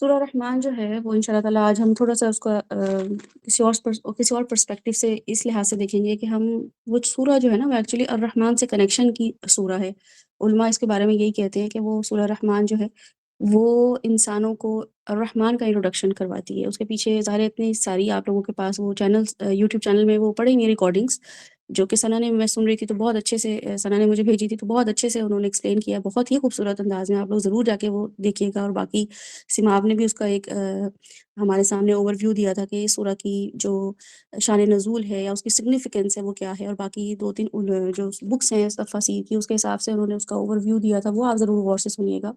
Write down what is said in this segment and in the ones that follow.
سورہ رحمان جو ہے وہ انشاء اللہ تعالیٰ آج ہم تھوڑا سا اس کا کسی اور پرسپیکٹیو سے اس لحاظ سے دیکھیں گے کہ ہم وہ سورہ جو ہے نا وہ ایکچولی الرحمن سے کنیکشن کی سورہ ہے۔ علماء اس کے بارے میں یہی کہتے ہیں کہ وہ سورہ رحمان جو ہے وہ انسانوں کو الرحمن کا انٹروڈکشن کرواتی ہے۔ اس کے پیچھے ظاہر ہے اتنی ساری آپ لوگوں کے پاس وہ چینلز یوٹیوب چینل میں وہ پڑیں گے ریکارڈنگس، جو کہ ثنا نے میں سن رہی تھی تو بہت اچھے سے ثنا نے مجھے بھیجی تھی تو بہت اچھے سے انہوں نے ایکسپلین کیا، بہت ہی خوبصورت انداز میں۔ آپ لوگ ضرور جا کے وہ دیکھیے گا، اور باقی سماعت نے بھی اس کا ایک ہمارے سامنے اوور ویو دیا تھا کہ اس سورہ کی جو شان نزول ہے یا اس کی سگنیفیکنس ہے وہ کیا ہے، اور باقی دو تین جو بکس ہیں تفاسیر کی اس کے حساب سے انہوں نے اس کا اوور ویو دیا تھا، وہ آپ ضرور غور سے سنیے گا۔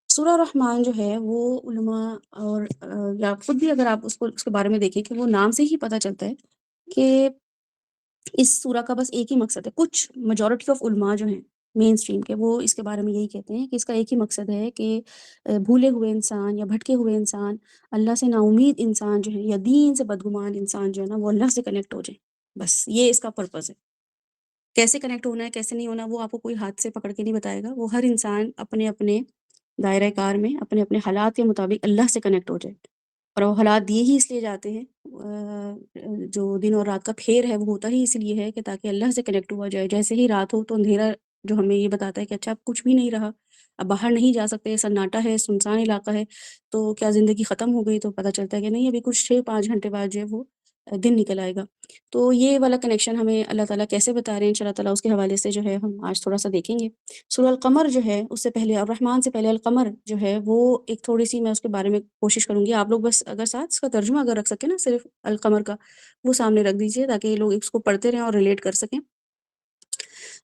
سورہ رحمان جو ہے وہ علماء اور یا خود بھی اگر آپ اس کے بارے میں دیکھیں کہ وہ نام سے ہی پتہ چلتا ہے کہ اس سورہ کا بس ایک ہی مقصد ہے۔ کچھ میجورٹی آف علماء جو ہیں مین اسٹریم کے، وہ اس کے بارے میں یہی کہتے ہیں کہ اس کا ایک ہی مقصد ہے کہ بھولے ہوئے انسان یا بھٹکے ہوئے انسان، اللہ سے نا امید انسان جو ہے یا دین سے بدگمان انسان جو ہے نا وہ اللہ سے کنیکٹ ہو جائے، بس یہ اس کا پرپز ہے۔ کیسے کنیکٹ ہونا ہے کیسے نہیں ہونا وہ آپ کو کوئی ہاتھ سے پکڑ کے نہیں بتائے گا، وہ ہر انسان اپنے اپنے دائرۂ کار میں اپنے اپنے حالات کے مطابق اللہ سے کنیکٹ ہو جائے، اور وہ حالات دیے ہی اس لیے جاتے ہیں، جو دن اور رات کا پھیر ہے وہ ہوتا ہی اس لیے ہے کہ تاکہ اللہ سے کنیکٹ ہوا جائے۔ جیسے ہی رات ہو تو اندھیرا جو ہمیں یہ بتاتا ہے کہ اچھا اب کچھ بھی نہیں رہا، اب باہر نہیں جا سکتے، سناٹا ہے، سنسان علاقہ ہے، تو کیا زندگی ختم ہو گئی؟ تو پتہ چلتا ہے کہ نہیں، ابھی کچھ 6-5 گھنٹے بعد جو ہے وہ دن نکل آئے گا۔ تو یہ والا کنیکشن ہمیں اللہ تعالیٰ کیسے بتا رہے ہیں، ان شاء اللہ تعالیٰ اس کے حوالے سے جو ہے ہم آج تھوڑا سا دیکھیں گے۔ سورہ القمر جو ہے اس سے پہلے الرحمن سے پہلے القمر جو ہے وہ ایک تھوڑی سی میں اس کے بارے میں کوشش کروں گی، آپ لوگ بس اگر ساتھ اس کا ترجمہ اگر رکھ سکیں نا، صرف القمر کا وہ سامنے رکھ دیجئے تاکہ یہ لوگ اس کو پڑھتے رہیں اور ریلیٹ کر سکیں۔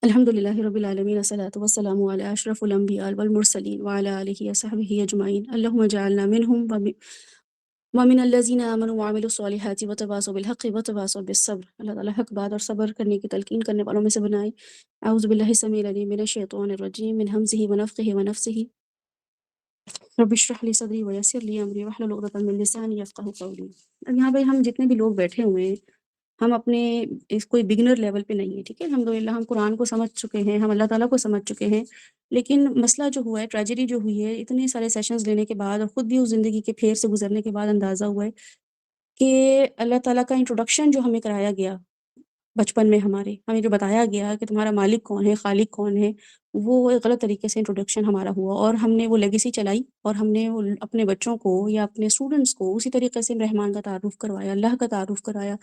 الحمد للہ رب العالمین، الصلاۃ والسلام علی اشرف الانبیاء والمرسلین وعلی آلہ وصحبہ اجمعین، اللہم اجعلنا منہم ومن الذین آمنوا وعملوا الصالحات وتواصوا بالحق وتواصوا بالصبر۔ اللہ تعالیٰ حق بات اور صبر کرنے کی تلقین کرنے والوں میں سے بنائے۔ اعوذ باللہ السمیع العلیم من الشیطان الرجیم من ہمزہ ونفخہ ونفثہ، رب اشرح لی صدری ویسر لی امری واحلل عقدۃ من لسانی یفقہوا قولی۔ اب یہاں پہ ہم جتنے بھی لوگ بیٹھے ہوئے ہیں، ہم اپنے اس کوئی بگنر لیول پہ نہیں ہے، ٹھیک ہے، الحمدللہ ہم قرآن کو سمجھ چکے ہیں، ہم اللہ تعالیٰ کو سمجھ چکے ہیں، لیکن مسئلہ جو ہوا ہے، ٹریجڈی جو ہوئی ہے، اتنے سارے سیشنز لینے کے بعد اور خود بھی اس زندگی کے پھیر سے گزرنے کے بعد اندازہ ہوا ہے کہ اللہ تعالیٰ کا انٹروڈکشن جو ہمیں کرایا گیا بچپن میں، ہمیں جو بتایا گیا کہ تمہارا مالک کون ہے، خالق کون ہے، وہ ایک غلط طریقے سے انٹروڈکشن ہمارا ہوا، اور ہم نے وہ لیگیسی چلائی، اور ہم نے وہ اپنے بچوں کو یا اپنے اسٹوڈنٹس کو اسی طریقے سے رحمان کا تعارف کروایا، اللہ کا تعارف کرایا۔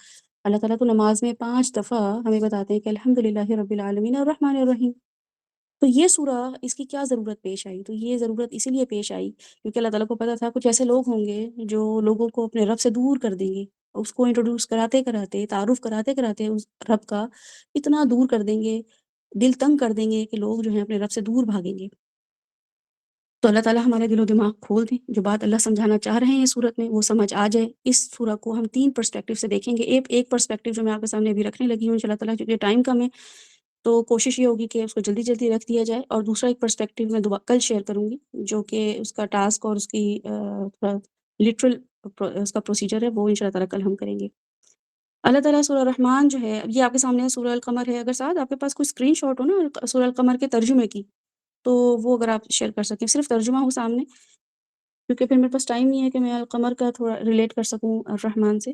اللہ تعالیٰ تو نماز میں 5 دفعہ ہمیں بتاتے ہیں کہ الحمدللہ رب العالمین الرحمن الرحیم۔ تو یہ سورہ اس کی کیا ضرورت پیش آئی؟ تو یہ ضرورت اسی لیے پیش آئی کیونکہ اللہ تعالیٰ کو پتہ تھا کچھ ایسے لوگ ہوں گے جو لوگوں کو اپنے رب سے دور کر دیں گے، اس کو انٹروڈیوس کراتے کراتے، تعارف کراتے کراتے اس رب کا اتنا دور کر دیں گے، دل تنگ کر دیں گے کہ لوگ جو ہیں اپنے رب سے دور بھاگیں گے۔ تو اللہ تعالیٰ ہمارے دل و دماغ کھول دیں، جو بات اللہ سمجھانا چاہ رہے ہیں اس صورت میں وہ سمجھ آ جائے۔ اس سورہ کو ہم 3 پرسپیکٹیو سے دیکھیں گے۔ ایک پرسپیکٹیو جو میں آپ کے سامنے ابھی رکھنے لگی ہوں انشاء اللہ تعالیٰ، کیونکہ ٹائم کم ہے تو کوشش یہ ہوگی کہ اس کو جلدی جلدی رکھ دیا جائے، اور دوسرا ایک پرسپیکٹیو میں کل شیئر کروں گی، جو کہ اس کا ٹاسک اور اس کی تھوڑا لٹرل اس کا پروسیجر ہے، وہ ان شاء اللہ تعالیٰ کل ہم کریں گے۔ اللہ تعالیٰ سورہ رحمان جو ہے یہ آپ کے سامنے سورہ القمر ہے، اگر ساتھ آپ کے پاس کوئی اسکرین شاٹ ہو نا سورہ القمر کے ترجمے کی تو وہ اگر آپ شیئر کر سکیں، صرف ترجمہ ہو سامنے، کیونکہ پھر میرے پاس ٹائم نہیں ہے کہ میں القمر کا تھوڑا ریلیٹ کر سکوں الرحمن سے۔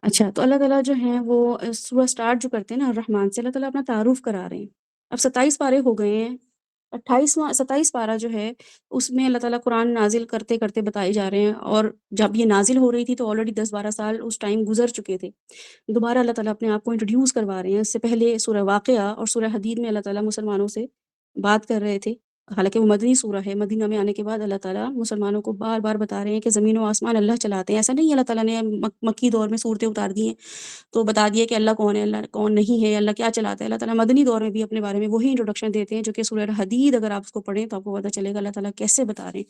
اچھا، تو اللہ تعالیٰ جو ہیں وہ سورہ سٹارٹ جو کرتے ہیں نا الرحمن سے، اللہ تعالیٰ اپنا تعارف کرا رہے ہیں۔ اب 27 پارے ہو گئے ہیں، 27 پارہ جو ہے اس میں اللہ تعالیٰ قرآن نازل کرتے کرتے بتائے جا رہے ہیں، اور جب یہ نازل ہو رہی تھی تو آلریڈی 10-12 سال اس ٹائم گزر چکے تھے۔ دوبارہ اللہ تعالیٰ اپنے آپ کو انٹروڈیوس کروا رہے ہیں۔ اس سے پہلے سورہ واقعہ اور سورہ حدید میں اللہ تعالیٰ مسلمانوں سے بات کر رہے تھے، حالانکہ وہ مدنی سورہ ہے، مدینہ میں آنے کے بعد اللہ تعالیٰ مسلمانوں کو بار بار بتا رہے ہیں کہ زمین و آسمان اللہ چلاتے ہیں۔ ایسا نہیں ہے اللہ تعالیٰ نے مکی دور میں صورتیں اتار دی ہیں تو بتا دیا کہ اللہ کون ہے، اللہ کون نہیں ہے، اللہ کیا چلاتا ہے۔ اللہ تعالیٰ مدنی دور میں بھی اپنے بارے میں وہی انٹروڈکشن دیتے ہیں، جو کہ سورہ حدید اگر آپ اس کو پڑھیں تو آپ کو پتہ چلے گا اللہ تعالیٰ کیسے بتا رہے ہیں۔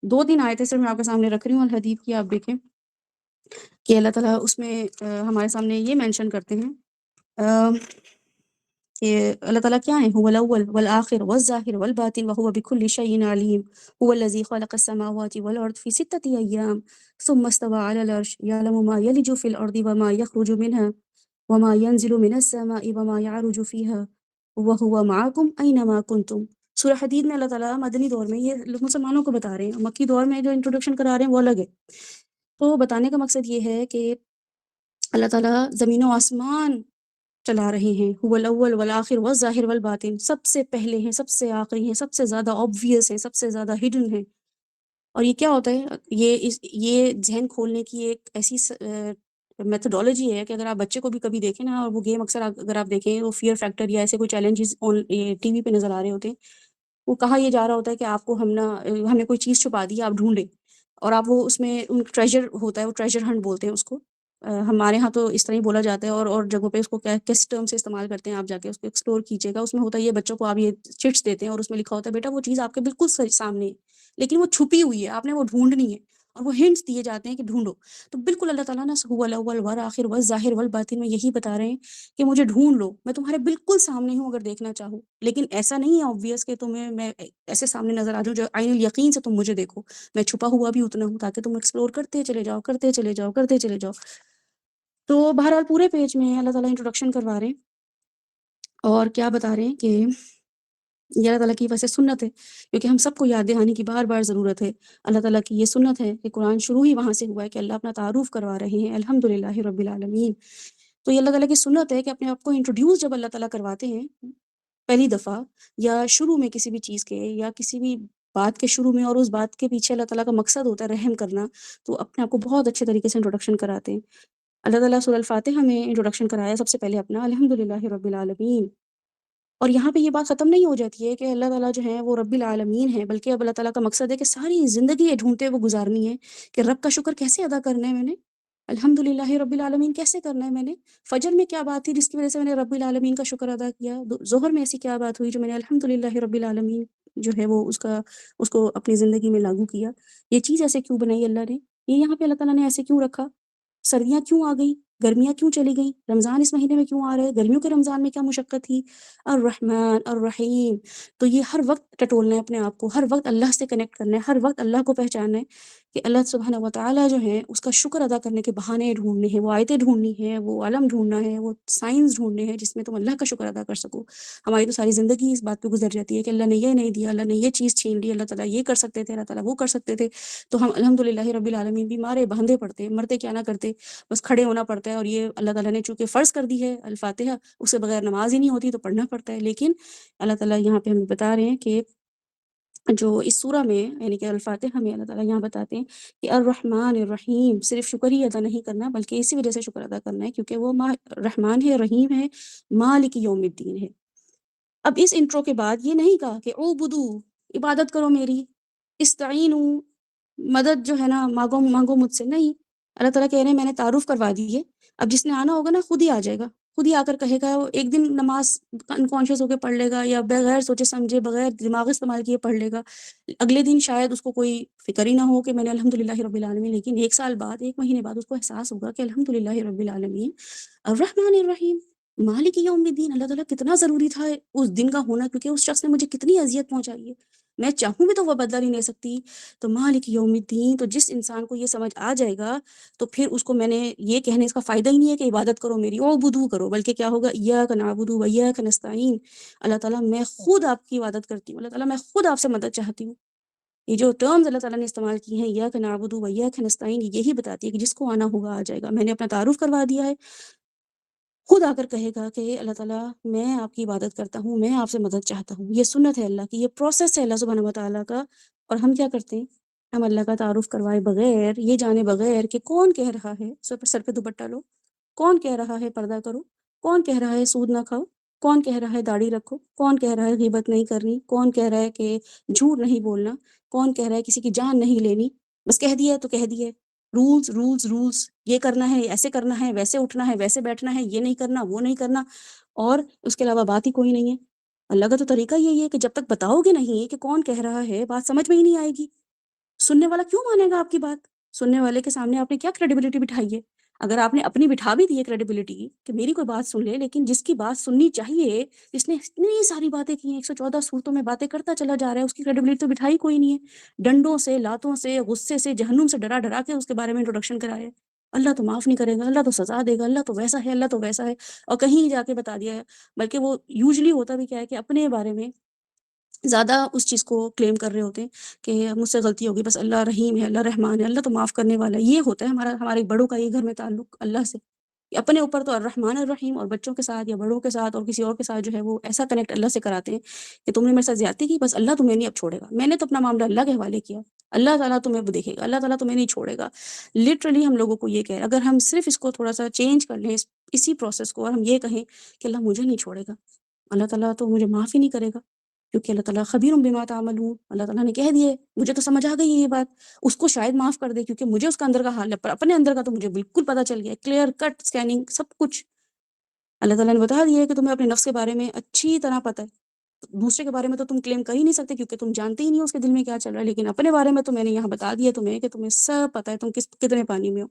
2-3 آیتیں صرف میں آپ کے سامنے رکھ رہی ہوں الحدید کی، آپ دیکھیں کہ اللہ تعالیٰ اس میں ہمارے سامنے یہ مینشن کرتے ہیں کہ اللہ تعالیٰ کیا ہیں، هو الاول والآخر والظاہر والباطن وهو بكل شيء علیم، هو الذي خلق السماوات والارض في 6 ايام ثم استوى على العرش يعلم ما يلج في الارض وما يخرج منها وما ينزل من السماء وما يعرج فيها وهو معكم اينما كنتم سورہ حدید میں اللہ تعالیٰ مدنی دور میں یہ مسلمانوں کو بتا رہے ہیں، مکی دور میں جو انٹروڈکشن کرا رہے ہیں وہ الگ ہے۔ تو بتانے کا مقصد یہ ہے کہ اللہ تعالیٰ زمین و آسمان چلا رہے ہیں، هو الاول والآخر والظاہر والباطن، سب سے پہلے ہیں، سب سے آخری ہیں، سب سے زیادہ آبویس ہیں، سب سے زیادہ ہڈن ہیں۔ اور یہ کیا ہوتا ہے، یہ ذہن کھولنے کی ایک ایسی میتھڈولوجی ہے کہ اگر آپ بچے کو بھی کبھی دیکھیں نا، اور وہ گیم اکثر اگر آپ دیکھیں وہ فیئر فیکٹر یا ایسے کوئی چیلنجز ٹی وی پہ نظر آ رہے ہوتے ہیں، وہ کہا یہ جا رہا ہوتا ہے کہ آپ کو ہم نے کوئی چیز چھپا دی، آپ ڈھونڈیں، اور آپ وہ اس میں ان ٹریجر ہوتا ہے، وہ ٹریجر ہنٹ بولتے ہیں اس کو۔ ہمارے ہاں تو اس طرح ہی بولا جاتا ہے، اور جگہوں پہ اس کو کس ٹرم سے استعمال کرتے ہیں، آپ جا کے اس کو ایکسپلور کیجیے گا۔ اس میں ہوتا ہے یہ بچوں کو آپ یہ چٹس دیتے ہیں اور اس میں لکھا ہوتا ہے بیٹا وہ چیز آپ کے بالکل سامنے ہے، لیکن وہ چھپی ہوئی ہے، آپ نے وہ ڈھونڈنی ہے، اور وہ ہنٹس دیے جاتے ہیں کہ ڈھونڈو۔ تو بالکل اللہ تعالیٰ نا هو الاول والآخر والظاہر والباطن میں یہی بتا رہے ہیں کہ مجھے ڈھونڈ لو، میں تمہارے بالکل سامنے ہوں اگر دیکھنا چاہو، لیکن ایسا نہیں ہے obvious کہ تمہیں میں ایسے سامنے نظر آ جاؤں جو عین الیقین سے تم مجھے دیکھو، میں چھپا ہوا بھی اتنا ہوں تاکہ تم ایکسپلور کرتے چلے جاؤ، کرتے چلے جاؤ، کرتے چلے جاؤ۔ تو بہرحال پورے پیج میں اللہ تعالیٰ انٹروڈکشن کروا رہے ہیں، اور کیا بتا رہے ہیں کہ یہ اللہ تعالیٰ کی ویسے سنت ہے، کیونکہ ہم سب کو یاد دہانی کی بار بار ضرورت ہے۔ اللہ تعالیٰ کی یہ سنت ہے کہ قرآن شروع ہی وہاں سے ہوا ہے کہ اللہ اپنا تعارف کروا رہے ہیں، الحمدللہ رب العالمین۔ تو یہ اللہ تعالیٰ کی سنت ہے کہ اپنے آپ کو انٹروڈیوس جب اللہ تعالیٰ کرواتے ہیں پہلی دفعہ، یا شروع میں کسی بھی چیز کے، یا کسی بھی بات کے شروع میں، اور اس بات کے پیچھے اللہ تعالیٰ کا مقصد ہوتا ہے رحم کرنا، تو اپنے آپ کو بہت اچھے طریقے سے انٹروڈکشن کراتے ہیں۔ اللہ تعالیٰ سورہ الفاتحہ میں انٹروڈکشن کرایا سب سے پہلے اپنا الحمدللہ رب العالمین۔ اور یہاں پہ یہ بات ختم نہیں ہو جاتی ہے کہ اللہ تعالیٰ جو ہے وہ رب العالمین ہے، بلکہ اب اللہ تعالیٰ کا مقصد ہے کہ ساری زندگی یہ ڈھونڈتے وہ گزارنی ہے کہ رب کا شکر کیسے ادا کرنا ہے میں نے، الحمدللہ رب العالمین کیسے کرنا ہے میں نے۔ فجر میں کیا بات تھی جس کی وجہ سے میں نے رب العالمین کا شکر ادا کیا، ظہر میں ایسی کیا بات ہوئی جو میں نے الحمدللہ رب العالمین جو ہے وہ اس کو اپنی زندگی میں لاگو کیا۔ یہ چیز ایسے کیوں بنائی اللہ نے، یہ یہاں پہ اللہ تعالیٰ نے ایسے کیوں رکھا، سردیاں کیوں آ گئیں، گرمیاں کیوں چلی گئیں، رمضان اس مہینے میں کیوں آ رہے، گرمیوں کے رمضان میں کیا مشقت تھی۔ الرحمن الرحیم، تو یہ ہر وقت ٹٹولنا ہے اپنے آپ کو، ہر وقت اللہ سے کنیکٹ کرنا ہے، ہر وقت اللہ کو پہچاننا ہے کہ اللہ سبحانہ و تعالیٰ جو ہے اس کا شکر ادا کرنے کے بہانے ڈھونڈنے ہیں، وہ آیتیں ڈھونڈنی ہیں، وہ علم ڈھونڈنا ہے، وہ سائنس ڈھونڈنے ہیں جس میں تم اللہ کا شکر ادا کر سکو۔ ہماری تو ساری زندگی اس بات پہ گزر جاتی ہے کہ اللہ نے یہ نہیں دیا، اللہ نے یہ چیز چھین لی، اللہ تعالیٰ یہ کر سکتے تھے، اللہ تعالیٰ وہ کر سکتے تھے، تو ہم الحمدللہ رب العالمین بھی مارے باندھے پڑتے، مرتے کیا نہ کرتے، بس کھڑے ہونا پڑتا ہے۔ اور یہ اللہ تعالیٰ نے چونکہ فرض کر دی ہے الفاتحہ، اس سے بغیر نماز ہی نہیں ہوتی، تو پڑھنا پڑتا ہے۔ لیکن اللہ تعالیٰ یہاں پہ ہمیں بتا رہے ہیں کہ جو اس سورہ میں یعنی کہ الفاتحہ میں اللہ تعالیٰ یہاں بتاتے ہیں کہ الرحمن الرحیم، صرف شکر ہی ادا نہیں کرنا بلکہ اسی وجہ سے شکر ادا کرنا ہے کیونکہ وہ رحمان ہے، رحیم ہے، مالک یوم الدین ہے۔ اب اس انٹرو کے بعد یہ نہیں کہا کہ اعبدو، عبادت کرو میری، استعینو، مدد جو ہے نا مانگو مانگو مجھ سے، نہیں۔ اللہ تعالیٰ کہہ رہے ہیں میں نے تعارف کروا دی ہے، اب جس نے آنا ہوگا نا خود ہی آ جائے گا، خود ہی آ کر کہے گا، وہ ایک دن نماز انکانشیس ہو کے پڑھ لے گا، یا بغیر سوچے سمجھے بغیر دماغ استعمال کیے پڑھ لے گا، اگلے دن شاید اس کو کوئی فکر ہی نہ ہو کہ میں نے الحمدللہ رب العالمین، لیکن ایک سال بعد، ایک مہینے بعد اس کو احساس ہوگا کہ الحمدللہ رب العالمین الرحمن الرحیم مالک یوم الدین، اللہ تعالیٰ کتنا ضروری تھا اس دن کا ہونا، کیونکہ اس شخص نے مجھے کتنی اذیت پہنچائی ہے، میں چاہوں بھی تو وہ بدلہ نہیں لے سکتی۔ تو مالک یوم الدین، تو جس انسان کو یہ سمجھ آ جائے گا تو پھر اس کو میں نے یہ کہنے اس کا فائدہ ہی نہیں ہے کہ عبادت کرو میری، او بدو کرو، بلکہ کیا ہوگا، ایاک نعبد و ایاک نستعین، اللہ تعالیٰ میں خود آپ کی عبادت کرتی ہوں، اللہ تعالیٰ میں خود آپ سے مدد چاہتی ہوں۔ یہ جو ٹرمز اللہ تعالیٰ نے استعمال کی ہیں، ایاک نعبد و ایاک نستعین، یہی بتاتی ہے کہ جس کو آنا ہوگا آ جائے گا۔ میں نے اپنا تعارف کروا دیا ہے، خود آ کر کہے گا کہ اللہ تعالیٰ میں آپ کی عبادت کرتا ہوں، میں آپ سے مدد چاہتا ہوں۔ یہ سنت ہے اللہ کی، یہ پروسیس ہے اللہ سبحانہ و تعالیٰ کا۔ اور ہم کیا کرتے ہیں، ہم اللہ کا تعارف کروائے بغیر، یہ جانے بغیر کہ کون کہہ رہا ہے سر پہ دوپٹہ لو، کون کہہ رہا ہے پردہ کرو، کون کہہ رہا ہے سود نہ کھاؤ، کون کہہ رہا ہے داڑھی رکھو، کون کہہ رہا ہے غیبت نہیں کرنی، کون کہہ رہا ہے کہ جھوٹ نہیں بولنا، کون کہہ رہا ہے کسی کی جان نہیں لینی، بس کہہ دیا تو کہہ دیا۔ رولز رولز رولز، یہ کرنا ہے، ایسے کرنا ہے، ویسے اٹھنا ہے، ویسے بیٹھنا ہے، یہ نہیں کرنا، وہ نہیں کرنا، اور اس کے علاوہ بات ہی کوئی نہیں ہے۔ اللہ کا تو طریقہ یہی ہے کہ جب تک بتاؤ گے نہیں کہ کون کہہ رہا ہے، بات سمجھ میں ہی نہیں آئے گی۔ سننے والا کیوں مانے گا آپ کی بات؟ سننے والے کے سامنے آپ نے کیا کریڈیبلٹی بٹھائی ہے؟ اگر آپ نے اپنی بٹھا بھی دی ہے کریڈیبلٹی کہ میری کوئی بات سن لے، لیکن جس کی بات سننی چاہیے، جس نے اتنی ساری باتیں کی ہیں، 114 صورتوں میں باتیں کرتا چلا جا رہا ہے، اس کی کریڈیبلٹی تو بٹھائی کوئی نہیں ہے۔ ڈنڈوں سے، لاتوں سے، غصے سے، جہنم سے ڈرا ڈرا کے اس کے بارے میں انٹروڈکشن کرایا ہے۔ اللہ تو معاف نہیں کرے گا، اللہ تو سزا دے گا، اللہ تو ویسا ہے، اللہ تو ویسا ہے، اور کہیں جا کے بتا دیا ہے۔ بلکہ وہ یوزلی ہوتا بھی کیا ہے کہ اپنے بارے میں زیادہ اس چیز کو کلیم کر رہے ہوتے ہیں کہ مجھ سے غلطی ہوگی، بس اللہ رحیم ہے، اللہ رحمان ہے، اللہ تو معاف کرنے والا ہے۔ یہ ہوتا ہے ہمارے بڑوں کا یہ گھر میں تعلق اللہ سے، کہ اپنے اوپر تو الرحمن الرحیم، اور بچوں کے ساتھ یا بڑوں کے ساتھ اور کسی اور کے ساتھ جو ہے وہ ایسا کنیکٹ اللہ سے کراتے ہیں کہ تم نے میرے ساتھ زیادتی کی، بس اللہ تمہیں نہیں اب چھوڑے گا، میں نے تو اپنا معاملہ اللہ کے حوالے کیا، اللہ تعالیٰ تمہیں اب دیکھے گا، اللہ تعالیٰ تمہیں نہیں چھوڑے گا۔ لٹرلی ہم لوگوں کو یہ کہہ رہے، اگر ہم صرف اس کو تھوڑا سا چینج کر لیں اسی پروسیس کو، اور ہم یہ کہیں کہ اللہ مجھے نہیں چھوڑے گا، اللہ تعالیٰ تو مجھے معاف ہی نہیں کرے گا، کیونکہ اللہ تعالیٰ خبیر بما تعملون، اللہ تعالیٰ نے کہہ دیے، مجھے تو سمجھ آ گئی ہے یہ بات، اس کو شاید معاف کر دے کیونکہ مجھے اس کا اندر کا حال ہے، پر اپنے اندر کا تو مجھے بالکل پتہ چل گیا، کلیئر کٹ اسکیننگ سب کچھ اللہ تعالیٰ نے بتا دیا ہے کہ تمہیں اپنے نفس کے بارے میں اچھی طرح پتہ ہے، دوسرے کے بارے میں تو تم کلیم کر ہی نہیں سکتے کیونکہ تم جانتے ہی نہیں ہو اس کے دل میں کیا چل رہا ہے، لیکن اپنے بارے میں تو میں نے یہاں بتا دیا تمہیں کہ تمہیں سب پتہ ہے، تم کتنے پانی میں ہو۔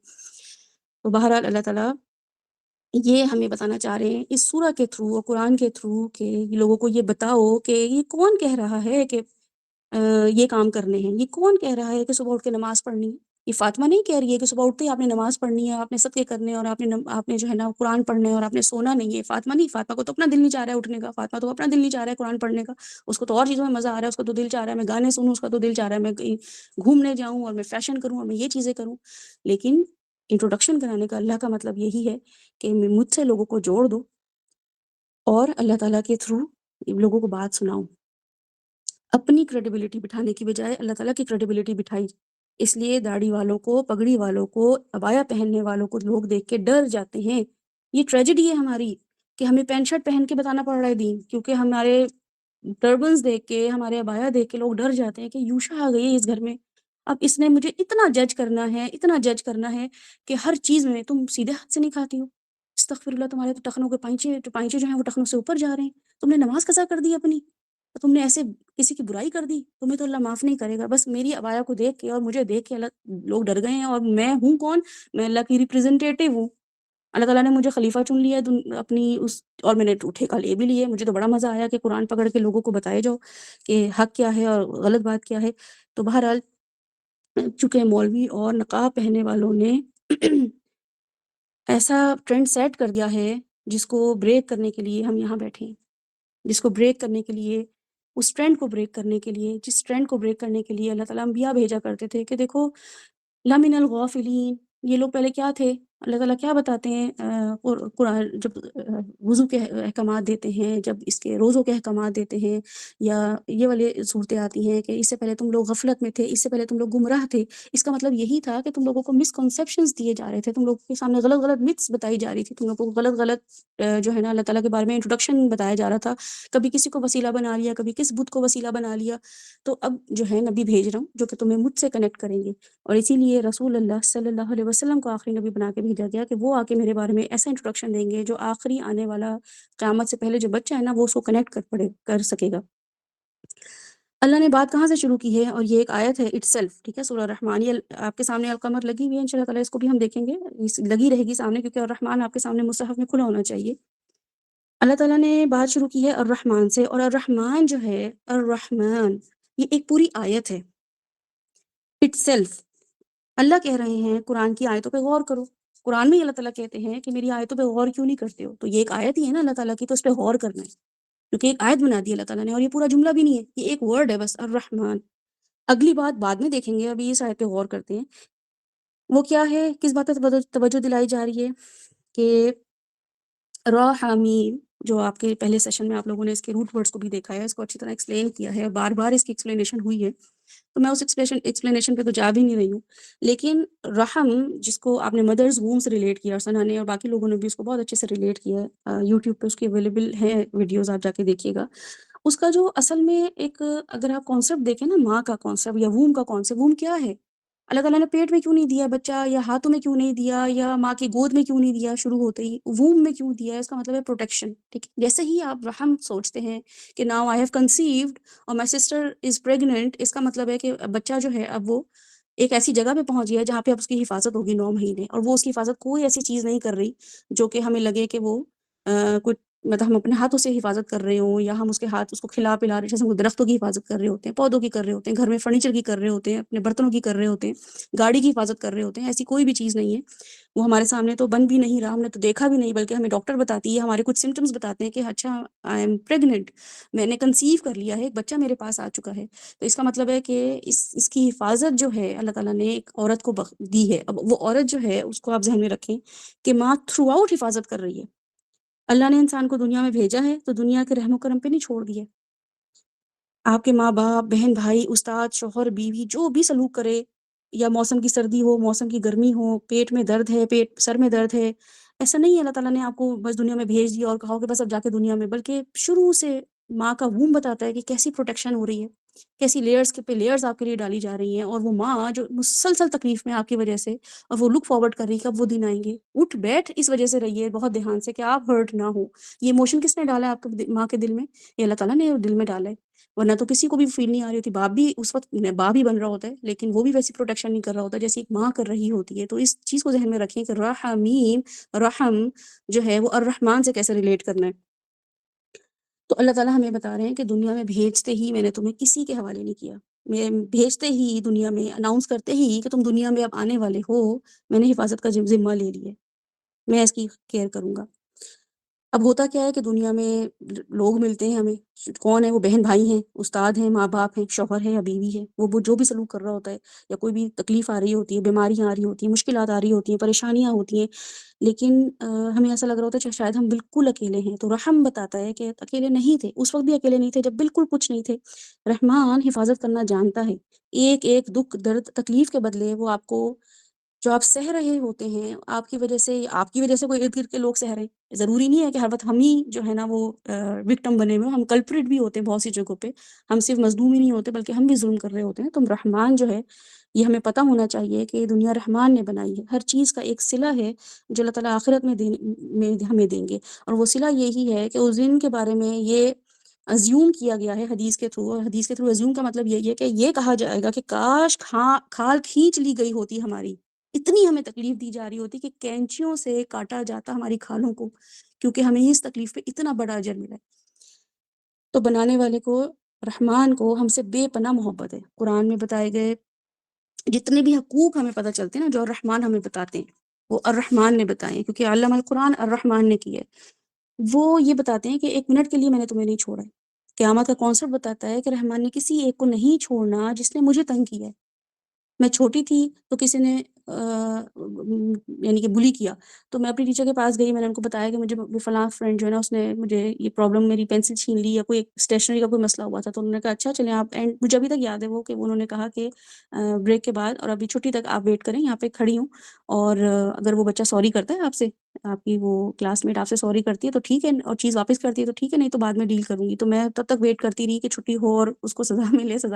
تو بہرحال اللہ تعالیٰ یہ ہمیں بتانا چاہ رہے ہیں اس سورہ کے تھرو اور قرآن کے تھرو کہ لوگوں کو یہ بتاؤ کہ یہ کون کہہ رہا ہے کہ یہ کام کرنے ہیں، یہ کون کہہ رہا ہے کہ صبح اٹھ کے نماز پڑھنی ہے؟ یہ فاطمہ نہیں کہہ رہی ہے کہ صبح اٹھتے ہی آپ نے نماز پڑھنی ہے، آپ نے صدقے کرنے ہیں، اور آپ نے جو ہے نا قرآن پڑھنا ہے اور آپ نے سونا نہیں ہے۔ فاطمہ نہیں، فاطمہ کو تو اپنا دل نہیں چاہ رہا ہے اٹھنے کا، فاطمہ تو اپنا دل نہیں چاہ رہا ہے قرآن پڑھنے کا، اس کو تو اور چیزوں میں مزہ آ رہا ہے، اس کو تو دل چاہ رہا ہے میں گانے سنوں، اس کا تو دل چاہ رہا ہے میں کہیں گھومنے جاؤں اور میں فیشن کروں اور میں یہ چیزیں کروں۔ لیکن انٹروڈکشن کرانے کا اللہ کا مطلب یہی ہے کہ مجھ سے لوگوں کو جوڑ دو اور اللہ تعالیٰ کے تھرو لوگوں کو بات سناؤ، اپنی کریڈیبلٹی بٹھانے کی بجائے اللہ تعالیٰ کی کریڈیبلٹی بٹھائی۔ اس لیے داڑھی والوں کو، پگڑی والوں کو، عبایا پہننے والوں کو لوگ دیکھ کے ڈر جاتے ہیں۔ یہ ٹریجڈی ہے ہماری کہ ہمیں پینٹ شرٹ پہن کے بتانا پڑ رہا ہے دین، کیونکہ ہمارے ٹربنز دیکھ کے، ہمارے عبایا دیکھ کے لوگ ڈر جاتے ہیں کہ یوشا آ گئی ہے اس گھر میں، اب اس نے مجھے اتنا جج کرنا ہے، اتنا جج کرنا ہے کہ ہر چیز میں تم سیدھے ہاتھ سے نہیں کھاتی ہو، استغفر اللہ، تمہارے تو ٹخنوں کے پائنچے جو ہیں وہ ٹخنوں سے اوپر جا رہے ہیں، تم نے نماز قضا کر دی اپنی، تم نے ایسے کسی کی برائی کر دی، تمہیں تو اللہ معاف نہیں کرے گا۔ بس میری عبایا کو دیکھ کے اور مجھے دیکھ کے اللہ لوگ ڈر گئے ہیں، اور میں ہوں کون؟ میں اللہ کی ریپرزنٹیٹیو ہوں، اللہ تعالیٰ نے مجھے خلیفہ چن لیا ہے اپنی اس، اور میں نے ٹھیکہ لے بھی لیے، مجھے تو بڑا مزہ آیا کہ قرآن پکڑ کے لوگوں کو بتائے جاؤ کہ حق کیا ہے اور غلط بات کیا ہے۔ تو بہرحال چونکہ مولوی اور نقاب پہننے والوں نے ایسا ٹرینڈ سیٹ کر دیا ہے جس کو بریک کرنے کے لیے ہم یہاں بیٹھے ہیں، جس کو بریک کرنے کے لیے، اس ٹرینڈ کو بریک کرنے کے لیے، جس ٹرینڈ کو بریک کرنے کے لیے اللہ تعالیٰ انبیاء بھیجا کرتے تھے کہ دیکھو لَمِنَ الْغَافِلِينَ، یہ لوگ پہلے کیا تھے؟ اللہ تعالیٰ کیا بتاتے ہیں قرآن جب وضو کے احکامات دیتے ہیں، جب اس کے روزوں کے احکامات دیتے ہیں، یا یہ والے صورتیں آتی ہیں کہ اس سے پہلے تم لوگ غفلت میں تھے، اس سے پہلے تم لوگ گمراہ تھے، اس کا مطلب یہی تھا کہ تم لوگوں کو مسکنسیپشنز دیے جا رہے تھے، تم لوگوں کے سامنے غلط غلط متس بتائی جا رہی تھی، تم لوگوں کو غلط غلط جو ہے نا اللہ تعالیٰ کے بارے میں انٹروڈکشن بتایا جا رہا تھا، کبھی کسی کو وسیلہ بنا لیا، کبھی کس بت کو وسیلہ بنا لیا۔ تو اب جو ہے نبی بھیج رہا ہوں جو کہ تمہیں مجھ سے کنیکٹ کریں گے، اور اسی لیے رسول اللہ صلی اللہ علیہ وسلم کو آخری نبی بنا کے بھیجا گیا کہ وہ آ کے میرے بارے میں ایسا انٹروڈکشن دیں گے جو آخری آنے والا قیامت سے پہلے جو بچہ ہے نا وہ اس کو کنیکٹ کر سکے گا۔ اللہ نے بات کہاں سے شروع کی ہے؟ اور یہ ایک آیت ہے اٹ سیلف، ٹھیک ہے، سورہ الرحمن، یہ آپ کے سامنے القمر لگی ہوئی ہے، انشاءاللہ تعالیٰ اس کو بھی ہم دیکھیں گے، لگی رہے گی سامنے کیونکہ الرحمن آپ کے سامنے مصحف میں کھلا ہونا چاہیے۔ اللہ تعالیٰ نے بات شروع کی ہے الرحمن سے، اور الرحمن جو ہے، الرحمن، یہ ایک پوری آیت ہے اٹ سیلف۔ اللہ کہہ رہے ہیں قرآن کی آیتوں پہ غور کرو، قرآن میں ہی اللہ تعالیٰ کہتے ہیں کہ میری آیتوں پہ غور کیوں نہیں کرتے ہو؟ تو یہ ایک آیت ہی ہے نا اللہ تعالیٰ کی، تو اس پہ غور کرنا ہے، کیونکہ ایک آیت بنا دی اللہ تعالیٰ نے، اور یہ پورا جملہ بھی نہیں ہے، یہ ایک ورڈ ہے بس، الرحمن۔ اگلی بات بعد میں دیکھیں گے، ابھی اس آیت پہ غور کرتے ہیں، وہ کیا ہے، کس بات پہ توجہ دلائی جا رہی ہے کہ راحمین، جو آپ کے پہلے سیشن میں آپ لوگوں نے اس کے روٹ ورڈز کو بھی دیکھا ہے، اس کو اچھی طرح ایکسپلین کیا ہے، بار بار اس کی ایکسپلینیشن ہوئی ہے، تو میں اس ایکسپلینیشن پہ تو جا بھی نہیں رہی ہوں، لیکن رحم جس کو آپ نے مدرز ووم سے ریلیٹ کیا، سنا نے اور باقی لوگوں نے بھی اس کو بہت اچھے سے ریلیٹ کیا ہے، یوٹیوب پہ اس کی اویلیبل ہے ویڈیوز، آپ جا کے دیکھیے گا۔ اس کا جو اصل میں ایک، اگر آپ کانسیپٹ دیکھیں نا، ماں کا کانسیپٹ یا ووم کا کانسیپٹ، ووم کیا ہے؟ اللہ تعالیٰ نے پیٹ میں کیوں نہیں دیا بچہ، یا ہاتھوں میں کیوں نہیں دیا، یا ماں کی گود میں کیوں نہیں دیا، شروع ہوتے ہی ووم میں کیوں دیا ہے؟ اس کا مطلب ہے پروٹیکشن، ٹھیک ہے؟ جیسے ہی آپ رحم سوچتے ہیں کہ ناؤ آئی ہیو کنسیوڈ اور مائی سسٹر از پریگننٹ، اس کا مطلب ہے کہ بچہ جو ہے اب وہ ایک ایسی جگہ پہ پہنچ گیا ہے جہاں پہ اب اس کی حفاظت ہوگی 9 مہینے، اور وہ اس کی حفاظت کوئی ایسی چیز نہیں کر رہی جو کہ ہمیں لگے کہ وہ کوئی مطلب ہم اپنے ہاتھوں سے حفاظت کر رہے ہوں، یا ہم اس کے ہاتھ اس کو کھلا پلا رہے ہیں، جیسے ہم درختوں کی حفاظت کر رہے ہوتے ہیں، پودوں کی کر رہے ہوتے ہیں، گھر میں فرنیچر کی کر رہے ہوتے ہیں، اپنے برتنوں کی کر رہے ہوتے ہیں، گاڑی کی حفاظت کر رہے ہوتے ہیں، ایسی کوئی بھی چیز نہیں ہے۔ وہ ہمارے سامنے تو بن بھی نہیں رہا، ہم نے تو دیکھا بھی نہیں، بلکہ ہمیں ڈاکٹر بتاتی ہے، ہمارے کچھ سمٹمز بتاتے ہیں کہ اچھا آئی ایم پریگننٹ، میں نے کنسیو کر لیا ہے، ایک بچہ میرے پاس آ چکا ہے۔ تو اس کا مطلب ہے کہ اس کی حفاظت جو ہے اللہ تعالیٰ نے ایک عورت کو دی ہے۔ اب وہ عورت جو ہے اس کو آپ ذہن میں رکھیں کہ ماں تھرو آؤٹ حفاظت کر رہی ہے۔ اللہ نے انسان کو دنیا میں بھیجا ہے تو دنیا کے رحم و کرم پہ نہیں چھوڑ دیا۔ آپ کے ماں باپ، بہن بھائی، استاد، شوہر، بیوی جو بھی سلوک کرے، یا موسم کی سردی ہو، موسم کی گرمی ہو، پیٹ میں درد ہے، سر میں درد ہے، ایسا نہیں ہے اللہ تعالیٰ نے آپ کو بس دنیا میں بھیج دیا اور کہا کہ بس اب جا کے دنیا میں، بلکہ شروع سے ماں کا وomb بتاتا ہے کہ کیسی پروٹیکشن ہو رہی ہے، کیسی لیئرز کے پہ لیئرز آپ کے لیے ڈالی جا رہی ہیں، اور وہ ماں جو مسلسل تکلیف میں آپ کی وجہ سے، اور وہ لک فارورڈ کر رہی ہے کب وہ دن آئیں گے، اٹھ بیٹھ اس وجہ سے رہیے بہت دھیان سے کہ آپ ہرٹ نہ ہو۔ یہ ایموشن کس نے ڈالا ہے آپ کے ماں کے دل میں؟ یہ اللہ تعالیٰ نے دل میں ڈالا ہے، ورنہ تو کسی کو بھی فیل نہیں آ رہی ہوتی۔ باپ بھی اس وقت باپ ہی بن رہا ہوتا ہے، لیکن وہ بھی ویسی پروٹیکشن نہیں کر رہا ہوتا جیسی ایک ماں کر رہی ہوتی ہے۔ تو اس چیز کو ذہن میں رکھیں کہ رحمیم، رحم جو ہے وہ الرحمن سے کیسے ریلیٹ کرنا ہے۔ تو اللہ تعالیٰ ہمیں بتا رہے ہیں کہ دنیا میں بھیجتے ہی میں نے تمہیں کسی کے حوالے نہیں کیا، میں بھیجتے ہی دنیا میں اناؤنس کرتے ہی کہ تم دنیا میں اب آنے والے ہو، میں نے حفاظت کا ذمہ لے لیا ہے، میں اس کی کیئر کروں گا۔ اب ہوتا کیا ہے کہ دنیا میں لوگ ملتے ہیں ہمیں، کون ہے وہ؟ بہن بھائی ہیں، استاد ہیں، ماں باپ ہیں، شوہر ہے یا بیوی ہے، وہ جو بھی سلوک کر رہا ہوتا ہے، یا کوئی بھی تکلیف آ رہی ہوتی ہے، بیماریاں آ رہی ہوتی ہیں، مشکلات آ رہی ہوتی ہیں، پریشانیاں ہوتی ہیں، لیکن ہمیں ایسا لگ رہا ہوتا ہے کہ شاید ہم بالکل اکیلے ہیں۔ تو رحم بتاتا ہے کہ اکیلے نہیں تھے، اس وقت بھی اکیلے نہیں تھے جب بالکل کچھ نہیں تھے۔ رحمان حفاظت کرنا جانتا ہے، ایک ایک دکھ درد تکلیف کے بدلے وہ آپ کو، جو آپ سہ رہے ہوتے ہیں آپ کی وجہ سے کوئی ارد گرد کے لوگ سہ رہے ہیں، ضروری نہیں ہے کہ ہر وقت ہم ہی جو ہے نا وہ وکٹم بنے ہوئے، ہم کلپریٹ بھی ہوتے ہیں بہت سی جگہوں پہ، ہم صرف مظلوم ہی نہیں ہوتے بلکہ ہم بھی ظلم کر رہے ہوتے ہیں۔ تو رحمان جو ہے، یہ ہمیں پتہ ہونا چاہیے کہ یہ دنیا رحمان نے بنائی ہے، ہر چیز کا ایک صلہ ہے جو اللہ تعالیٰ آخرت میں ہمیں دیں گے، اور وہ صلہ یہی ہے کہ اس دن کے بارے میں یہ ازیوم کیا گیا ہے حدیث کے تھرو، اور حدیث کے تھرو ازیوم کا مطلب یہی ہے کہ یہ کہا جائے گا کہ کاش کھال کھینچ لی گئی ہوتی ہماری، اتنی ہمیں تکلیف دی جا رہی ہوتی کہ کینچیوں سے کاٹا جاتا ہماری کھالوں کو، کیونکہ ہمیں اس تکلیف پہ اتنا بڑا اجر ملا ہے۔ تو بنانے والے کو، رحمان کو ہم سے بے پناہ محبت ہے۔ قرآن میں بتائے گئے جتنے بھی حقوق ہمیں پتہ چلتے ہیں نا، جو الرحمن ہمیں بتاتے ہیں، وہ الرحمن نے بتائے ہیں، کیونکہ علم القرآن الرحمن نے کی ہے۔ وہ یہ بتاتے ہیں کہ ایک منٹ کے لیے میں نے تمہیں نہیں چھوڑا ہے۔ قیامت کا کانسیپٹ بتاتا ہے کہ رحمان نے کسی ایک کو نہیں چھوڑنا جس نے مجھے تنگ کیا ہے۔ میں چھوٹی تھی تو کسی نے یعنی کہ بلی کیا، تو میں اپنی ٹیچر کے پاس گئی، میں نے ان کو بتایا کہ مجھے فلاں فرینڈ جو ہے نا اس نے مجھے یہ پرابلم، میری پینسل چھین لی، یا کوئی اسٹیشنری کا کوئی مسئلہ ہوا تھا، تو انہوں نے کہا اچھا چلیں آپ، اینڈ مجھے ابھی تک یاد ہے وہ کہ انہوں نے کہا کہ بریک کے بعد اور ابھی چھٹی تک آپ ویٹ کریں، یہاں پہ کھڑی ہوں، اور اگر وہ بچہ سوری کرتا ہے آپ سے، آپ کی وہ کلاس میٹ آپ سے سوری کرتی ہے تو ٹھیک ہے، اور چیز واپس کرتی ہے تو ٹھیک ہے، نہیں تو بعد میں ڈیل کروں گی۔ تو میں تب تک ویٹ کرتی رہی کہ چھٹی ہو اور اس کو سزا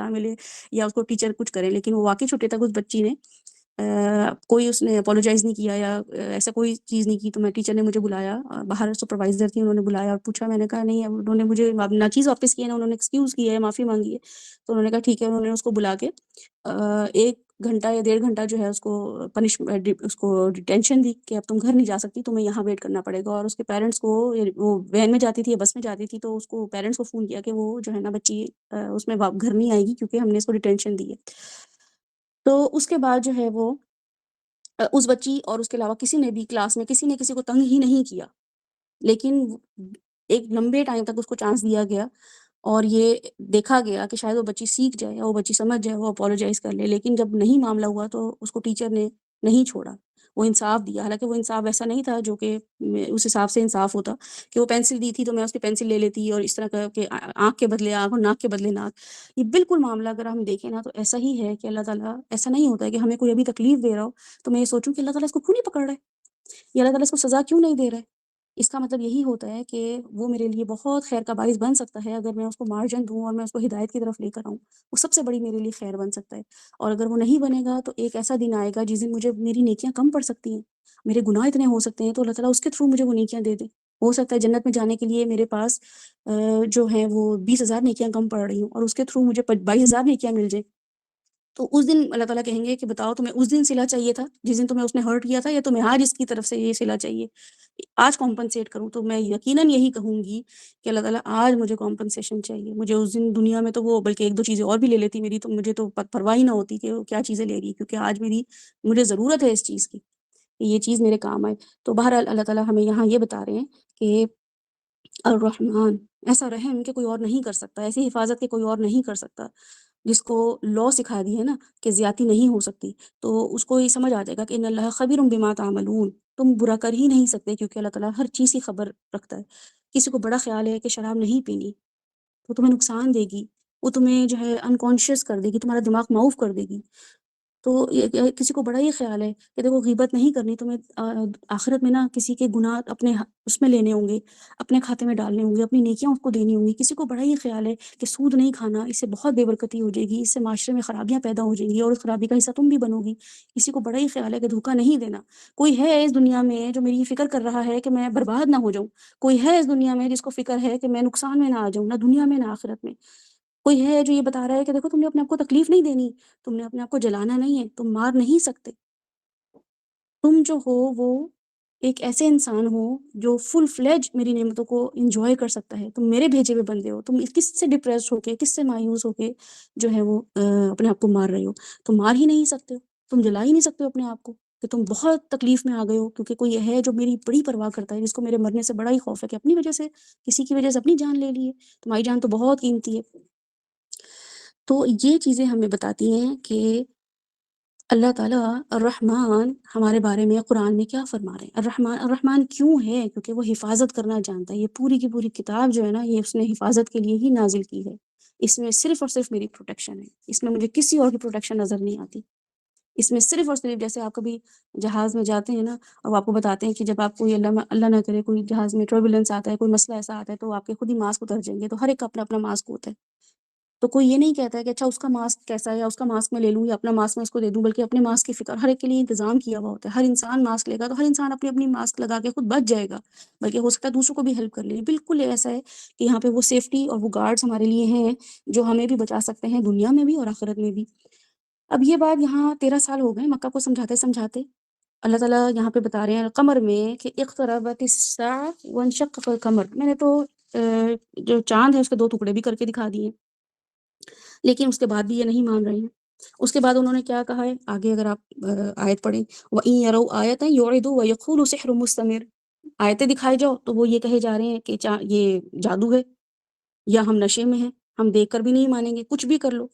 ملے یا اس کو ٹیچر کچھ کرے، لیکن وہ واقعی چھٹی تک اس بچی نے کوئی اس نے اپولوجائز نہیں کیا یا ایسا کوئی چیز نہیں کی۔ تو میں ٹیچر نے مجھے بلایا، باہر سپروائزر تھی، انہوں نے بلایا اور پوچھا، میں نے کہا نہیں، انہوں نے مجھے نہ چیز واپس کی ہے، نہ انہوں نے ایکسکیوز کیا ہے، معافی مانگی ہے۔ تو انہوں نے کہا ٹھیک ہے، انہوں نے اس کو بلا کے 1 گھنٹہ یا 1.5 گھنٹہ جو ہے اس کو اس کو ڈیٹینشن دی کہ اب تم گھر نہیں جا سکتی، تمہیں یہاں ویٹ کرنا پڑے گا۔ اور اس کے پیرنٹس کو، وہ وین میں جاتی تھی یا بس میں جاتی تھی، تو اس کو پیرنٹس کو فون کیا کہ وہ جو ہے نا بچی اس میں گھر نہیں آئے گی کیونکہ ہم نے اس کو ڈیٹینشن دی ہے۔ تو اس کے بعد جو ہے وہ اس بچی اور اس کے علاوہ کسی نے بھی کلاس میں کسی نے کسی کو تنگ ہی نہیں کیا، لیکن ایک لمبے ٹائم تک اس کو چانس دیا گیا اور یہ دیکھا گیا کہ شاید وہ بچی سیکھ جائے یا وہ بچی سمجھ جائے، وہ اپولوجائز کر لے، لیکن جب نہیں معاملہ ہوا تو اس کو ٹیچر نے نہیں چھوڑا، وہ انصاف دیا۔ حالانکہ وہ انصاف ایسا نہیں تھا جو کہ اس حساب سے انصاف ہوتا کہ وہ پینسل دی تھی تو میں اس کی پینسل لے لیتی اور اس طرح کا کہ آنکھ کے بدلے آنکھ اور ناک کے بدلے ناک۔ یہ بالکل معاملہ اگر ہم دیکھیں نا تو ایسا ہی ہے کہ اللہ تعالیٰ، ایسا نہیں ہوتا ہے کہ ہمیں کوئی ابھی تکلیف دے رہا ہو تو میں یہ سوچوں کہ اللہ تعالیٰ اس کو کیوں نہیں پکڑ رہا ہے، یا اللہ تعالیٰ اس کو سزا کیوں نہیں دے رہا ہے۔ اس کا مطلب یہی ہوتا ہے کہ وہ میرے لیے بہت خیر کا باعث بن سکتا ہے اگر میں اس کو مارجن دوں اور میں اس کو ہدایت کی طرف لے کر آؤں، وہ سب سے بڑی میرے لیے خیر بن سکتا ہے۔ اور اگر وہ نہیں بنے گا تو ایک ایسا دن آئے گا جس دن مجھے میری نیکیاں کم پڑ سکتی ہیں، میرے گناہ اتنے ہو سکتے ہیں، تو اللہ تعالیٰ اس کے تھرو مجھے وہ نیکیاں دے دے۔ ہو سکتا ہے جنت میں جانے کے لیے میرے پاس جو ہیں وہ 20,000 نیکیاں کم پڑ رہی ہوں اور اس کے تھرو مجھے 22,000 نیکیاں مل جائیں۔ تو اس دن اللہ تعالیٰ کہیں گے کہ بتاؤ تمہیں اس دن صلہ چاہیے تھا جس دن تمہیں اس نے ہرٹ کیا تھا، یا تمہیں آج اس کی طرف سے یہ صلہ چاہیے، آج کمپنسیٹ کروں؟ تو میں یقیناً یہی کہوں گی کہ اللہ تعالیٰ آج مجھے کمپنسیشن چاہیے. مجھے اس دن دنیا میں تو وہ بلکہ ایک دو چیزیں اور بھی لے لیتی میری، تو مجھے تو پرواہ ہی نہ ہوتی کہ وہ کیا چیزیں لے رہی، کیونکہ آج مجھے ضرورت ہے اس چیز کی کہ یہ چیز میرے کام آئے. تو بہرحال اللہ تعالیٰ ہمیں یہاں یہ بتا رہے ہیں کہ الرحمن، ایسا رحم کہ کوئی اور نہیں کر سکتا، ایسی حفاظت کہ کوئی اور نہیں کر سکتا. جس کو لا سکھا دی ہے نا کہ زیادتی نہیں ہو سکتی، تو اس کو یہ سمجھ آ جائے گا کہ ان اللہ خبیر بما تعملون، تم برا کر ہی نہیں سکتے کیونکہ اللہ تعالیٰ ہر چیز کی خبر رکھتا ہے. کسی کو بڑا خیال ہے کہ شراب نہیں پینی، وہ تمہیں نقصان دے گی، وہ تمہیں جو ہے انکانشیس کر دے گی، تمہارا دماغ معاف کر دے گی. تو کسی کو بڑا ہی خیال ہے کہ دیکھو غیبت نہیں کرنی، تمہیں آخرت میں نا کسی کے گناہ اپنے اس میں لینے ہوں گے، اپنے کھاتے میں ڈالنے ہوں گے، اپنی نیکیاں اس کو دینی ہوں گی. کسی کو بڑا ہی خیال ہے کہ سود نہیں کھانا، اس سے بہت بے برکتی ہو جائے گی، اس سے معاشرے میں خرابیاں پیدا ہو جائیں گی اور اس خرابی کا حصہ تم بھی بنو گی. کسی کو بڑا ہی خیال ہے کہ دھوکہ نہیں دینا. کوئی ہے اس دنیا میں جو میری فکر کر رہا ہے کہ میں برباد نہ ہو جاؤں، کوئی ہے اس دنیا میں جس کو فکر ہے کہ میں نقصان میں نہ آ جاؤں، نہ دنیا میں نہ آخرت میں. کوئی ہے جو یہ بتا رہا ہے کہ دیکھو تم نے اپنے آپ کو تکلیف نہیں دینی، تم نے اپنے آپ کو جلانا نہیں ہے، تم مار نہیں سکتے. تم جو ہو وہ ایک ایسے انسان ہو جو فل فلیج میری نعمتوں کو انجوائے کر سکتا ہے. تم میرے بھیجے ہوئے بندے ہو. تم کس سے ڈپریس ہو کے، کس سے مایوس ہو کے جو ہے وہ اپنے آپ کو مار رہے ہو؟ تم مار ہی نہیں سکتے ہو، تم جلا ہی نہیں سکتے ہو اپنے آپ کو کہ تم بہت تکلیف میں آ گئے ہو. کیونکہ کوئی ہے جو میری بڑی پرواہ کرتا ہے، جس کو میرے مرنے سے بڑا ہی خوف ہے کہ اپنی وجہ سے، کسی کی وجہ سے اپنی جان لے لی ہے. تمہاری جان تو بہت قیمتی ہے. تو یہ چیزیں ہمیں بتاتی ہیں کہ اللہ تعالیٰ الرحمن ہمارے بارے میں قرآن میں کیا فرما رہے ہیں. الرحمن کیوں ہے؟ کیونکہ وہ حفاظت کرنا جانتا ہے. یہ پوری کی پوری کتاب جو ہے نا، یہ اس نے حفاظت کے لیے ہی نازل کی ہے. اس میں صرف اور صرف میری پروٹیکشن ہے، اس میں مجھے کسی اور کی پروٹیکشن نظر نہیں آتی. اس میں صرف اور صرف جیسے آپ کبھی جہاز میں جاتے ہیں نا، اور آپ کو بتاتے ہیں کہ جب آپ کو اللہ نہ کرے کوئی جہاز میں ٹربولنس آتا ہے، کوئی مسئلہ ایسا آتا ہے، تو آپ کے خود ہی ماسک اتر جائیں گے. تو ہر ایک کا اپنا اپنا ماسک ہوتا ہے. تو کوئی یہ نہیں کہتا ہے کہ اچھا اس کا ماسک کیسا ہے، یا اس کا ماسک میں لے لوں یا اپنا ماسک میں اس کو دے دوں، بلکہ اپنے ماسک کی فکر ہر ایک کے لیے انتظام کیا ہوا ہوتا ہے. ہر انسان ماسک لے گا تو ہر انسان اپنی اپنی ماسک لگا کے خود بچ جائے گا، بلکہ ہو سکتا ہے دوسروں کو بھی ہیلپ کر لے. بالکل ایسا ہے کہ یہاں پہ وہ سیفٹی اور وہ گارڈز ہمارے لیے ہیں جو ہمیں بھی بچا سکتے ہیں، دنیا میں بھی اور آخرت میں بھی. اب یہ بات یہاں 13 سال ہو گئے مکہ کو سمجھاتے سمجھاتے. اللہ تعالیٰ یہاں پہ بتا رہے ہیں قمر میں کہ اقتربت الساعة وانشق القمر. میں نے تو جو چاند ہے اس کے 2 ٹکڑے بھی کر کے دکھا دیے، لیکن اس کے بعد بھی یہ نہیں مان رہے ہیں. اس کے بعد انہوں نے کیا کہا ہے آگے، اگر آپ آیت پڑھیں، وَإِن يَرَوْا آيَةً يُعْرِضُوا وَيَقُولُوا سِحْرٌ مُسْتَمِرٌ. آیتیں دکھائے جاؤ تو وہ یہ کہے جا رہے ہیں کہ یہ جادو ہے، یا ہم نشے میں ہیں، ہم دیکھ کر بھی نہیں مانیں گے، کچھ بھی کر لو.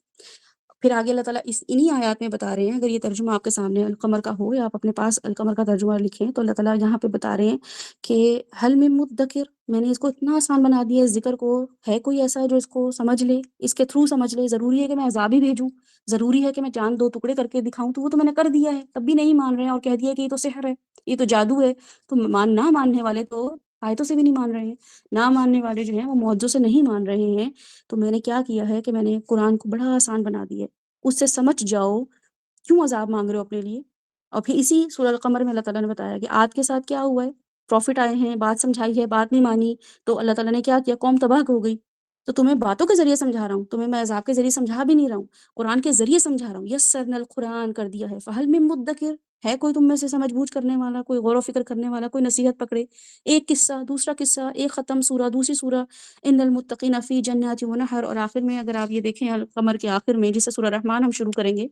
پھر آگے اللہ تعالیٰ انہی آیات میں بتا رہے ہیں، اگر یہ ترجمہ آپ کے سامنے القمر کا ہو یا آپ اپنے پاس القمر کا ترجمہ لکھیں، تو اللہ تعالیٰ یہاں پہ بتا رہے ہیں کہ حل من مدکر، میں نے اس کو اتنا آسان بنا دیا ہے اس ذکر کو، ہے کوئی ایسا جو اس کو سمجھ لے، اس کے تھرو سمجھ لے؟ ضروری ہے کہ میں عذاب ہی بھیجوں؟ ضروری ہے کہ میں چاند 2 ٹکڑے کر کے دکھاؤں؟ تو وہ تو میں نے کر دیا ہے، تب بھی نہیں مان رہے ہیں اور کہہ دیا کہ یہ تو سحر ہے، یہ تو جادو ہے. تو نہ ماننے والے تو آیتوں سے بھی نہیں مان رہے ہیں، نہ ماننے والے جو ہیں وہ معجزوں سے نہیں مان رہے ہیں. تو میں نے کیا کیا ہے کہ میں نے قرآن کو بڑا آسان بنا دیا ہے، اس سے سمجھ جاؤ کیوں عذاب مانگ رہے ہو اپنے لیے. اور پھر اسی سورہ القمر میں اللہ تعالیٰ نے بتایا کہ عاد کے ساتھ کیا ہوا ہے. پروفٹ آئے ہیں، بات سمجھائی ہے، بات نہیں مانی، تو اللہ تعالیٰ نے کیا کیا، قوم تباہ ہو گئی. تو تمہیں باتوں کے ذریعے سمجھا رہا ہوں، تمہیں میں عذاب کے ذریعے سمجھا بھی نہیں رہا ہوں، قرآن کے ذریعے سمجھا رہا ہوں. یسرنا القرآن کر دیا ہے، فہل من مدکر، ہے کوئی تم میں سے سمجھ بوجھ کرنے والا، کوئی غور و فکر کرنے والا، کوئی نصیحت پکڑے. ایک قصہ دوسرا قصہ، ایک ختم سورہ دوسری سورہ. ان المتقین فی جنات و نہر. اور آخر میں اگر آپ یہ دیکھیں القمر کے آخر میں، جس سے سورہ رحمان ہم شروع کریں گے،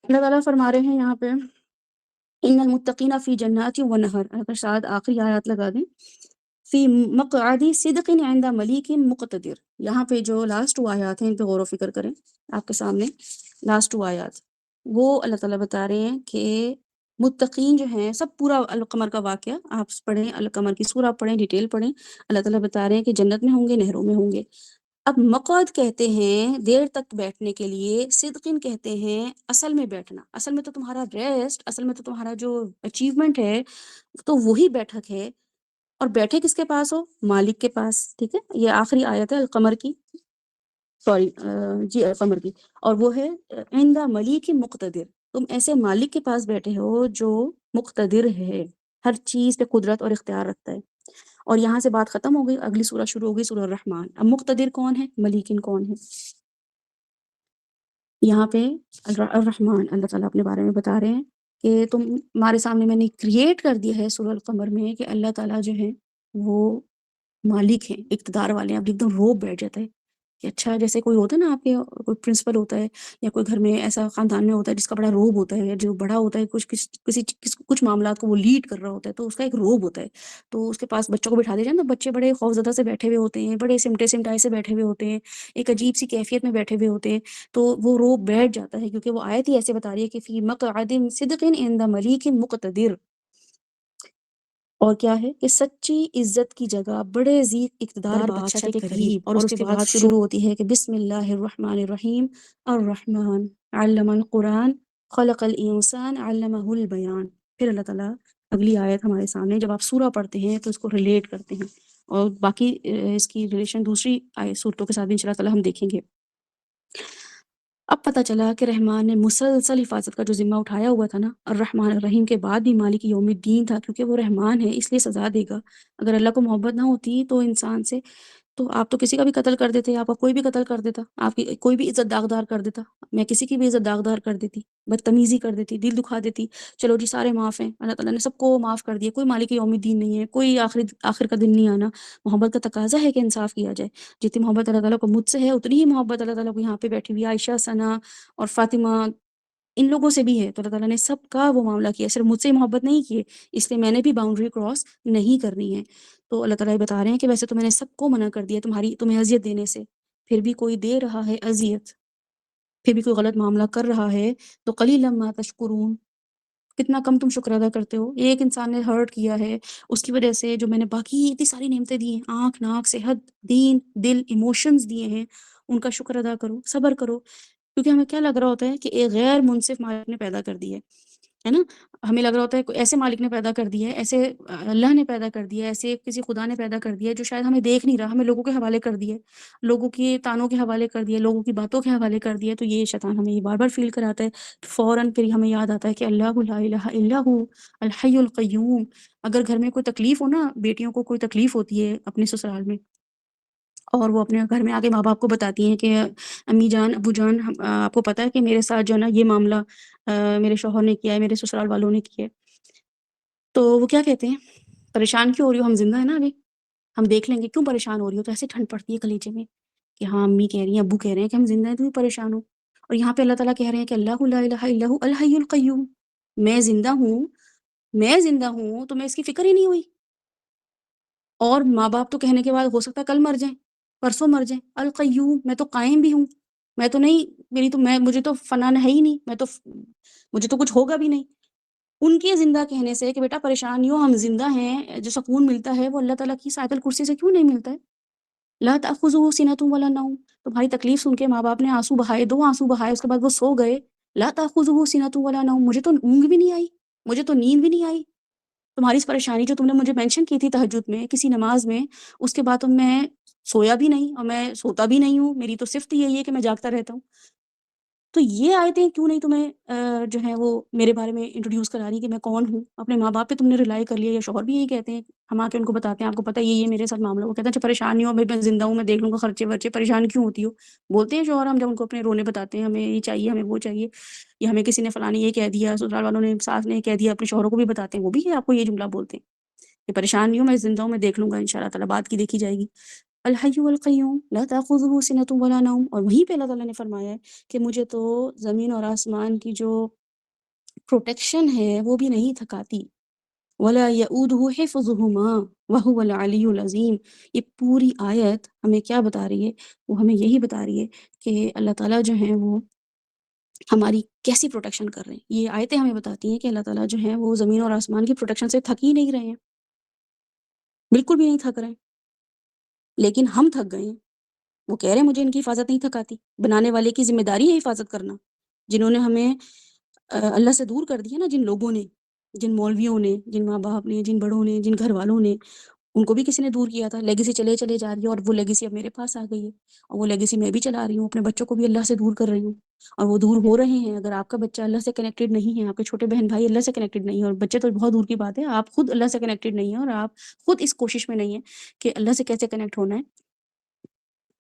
اللہ تعالیٰ فرما رہے ہیں یہاں پہ ان المتقین فی جنات و نہر. اگر شاید آخری آیات لگا دیں، فی مقعد صدق عند ملیک مقتدر. یہاں پہ جو لاسٹ 2 آیات ہیں ان پہ غور و فکر کریں. آپ کے سامنے لاسٹ 2 آیات، وہ اللہ تعالیٰ بتا رہے ہیں کہ متقین جو ہیں، سب پورا القمر کا واقعہ آپ پڑھیں، القمر کی سورہ پڑھیں، ڈیٹیل پڑھیں. اللہ تعالیٰ بتا رہے ہیں کہ جنت میں ہوں گے، نہروں میں ہوں گے. اب مقعد کہتے ہیں دیر تک بیٹھنے کے لیے، صدقین کہتے ہیں اصل میں بیٹھنا. اصل میں تو تمہارا ریسٹ، اصل میں تو تمہارا جو اچیومنٹ ہے تو وہی بیٹھک ہے. اور بیٹھے کس کے پاس ہو؟ مالک کے پاس. ٹھیک ہے، یہ آخری آیت ہے القمر کی، سوری جی القمر کی، اور وہ ہے عند ملیک مقتدر. تم ایسے مالک کے پاس بیٹھے ہو جو مقتدر ہے، ہر چیز پہ قدرت اور اختیار رکھتا ہے. اور یہاں سے بات ختم ہو گئی، اگلی سورہ شروع ہو گئی، سورہ الرحمن. اب مقتدر کون ہے، ملیکن کون ہے؟ یہاں پہ الرحمن اللہ تعالیٰ اپنے بارے میں بتا رہے ہیں کہ تمہارے سامنے میں نے کریٹ کر دیا ہے سورہ القمر میں کہ اللہ تعالیٰ جو ہے وہ مالک ہیں، اقتدار والے ہیں۔ اب ایک دم روب بیٹھ جاتا ہے کہ اچھا، جیسے کوئی ہوتا ہے نا، آپ کے کوئی پرنسپل ہوتا ہے یا کوئی گھر میں ایسا خاندان میں ہوتا ہے جس کا بڑا روب ہوتا ہے، جو بڑا ہوتا ہے، کچھ معاملات کو وہ لیڈ کر رہا ہوتا ہے، تو اس کا ایک روب ہوتا ہے۔ تو اس کے پاس بچوں کو بٹھا دیا جائے نا، بچے بڑے خوفزدہ سے بیٹھے ہوئے ہوتے ہیں، بڑے سمٹے سمٹائے سے بیٹھے ہوئے ہوتے ہیں، ایک عجیب سی کیفیت میں بیٹھے ہوئے ہوتے ہیں، تو وہ روب بیٹھ جاتا ہے، کیونکہ وہ آیت ہی ایسے بتا رہی ہے کہ فی مقعد صدق عند ملیک مقتدر۔ اور کیا ہے کہ سچی عزت کی جگہ بڑے ذی اقتدار بادشاہ کے قریب، اور اس کے بعد شروع ہوتی ہے کہ بسم اللہ الرحمن الرحیم، الرحمن علم القرآن خلق الانسان علمہ البیان۔ پھر اللہ تعالیٰ اگلی آیت ہمارے سامنے، جب آپ سورہ پڑھتے ہیں تو اس کو ریلیٹ کرتے ہیں، اور باقی اس کی ریلیشن دوسری صورتوں کے ساتھ بھی انشاءاللہ تعالیٰ ہم دیکھیں گے۔ اب پتہ چلا کہ رحمان نے مسلسل حفاظت کا جو ذمہ اٹھایا ہوا تھا نا، الرحمن الرحیم کے بعد بھی مالک یوم الدین تھا، کیونکہ وہ رحمان ہے اس لیے سزا دے گا۔ اگر اللہ کو محبت نہ ہوتی تو انسان سے، تو آپ تو کسی کا بھی قتل کر دیتے، آپ کا کوئی بھی قتل کر دیتا، آپ کی کوئی بھی عزت داغدار کر دیتا، میں کسی کی بھی عزت داغدار کر دیتی، بدتمیزی کر دیتی، دل دکھا دیتی، چلو جی سارے معاف ہیں، اللہ تعالیٰ نے سب کو معاف کر دیا، کوئی مالک یوم الدین نہیں ہے، کوئی آخر کا دن نہیں آنا۔ محبت کا تقاضا ہے کہ انصاف کیا جائے، جتنی محبت اللہ تعالیٰ کو مجھ سے ہے اتنی ہی محبت اللہ تعالیٰ کو یہاں پہ بیٹھی ہوئی عائشہ، ثنا اور فاطمہ، ان لوگوں سے بھی ہے، تو اللہ تعالیٰ نے سب کا وہ معاملہ کیا، صرف مجھ سے ہی محبت نہیں کی ہے، اس لیے میں نے بھی باؤنڈری کراس نہیں کرنی ہے۔ تو اللہ تعالیٰ یہ بتا رہے ہیں کہ ویسے تو میں نے سب کو منع کر دیا تمہیں اذیت دینے سے، پھر بھی کوئی دے رہا ہے اذیت، پھر بھی کوئی غلط معاملہ کر رہا ہے، تو قلیلا ما تشکرون، کتنا کم تم شکر ادا کرتے ہو۔ ایک انسان نے ہرٹ کیا ہے، اس کی وجہ سے جو میں نے باقی اتنی ساری نعمتیں دی ہیں، آنکھ، ناک، صحت، دین، دل، ایموشنز دیے ہیں، ان کا شکر ادا کرو، صبر کرو، کیونکہ ہمیں کیا لگ رہا ہوتا ہے کہ ایک غیر منصف مالک نے پیدا کر دی ہے نا، ہمیں لگ رہا ہوتا ہے کوئی ایسے مالک نے پیدا کر دیا ہے، ایسے اللہ نے پیدا کر دیا ہے، ایسے کسی خدا نے پیدا کر دیا ہے جو شاید ہمیں دیکھ نہیں رہا، ہمیں لوگوں کے حوالے کر دیا ہے، لوگوں کے تانوں کے حوالے کر دیا ہے، لوگوں کی باتوں کے حوالے کر دیا ہے، تو یہ شیطان ہمیں یہ بار بار فیل کراتا ہے، فوراً پھر ہمیں یاد آتا ہے کہ اللہ لا الہ الا ہو الحی القیوم۔ اگر گھر میں کوئی تکلیف ہو نا، بیٹیوں کو کوئی تکلیف ہوتی ہے اپنے سسرال میں، اور وہ اپنے گھر میں آگے ماں باپ کو بتاتی ہیں کہ امی جان، ابو جان، آپ کو پتہ ہے کہ میرے ساتھ جو ہے نا یہ معاملہ میرے شوہر نے کیا ہے، میرے سسرال والوں نے کیا ہے، تو وہ کیا کہتے ہیں، پریشان کیوں ہو رہی ہو، ہم زندہ ہیں نا ابھی، ہم دیکھ لیں گے، کیوں پریشان ہو رہی ہو، تو ایسے ٹھنڈ پڑتی ہے کلیجے میں کہ ہاں امی کہہ رہی ہیں، ابو کہہ رہے ہیں کہ ہم زندہ ہیں، تو پریشان ہو۔ اور یہاں پہ اللہ تعالیٰ کہہ رہے ہیں کہ اللہ لا الہ الا ہو الحی القیوم، میں زندہ ہوں، میں زندہ ہوں، تو میں اس کی فکر ہی نہیں ہوئی۔ اور ماں باپ تو کہنے کے بعد ہو سکتا ہے کل مر جائیں، پرسوں مر جائیں، القیوم، میں تو قائم بھی ہوں، میں تو نہیں، مجھے تو فنا ہے ہی نہیں، مجھے تو کچھ ہوگا بھی نہیں۔ ان کے زندہ کہنے سے کہ بیٹا پریشانیوں، ہم زندہ ہیں، جو سکون ملتا ہے وہ اللہ تعالیٰ کی سائے الکرسی سے کیوں نہیں ملتا ہے؟ لا تأخذہ سنۃ ولا نوم، تمہاری تکلیف سن کے ماں باپ نے آنسو بہائے، 2 آنسو بہائے، اس کے بعد وہ سو گئے، لا تأخذہ سنۃ ولا نوم، مجھے تو اونگ بھی نہیں آئی، مجھے تو نیند بھی نہیں آئی، تمہاری اس پریشانی جو تم نے مجھے مینشن کی تھی تہجد میں کسی نماز میں، اس کے بعد تو میں سویا بھی نہیں اور میں سوتا بھی نہیں ہوں، میری تو صفت یہی ہے کہ میں جاگتا رہتا ہوں۔ تو یہ آیتیں کیوں نہیں تمہیں جو ہے وہ میرے بارے میں انٹروڈیوس کرا رہی کہ میں کون ہوں؟ اپنے ماں باپ پہ تم نے ریلائی کر لیا، یا شوہر بھی یہی کہتے ہیں، ہم آ کے ان کو بتاتے ہیں آپ کو پتہ ہے یہ میرے ساتھ معاملہ، وہ کہتے ہیں اچھا پریشان نہیں ہو بھائی، میں زندہ ہوں، میں دیکھ لوں گا خرچے ورچے، پریشان کیوں ہوتی ہو؟ بولتے ہیں شوہر، ہم جب ان کو اپنے رونے بتاتے ہیں، ہمیں یہ چاہیے، ہمیں وہ چاہیے، یا ہمیں کسی نے فلانی یہ کہہ دیا، سسرال والوں نے، ساس نے کہہ دیا، اپنے شوہروں کو بھی بتاتے ہیں، وہ بھی آپ کو یہ جملہ بولتے ہیں کہ پریشان نہیں ہوں، میں زندہ ہوں، میں دیکھ لوں گا انشاءاللہ تعالیٰ، بات کی دیکھی جائے گی۔ الحی القیوم لا تأخذہ سنۃ ولا نوم، اور وہیں پہ اللہ تعالیٰ نے فرمایا ہے کہ مجھے تو زمین اور آسمان کی جو پروٹیکشن ہے وہ بھی نہیں تھکاتی، ولا یؤودہ حفظہما وہو العلی العظیم۔ یہ پوری آیت ہمیں کیا بتا رہی ہے؟ وہ ہمیں یہی بتا رہی ہے کہ اللہ تعالیٰ جو ہیں وہ ہماری کیسی پروٹیکشن کر رہے ہیں۔ یہ آیتیں ہمیں بتاتی ہیں کہ اللہ تعالیٰ جو ہیں وہ زمین اور آسمان کی پروٹیکشن سے تھک ہی نہیں رہے ہیں، بالکل بھی نہیں تھک رہے ہیں، لیکن ہم تھک گئے ہیں۔ وہ کہہ رہے ہیں مجھے ان کی حفاظت نہیں تھکاتی، بنانے والے کی ذمہ داری ہے حفاظت کرنا، جنہوں نے ہمیں اللہ سے دور کر دیا نا، جن لوگوں نے، جن مولویوں نے، جن ماں باپ نے، جن بڑوں نے، جن گھر والوں نے، ان کو بھی کسی نے دور کیا تھا، لیگیسی چلے چلے جا رہی ہے، اور وہ لیگیسی اب میرے پاس آ گئی ہے، اور وہ لیگیسی میں بھی چلا رہی ہوں، اپنے بچوں کو بھی اللہ سے دور کر رہی ہوں، اور وہ دور ہو رہے ہیں۔ اگر آپ کا بچہ اللہ سے کنیکٹڈ نہیں ہے، آپ کے چھوٹے بہن بھائی اللہ سے کنیکٹڈ نہیں ہے، اور بچے تو بہت دور کی بات ہے، آپ خود اللہ سے کنیکٹڈ نہیں ہیں، اور آپ خود اس کوشش میں نہیں ہیں کہ اللہ سے کیسے کنیکٹ ہونا ہے،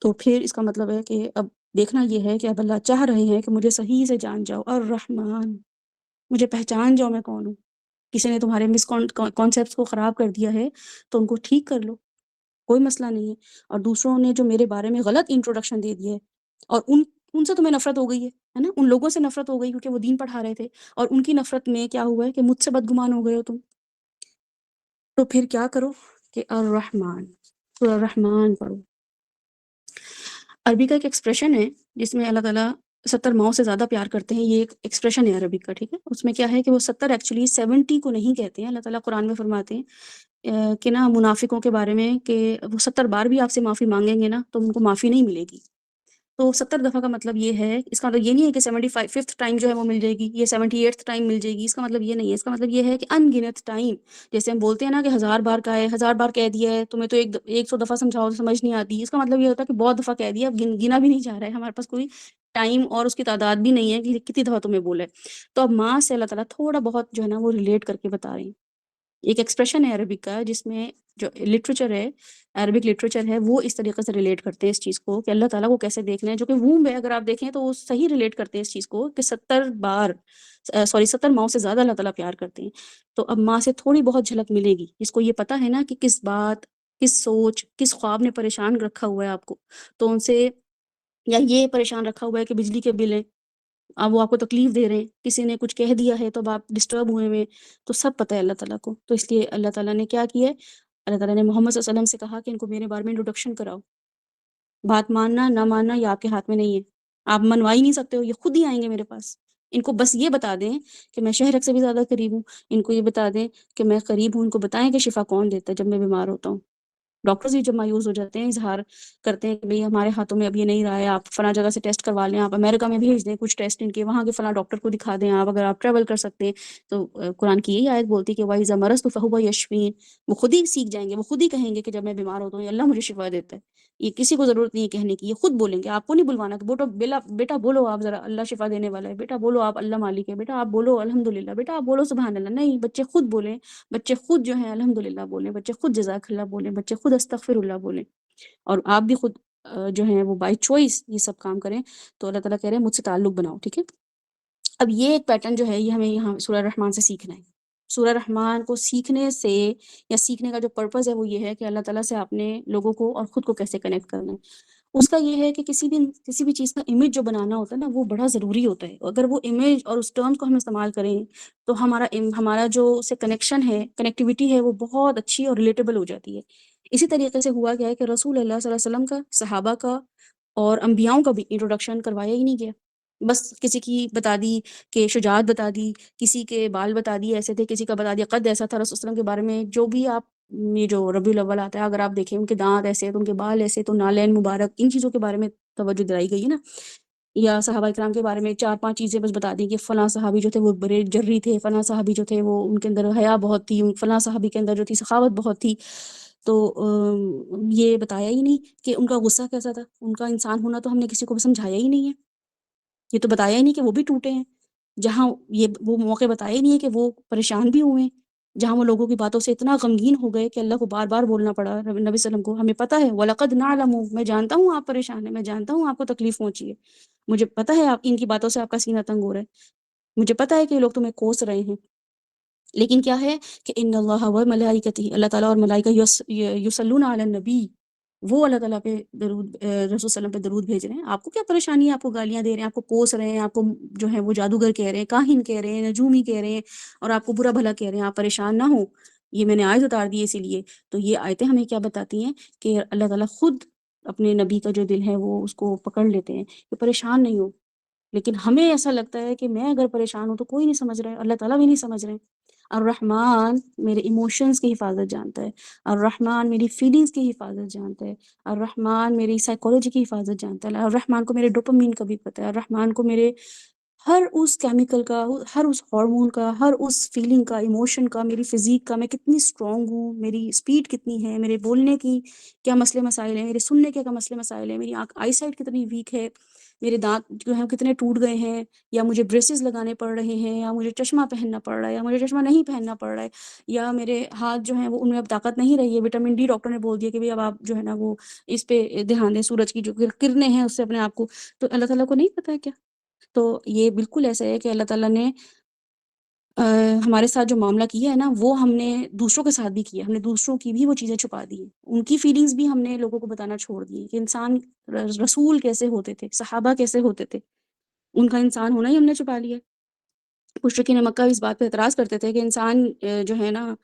تو پھر اس کا مطلب ہے کہ اب دیکھنا یہ ہے کہ اب اللہ چاہ رہے ہیں کہ مجھے صحیح سے جان جاؤ، الرحمن، مجھے پہچان جاؤ میں کون ہوں۔ کسی نے تمہارے مس کانسیپٹس کو خراب کر دیا ہے تو ان کو ٹھیک کر لو، کوئی مسئلہ نہیں ہے۔ اور دوسروں نے جو میرے بارے میں غلط انٹروڈکشن دے دیا ہے، اور ان سے تمہیں نفرت ہو گئی ہے نا، ان لوگوں سے نفرت ہو گئی کیونکہ وہ دین پڑھا رہے تھے، اور ان کی نفرت میں کیا ہوا ہے کہ مجھ سے بدگمان ہو گئے ہو تم، تو پھر کیا کرو کہ الرحمن، سورہ الرحمن پڑھو۔ عربی کا ایک ایکسپریشن ہے جس میں اللہ تعالیٰ 70 ماؤں سے زیادہ پیار کرتے ہیں، یہ ایک ایکسپریشن ہے عربی کا، ٹھیک ہے۔ اس میں کیا ہے کہ وہ 70 ایکچولی 70 کو نہیں کہتے ہیں، اللہ تعالیٰ قرآن میں فرماتے ہیں کہ نا منافقوں کے بارے میں کہ وہ 70 بار بھی آپ سے معافی مانگیں گے نا تو ان کو معافی نہیں ملے گی۔ تو 70 دفعہ کا مطلب یہ ہے، اس کا مطلب یہ نہیں ہے کہ 75 ٹائم جو ہے وہ مل جائے گی، یہ 78 ٹائم مل جائے گی، اس کا مطلب یہ نہیں ہے۔ اس کا مطلب یہ ہے کہ ان گنت ٹائم، جیسے ہم بولتے ہیں نا کہ 1000 بار کا ہے، 1000 بار کہہ دیا ہے تمہیں تو 100 دفعہ سمجھاؤ تو سمجھ نہیں آتی، اس کا مطلب یہ ہوتا ہے کہ بہت دفعہ کہہ دیا، اب گنا بھی نہیں جا رہا ہے، ہمارے پاس کوئی ٹائم اور اس کی تعداد بھی نہیں ہے کہ کتنی دفعہ تمہیں بولا ہے۔ تو اب ماں سے اللہ تعالیٰ تھوڑا بہت جو ہے نا وہ ریلیٹ کر کے بتا رہے ہیں۔ ایک ایکسپریشن ہے عربک کا جس میں جو لٹریچر ہے، عربک لٹریچر ہے، وہ اس طریقے سے ریلیٹ کرتے ہیں اس چیز کو کہ اللہ تعالیٰ کو کیسے دیکھنا ہے، جو کہ وomb ہے، اگر آپ دیکھیں تو وہ صحیح ریلیٹ کرتے ہیں اس چیز کو کہ 70 بار 70 ماؤں سے زیادہ اللہ تعالیٰ پیار کرتے ہیں۔ تو اب ماں سے تھوڑی بہت جھلک ملے گی، جس کو یہ پتہ ہے نا کہ کس بات، کس سوچ، کس خواب نے پریشان رکھا ہوا ہے آپ کو، تو ان سے، یا یہ پریشان رکھا ہوا ہے کہ بجلی کے بل ہیں، اب وہ آپ کو تکلیف دے رہے ہیں، کسی نے کچھ کہہ دیا ہے تو اب آپ ڈسٹرب ہوئے ہوئے ہیں، تو سب پتہ ہے اللہ تعالیٰ کو۔ تو اس لیے اللہ تعالیٰ نے کیا کیا ہے، اللہ تعالیٰ نے محمد صلی اللہ علیہ وسلم سے کہا کہ ان کو میرے بارے میں انٹروڈکشن کراؤ، بات ماننا نہ ماننا یہ آپ کے ہاتھ میں نہیں ہے، آپ منوا ہی نہیں سکتے ہو، یہ خود ہی آئیں گے میرے پاس۔ ان کو بس یہ بتا دیں کہ میں شہرک سے بھی زیادہ قریب ہوں، ان کو یہ بتا دیں کہ میں قریب ہوں، ان کو بتائیں کہ شفا کون دیتا ہے جب میں بیمار ہوتا ہوں۔ ڈاکٹرز بھی جب مایوس ہو جاتے ہیں، اظہار کرتے ہیں کہ بھئی ہمارے ہاتھوں میں اب یہ نہیں رہا ہے، آپ فلاں جگہ سے ٹیسٹ کروا لیں، آپ امریکہ میں بھیج دیں کچھ ٹیسٹ ان کے، وہاں کے فلاں ڈاکٹر کو دکھا دیں آپ، اگر آپ ٹریول کر سکتے ہیں تو قرآن کی یہی آیت بولتی ہے کہ وَإِذَا مَرَضْتُ فَهُوَ يَشْفِينِ، وہ خود ہی سیکھ جائیں گے، وہ خود ہی کہیں گے کہ جب میں بیمار ہوتا ہوں یہ اللہ مجھے شفا دیتا ہے، یہ کسی کو ضرورت نہیں ہے کہنے کی، یہ خود بولیں گے، آپ کو نہیں بلوانا کہ بیٹا بولو آپ ذرا اللہ شفا دینے والا ہے، بیٹا بولو آپ اللہ مالک ہے، بیٹا آپ بولو الحمدللہ، بیٹا آپ بولو سبحان اللہ، نہیں، بچے خود بولیں، بچے خود جو ہیں الحمدللہ بولیں، بچے خود جزاک اللہ بولیں، بچے خود استغفر اللہ بولیں، اور آپ بھی خود جو ہیں وہ بائی چوائس یہ سب کام کریں۔ تو اللہ تعالیٰ کہہ رہے ہیں مجھ سے تعلق بناؤ، ٹھیک ہے۔ اب یہ ایک پیٹرن جو ہے یہ ہمیں یہاں سورہ رحمان سے سیکھنا ہے۔ سورہ رحمان کو سیکھنے سے، یا سیکھنے کا جو پرپز ہے وہ یہ ہے کہ اللہ تعالیٰ سے آپ نے لوگوں کو اور خود کو کیسے کنیکٹ کرنا ہے۔ اس کا یہ ہے کہ کسی بھی چیز کا امیج جو بنانا ہوتا ہے نا وہ بڑا ضروری ہوتا ہے، اگر وہ امیج اور اس ٹرم کو ہم استعمال کریں تو ہمارا جو اس سے کنیکشن ہے، کنیکٹیوٹی ہے، وہ بہت اچھی اور ریلیٹیبل ہو جاتی ہے۔ اسی طریقے سے ہوا گیا ہے کہ رسول اللہ صلی اللہ علیہ وسلم کا، صحابہ کا اور انبیاؤں کا بھی انٹروڈکشن کروایا ہی نہیں گیا، بس کسی کی بتا دی کہ شجاعت بتا دی، کسی کے بال بتا دیے ایسے تھے، کسی کا بتا دیا قد ایسا تھا، رسول اللہ علیہ وسلم کے بارے میں جو بھی آپ، یہ جو ربیع الاول آتا ہے اگر آپ دیکھیں ان کے دانت ایسے تو ان کے بال ایسے، تو نالین مبارک، ان چیزوں کے بارے میں توجہ دلائی گئی ہے نا، یا صحابہ کرام کے بارے میں 4-5 چیزیں بس بتا دی کہ فلاں صحابی جو تھے وہ بڑے جرری تھے، فلاں صحابی جو تھے وہ ان کے اندر حیا بہت تھی، فلاں صحابی کے اندر جو تھی سخاوت بہت تھی، تو یہ بتایا ہی نہیں کہ ان کا غصہ کیسا تھا، ان کا انسان ہونا تو ہم نے کسی کو سمجھایا ہی نہیں ہے، یہ تو بتایا ہی نہیں کہ وہ بھی ٹوٹے ہیں، جہاں یہ وہ موقع بتایا ہی نہیں ہے کہ وہ پریشان بھی ہوئے ہیں، جہاں وہ لوگوں کی باتوں سے اتنا غمگین ہو گئے کہ اللہ کو بار بار بولنا پڑا، نبی صلی اللہ علیہ وسلم کو، ہمیں پتہ ہے وَلَقَدْ نَعْلَمُ، میں جانتا ہوں آپ پریشان ہیں، میں جانتا ہوں آپ کو تکلیف پہنچی ہے، مجھے پتہ ہے آپ ان کی باتوں سے آپ کا سینہ تنگ ہو رہا ہے، مجھے پتہ ہے کہ یہ لوگ تمہیں کوس رہے ہیں، لیکن کیا ہے کہ ان اللہ و ملائکتہ، اللہ تعالیٰ اور ملائکہ یصلون علی النبی، وہ اللہ تعالیٰ پہ درود، رسول صلی اللہ علیہ وسلم پہ درود بھیج رہے ہیں، آپ کو کیا پریشانی ہے، آپ کو گالیاں دے رہے ہیں، آپ کو کوس رہے ہیں، آپ کو جو ہے وہ جادوگر کہہ رہے ہیں، کاہن کہہ رہے ہیں، نجومی کہہ رہے ہیں، اور آپ کو برا بھلا کہہ رہے ہیں، آپ پریشان نہ ہوں، یہ میں نے آیت اتار دی ہے اسی لیے۔ تو یہ آیتیں ہمیں کیا بتاتی ہیں کہ اللہ تعالیٰ خود اپنے نبی کا جو دل ہے وہ اس کو پکڑ لیتے ہیں کہ پریشان نہیں ہو، لیکن ہمیں ایسا لگتا ہے کہ میں اگر پریشان ہوں تو کوئی نہیں سمجھ رہا ہے، اللہ تعالیٰ بھی نہیں سمجھ رہے ہیں۔ الرحمن میرے ایموشنز کی حفاظت جانتا ہے، الرحمن میری فیلنگز کی حفاظت جانتا ہے، الرحمن میری سائیکالوجی کی حفاظت جانتا ہے، الرحمن کو میرے ڈوپامین کا بھی پتہ ہے، الرحمن کو میرے ہر اس کیمیکل کا، ہر اس ہارمون کا، ہر اس فیلنگ کا، ایموشن کا، میری فزیک کا، میں کتنی اسٹرانگ ہوں، میری اسپیڈ کتنی ہے، میرے بولنے کی کیا مسئلے مسائل ہیں، میرے سننے کے کیا مسئلے مسائل ہیں، میری آئی سائٹ کتنی ویک ہے، میرے دانت جو ہیں کتنے ٹوٹ گئے ہیں، یا مجھے بریسز لگانے پڑ رہے ہیں، یا مجھے چشمہ پہننا پڑ رہا ہے، یا مجھے چشمہ نہیں پہننا پڑ رہا ہے، یا میرے ہاتھ جو ہیں وہ ان میں اب طاقت نہیں رہی ہے، وٹامن ڈی ڈاکٹر نے بول دیا کہ بھئی اب آپ جو ہے نا وہ اس پہ دھیان دیں، سورج کی جو کرنیں ہیں اس سے اپنے آپ کو، تو اللہ تعالیٰ کو نہیں پتہ ہے کیا؟ تو یہ بالکل ایسا ہے کہ اللہ تعالیٰ نے ہمارے ساتھ جو معاملہ کیا ہے نا، وہ ہم نے دوسروں کے ساتھ بھی کیا، ہم نے دوسروں کی بھی وہ چیزیں چھپا دی ہیں، ان کی فیلنگز بھی ہم نے لوگوں کو بتانا چھوڑ دی کہ انسان رسول کیسے ہوتے تھے، صحابہ کیسے ہوتے تھے، ان کا انسان ہونا ہی ہم نے چھپا لیا۔ مشرکین مکہ اس بات پہ اعتراض کرتے تھے کہ انسان جو ہے نا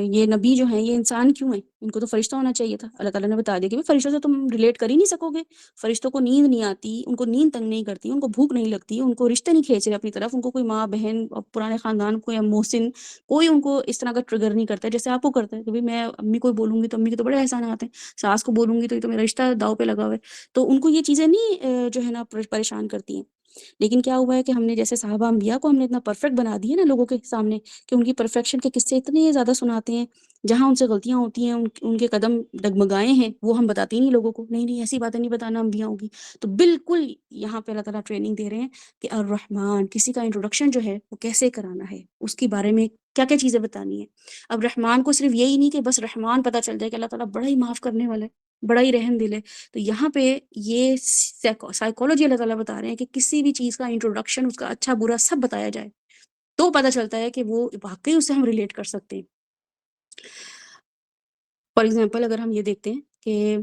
یہ نبی جو ہیں یہ انسان کیوں ہیں، ان کو تو فرشتہ ہونا چاہیے تھا۔ اللہ تعالیٰ نے بتا دیا کہ بھئی فرشتوں سے تم ریلیٹ کر ہی نہیں سکو گے، فرشتوں کو نیند نہیں آتی، ان کو نیند تنگ نہیں کرتی، ان کو بھوک نہیں لگتی، ان کو رشتے نہیں کھینچ رہے اپنی طرف، ان کو کوئی ماں بہن اور پرانے خاندان کو یا محسن کوئی ان کو اس طرح کا ٹریگر نہیں کرتا ہے جیسے آپ کو کرتا ہے کہ بھئی میں امی کو بولوں گی تو امی کے تو بڑے احسانات ہیں، ساس کو بولوں گی تو یہ تو میرا رشتہ داؤ پہ لگا ہوا ہے، تو ان کو یہ چیزیں نہیں جو ہے نا پریشان کرتی ہیں۔ لیکن کیا ہوا ہے کہ ہم نے جیسے صحابہ انبیاء کو ہم نے اتنا پرفیکٹ بنا دیا نا لوگوں کے سامنے کہ ان کی پرفیکشن کے قصے اتنے زیادہ سناتے ہیں، جہاں ان سے غلطیاں ہوتی ہیں، ان کے قدم ڈگمگائے ہیں، وہ ہم بتاتے ہی نہیں لوگوں کو، نہیں نہیں ایسی باتیں نہیں بتانا انبیاءوں کی۔ تو بالکل یہاں پہ اللہ تعالیٰ ٹریننگ دے رہے ہیں کہ الرحمن، کسی کا انٹروڈکشن جو ہے وہ کیسے کرانا ہے، اس کے بارے میں کیا کیا چیزیں بتانی ہیں۔ اب رحمان کو صرف یہی نہیں کہ بس رحمان پتہ چل جائے کہ اللہ تعالیٰ بڑا ہی معاف کرنے والا ہے، بڑا ہی رحم دل ہے، تو یہاں پہ یہ سائیکالوجی اللہ تعالیٰ بتا رہے ہیں کہ کسی بھی چیز کا انٹروڈکشن، اس کا اچھا برا سب بتایا جائے تو پتہ چلتا ہے کہ وہ واقعی اس سے ہم ریلیٹ کر سکتے ہیں۔ فار ایگزامپل اگر ہم یہ دیکھتے ہیں کہ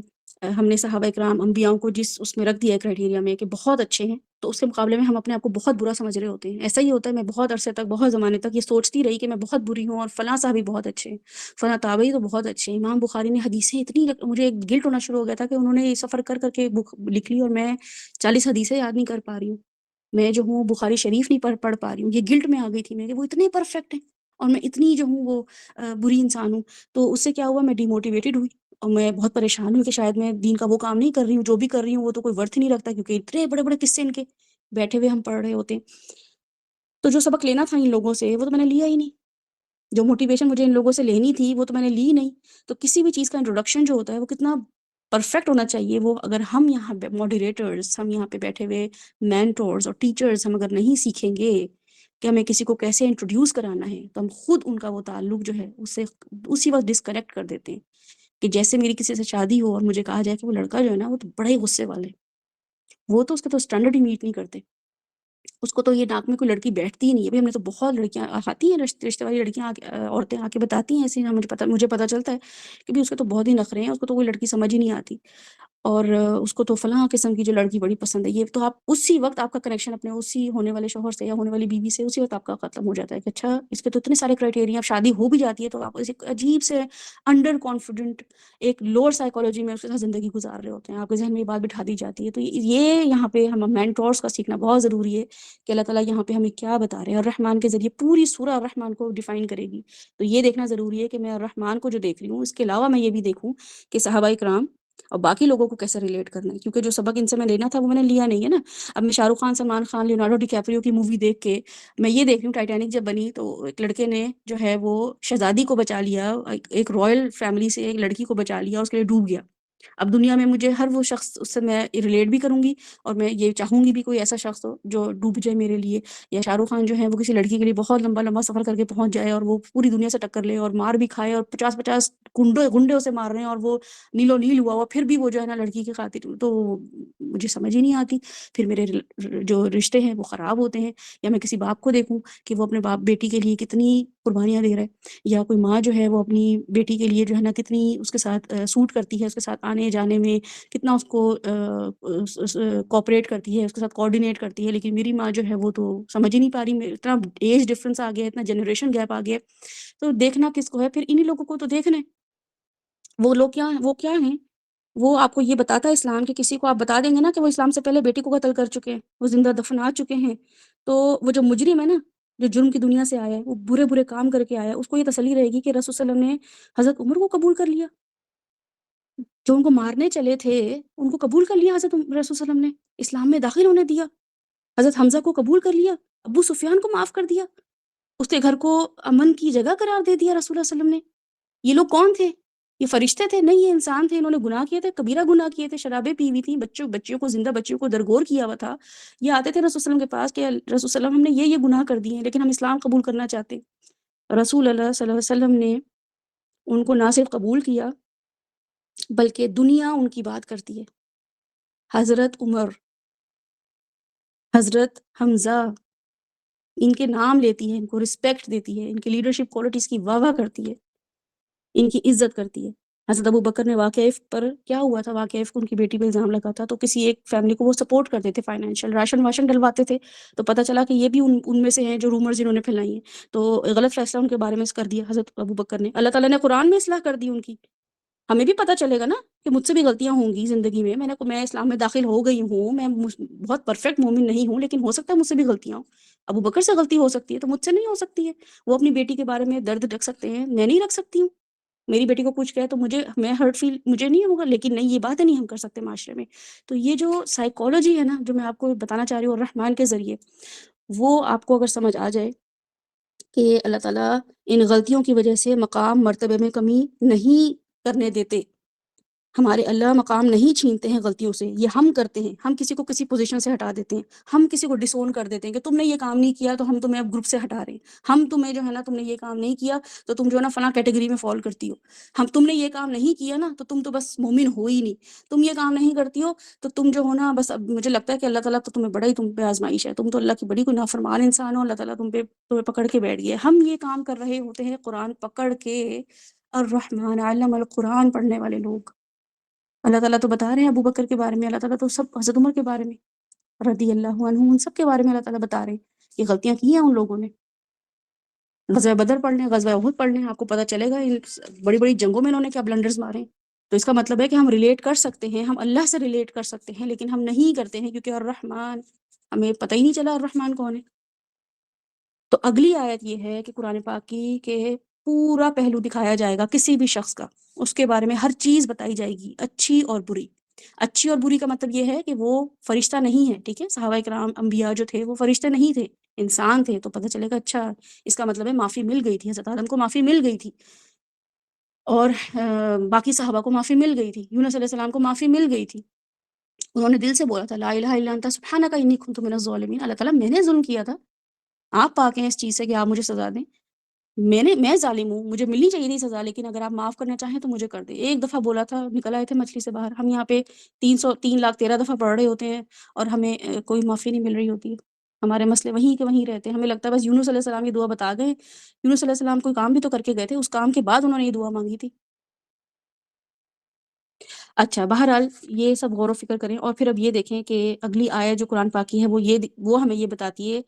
ہم نے صحابہ اکرام انبیاؤں کو جس اس میں رکھ دیا ہے کرائٹیریا میں کہ بہت اچھے ہیں، تو اس کے مقابلے میں ہم اپنے آپ کو بہت برا سمجھ رہے ہوتے ہیں۔ ایسا ہی ہوتا ہے، میں بہت عرصے تک، بہت زمانے تک یہ سوچتی رہی کہ میں بہت بری ہوں اور فلاں صحابی بہت اچھے ہیں، فلاں تابعی تو بہت اچھے ہیں۔ امام بخاری نے حدیثیں اتنی مجھے گلٹ ہونا شروع ہو گیا تھا کہ انہوں نے یہ سفر کر کر کے بک لکھ لی اور میں 40 حدیثیں یاد نہیں کر پا رہی ہوں، میں جو ہوں بخاری شریف نہیں پڑھ پا رہی ہوں۔ یہ گلٹ میں آ گئی تھی میں کہ وہ اتنے پرفیکٹ ہیں اور میں اتنی جو ہوں وہ بری انسان ہوں۔ تو اس سے کیا ہوا، میں ڈی موٹیویٹڈ ہوئی اور میں بہت پریشان ہوئی کہ شاید میں دین کا وہ کام نہیں کر رہی ہوں، جو بھی کر رہی ہوں وہ تو کوئی ورتھ نہیں رکھتا، کیونکہ اتنے بڑے بڑے قصے ان کے بیٹھے ہوئے ہم پڑھ رہے ہوتے ہیں۔ تو جو سبق لینا تھا ان لوگوں سے وہ تو میں نے لیا ہی نہیں، جو موٹیویشن مجھے ان لوگوں سے لینی تھی وہ تو میں نے لی نہیں۔ تو کسی بھی چیز کا انٹروڈکشن جو ہوتا ہے وہ کتنا پرفیکٹ ہونا چاہیے، وہ اگر ہم یہاں پہ ماڈریٹرز، ہم یہاں پہ بیٹھے ہوئے مینٹورز اور ٹیچرز ہم اگر نہیں سیکھیں گے کہ ہمیں کسی کو کیسے انٹروڈیوس کرانا ہے، تو ہم خود ان کا وہ تعلق جو ہے اس سے اسی وقت ڈسکنیکٹ کر دیتے ہیں۔ کہ جیسے میری کسی سے شادی ہو اور مجھے کہا جائے کہ وہ لڑکا جو ہے نا وہ تو بڑے ہی غصے والے، وہ تو اس کے تو اسٹینڈرڈ ہی میٹ نہیں کرتے، اس کو تو یہ ناک میں کوئی لڑکی بیٹھتی ہی نہیں ہے۔ ہم نے تو بہت لڑکیاں آتی ہیں، رشتے والی لڑکیاں عورتیں آ کے بتاتی ہیں ایسے، مجھے پتہ چلتا ہے کہ بھی اس کے تو بہت ہی نخرے ہیں، اس کو تو کوئی لڑکی سمجھ ہی نہیں آتی، اور اس کو تو فلاں قسم کی جو لڑکی بڑی پسند ہے۔ یہ تو آپ اسی وقت آپ کا کنیکشن اپنے اسی ہونے والے شوہر سے یا ہونے والی بیوی سے اسی وقت آپ کا ختم ہو جاتا ہے کہ اچھا اس کے تو اتنے سارے کرائٹیریا، اب شادی ہو بھی جاتی ہے تو آپ ایک عجیب سے انڈر کانفیڈنٹ ایک لوور سائیکالوجی میں اس کے ساتھ زندگی گزار رہے ہوتے ہیں، آپ کے ذہن میں یہ بات بٹھا دی جاتی ہے۔ تو یہ یہاں پہ ہم مینٹورس کا سیکھنا بہت ضروری ہے کہ اللہ تعالیٰ یہاں پہ ہمیں کیا بتا رہے ہیں، اور رحمان کے ذریعے پوری سورہ الرحمن کو ڈیفائن کرے گی۔ تو یہ دیکھنا ضروری ہے کہ میں الرحمن کو جو دیکھ رہی ہوں اس کے علاوہ میں یہ بھی دیکھوں کہ صحابہ کرام اور باقی لوگوں کو کیسے ریلیٹ کرنا ہے، کیونکہ جو سبق ان سے میں لینا تھا وہ میں نے لیا نہیں ہے نا۔ اب میں شاہ رخ خان، سلمان خان، لیونارڈو ڈی کیپریو کی مووی دیکھ کے میں یہ دیکھ رہی ہوں، ٹائٹینک جب بنی تو ایک لڑکے نے جو ہے وہ شہزادی کو بچا لیا، ایک رائل فیملی سے ایک لڑکی کو بچا لیا اور اس کے لیے ڈوب گیا۔ اب دنیا میں مجھے ہر وہ شخص، اس سے میں ریلیٹ بھی کروں گی اور میں یہ چاہوں گی بھی کوئی ایسا شخص ہو جو ڈوب جائے میرے لیے، یا شاہ رخ خان جو ہے وہ کسی لڑکی کے لیے بہت لمبا لمبا سفر کر کے پہنچ جائے اور وہ پوری دنیا سے ٹکر لے اور مار بھی کھائے اور 50 گنڈے اسے مار رہے ہیں اور وہ نیلو نیل ہوا پھر بھی وہ جو ہے نا لڑکی کی خاطر، تو مجھے سمجھ ہی نہیں آتی۔ پھر میرے جو رشتے ہیں وہ خراب ہوتے ہیں۔ یا میں کسی باپ کو دیکھوں کہ وہ اپنے باپ بیٹی کے لیے کتنی قربانیاں دے رہا ہے، یا کوئی ماں جو ہے وہ اپنی بیٹی کے لیے جو ہے نا کتنی اس کے ساتھ سوٹ کرتی ہے، اس کے ساتھ آنے جانے میں کتنا اس کو کوآپریٹ کرتی ہے، اس کے ساتھ کوآرڈینیٹ کرتی ہے، لیکن میری ماں جو ہے وہ تو سمجھ ہی نہیں پا رہی، اتنا ایج ڈفرینس آ گیا، اتنا جنریشن گیپ آ گیا۔ تو دیکھنا کس کو ہے، پھر انہی لوگوں کو تو دیکھنا ہے۔ وہ لوگ کیا ہیں، وہ کیا ہیں، وہ آپ کو یہ بتاتا ہے اسلام، کہ کسی کو آپ بتا دیں گے نا کہ وہ اسلام سے پہلے بیٹی کو قتل کر چکے ہیں، وہ زندہ دفنا چکے ہیں، تو وہ جو مجرم ہے نا، جو جرم کی دنیا سے آیا ہے، وہ برے برے کام کر کے آیا ہے، اس کو یہ تسلی رہے گی کہ رسول صلی اللہ علیہ وسلم نے حضرت عمر کو قبول کر لیا، جو ان کو مارنے چلے تھے ان کو قبول کر لیا حضرت رسول صلی اللہ علیہ وسلم نے، اسلام میں داخل ہونے دیا، حضرت حمزہ کو قبول کر لیا، ابو سفیان کو معاف کر دیا، اس کے گھر کو امن کی جگہ قرار دے دیا رسول اللہ صلی اللہ علیہ وسلم نے۔ یہ لوگ کون تھے؟ یہ فرشتے تھے؟ نہیں، یہ انسان تھے، انہوں نے گناہ کیے تھے، کبیرہ گناہ کیے تھے، شرابیں پی ہوئی تھیں، بچیوں کو، زندہ بچیوں کو درگور کیا ہوا تھا۔ یہ آتے تھے رسول وسلم کے پاس کہ رسول وسلم ہم نے یہ گناہ کر دیے ہیں لیکن ہم اسلام قبول کرنا چاہتے ہیں۔ رسول اللہ صلی اللہ علیہ وسلم نے ان کو نہ صرف قبول کیا بلکہ دنیا ان کی بات کرتی ہے۔ حضرت عمر، حضرت حمزہ، ان کے نام لیتی ہے، ان کو رسپیکٹ دیتی ہے، ان کی لیڈرشپ کوالٹیز کی واہ واہ کرتی ہے، ان کی عزت کرتی ہے۔ حضرت ابو بکر نے واقعہ عفق پر کیا ہوا تھا، واقعہ عفق ان کی بیٹی پہ الزام لگا تھا، تو کسی ایک فیملی کو وہ سپورٹ کرتے تھے، فائنینشیل راشن واشن ڈلواتے تھے، تو پتہ چلا کہ یہ بھی ان میں سے ہیں جو رومرز انہوں نے پھیلائی ہیں، تو غلط فیصلہ ان کے بارے میں کر دیا حضرت ابو بکر نے۔ اللہ تعالیٰ نے قرآن میں اصلاح کر دی ان کی۔ ہمیں بھی پتہ چلے گا نا کہ مجھ سے بھی غلطیاں ہوں گی زندگی میں، میں اسلام میں داخل ہو گئی ہوں، میں بہت پرفیکٹ مومن نہیں ہوں، لیکن ہو سکتا ہے مجھ سے بھی غلطیاں ہوں۔ ابو بکر سے غلطی ہو سکتی ہے تو مجھ سے نہیں ہو سکتی ہے۔ وہ اپنی بیٹی کے بارے میں درد رکھ سکتے ہیں، میں نہیں رکھ سکتی ہوں۔ میری بیٹی کو کچھ کہے تو میں ہرٹ فیل مجھے نہیں ہوگا، لیکن نہیں، یہ باتیں نہیں ہم کر سکتے معاشرے میں۔ تو یہ جو سائیکالوجی ہے نا، جو میں آپ کو بتانا چاہ رہی ہوں الرحمن کے ذریعے، وہ آپ کو اگر سمجھ آ جائے کہ اللہ تعالیٰ ان غلطیوں کی وجہ سے مقام مرتبے میں کمی نہیں کرنے دیتے، ہمارے اللہ مقام نہیں چھینتے ہیں غلطیوں سے، یہ ہم کرتے ہیں، ہم کسی کو کسی پوزیشن سے ہٹا دیتے ہیں، ہم کسی کو ڈس اون کر دیتے ہیں کہ تم نے یہ کام نہیں کیا تو ہم تمہیں اب گروپ سے ہٹا رہے ہیں، ہم تمہیں جو ہے نا، تم نے یہ کام نہیں کیا تو تم جو ہے نا فلاں کیٹیگری میں فال کرتی ہو، تم نے یہ کام نہیں کیا نا تو تم تو بس مومن ہو ہی نہیں، تم یہ کام نہیں کرتی ہو تو تم جو ہو نا بس، اب مجھے لگتا ہے کہ اللہ تعالیٰ تو تمہیں بڑا ہی تم پہ آزمائش ہے، تم تو اللہ کی بڑی کوئی نافرمان انسان ہو، اللہ تعالیٰ تمہیں پکڑ کے بیٹھ گیا۔ ہم یہ کام کر رہے ہوتے ہیں قرآن پکڑ کے، الرحمن علم القرآن پڑھنے والے لوگ۔ اللہ تعالیٰ تو بتا رہے ہیں ابو بکر کے بارے میں، اللہ تعالیٰ تو سب، حضرت عمر کے بارے میں رضی اللہ عنہ، ان سب کے بارے میں اللہ تعالیٰ بتا رہے ہیں کہ غلطیاں کی ہیں ان لوگوں نے۔ غزوہ بدر پڑھ لیں، غزوہ احد پڑھ لیں، آپ کو پتہ چلے گا ان بڑی بڑی جنگوں میں انہوں نے کیا بلنڈرز مارے ہیں۔ تو اس کا مطلب ہے کہ ہم ریلیٹ کر سکتے ہیں، ہم اللہ سے ریلیٹ کر سکتے ہیں، لیکن ہم نہیں کرتے ہیں کیونکہ الرحمن، ہمیں پتہ ہی نہیں چلا الرحمن کون ہے۔ تو اگلی آیت یہ ہے کہ قرآن پاک کی کہ پورا پہلو دکھایا جائے گا کسی بھی شخص کا، اس کے بارے میں ہر چیز بتائی جائے گی، اچھی اور بری۔ اچھی اور بری کا مطلب یہ ہے کہ وہ فرشتہ نہیں ہے، ٹھیک ہے، صحابہ کرام انبیاء جو تھے وہ فرشتے نہیں تھے، انسان تھے، تو پتہ چلے گا اچھا اس کا مطلب ہے معافی مل گئی تھی، حضرت آدم کو معافی مل گئی تھی، اور باقی صحابہ کو معافی مل گئی تھی، یونس علیہ السلام کو معافی مل گئی تھی، انہوں نے دل سے بولا تھا لا الہ الا انت سبحانک انی کنت من الظالمین، اللہ تعالیٰ میں نے ظلم کیا تھا، آپ پاک ہیں اس چیز سے کہ آپ مجھے سزا دیں، میں ظالم ہوں، مجھے ملنی چاہیے تھی سزا، لیکن اگر آپ معاف کرنا چاہیں تو مجھے کر دیں۔ ایک دفعہ بولا تھا، نکل آئے تھے مچھلی سے باہر۔ ہم یہاں پہ 3 لاکھ 13 دفعہ پڑھ رہے ہوتے ہیں اور ہمیں کوئی معافی نہیں مل رہی ہوتی ہے، ہمارے مسئلے وہیں کے وہیں رہتے ہیں، ہمیں لگتا ہے بس یونس علیہ السلام یہ دعا بتا گئے، یونس علیہ السلام کوئی کام بھی تو کر کے گئے تھے، اس کام کے بعد انہوں نے یہ دعا مانگی تھی۔ اچھا، بہرحال یہ سب غور و فکر کریں، اور پھر اب یہ دیکھیں کہ اگلی آیت جو قرآن پاک کی ہے وہ ہمیں یہ بتاتی ہے،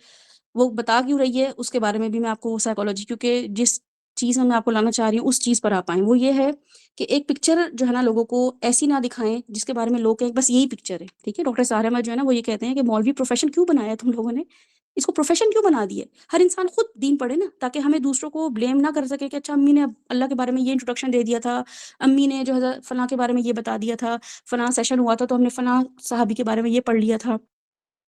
وہ بتا کیوں رہی ہے اس کے بارے میں بھی میں آپ کو سائیکالوجی، کیونکہ جس چیز میں آپ کو لانا چاہ رہی ہوں اس چیز پر آپ آئیں، وہ یہ ہے کہ ایک پکچر جو ہے نا لوگوں کو ایسی نہ دکھائیں جس کے بارے میں لوگ کہیں بس یہی پکچر ہے، ٹھیک ہے۔ ڈاکٹر سارہ احمد جو ہے نا وہ یہ کہتے ہیں کہ مولوی پروفیشن کیوں بنایا تم لوگوں نے، اس کو پروفیشن کیوں بنا دیا ہے؟ ہر انسان خود دین پڑھے نا، تاکہ ہمیں دوسروں کو بلیم نہ کر سکے کہ اچھا امی نے اللہ کے بارے میں یہ انٹروڈکشن دے دیا تھا، امی نے جو ہے فلاں کے بارے میں یہ بتا دیا تھا، فلاں سیشن ہوا تھا تو ہم نے فلاں صحابی کے بارے میں یہ پڑھ لیا تھا،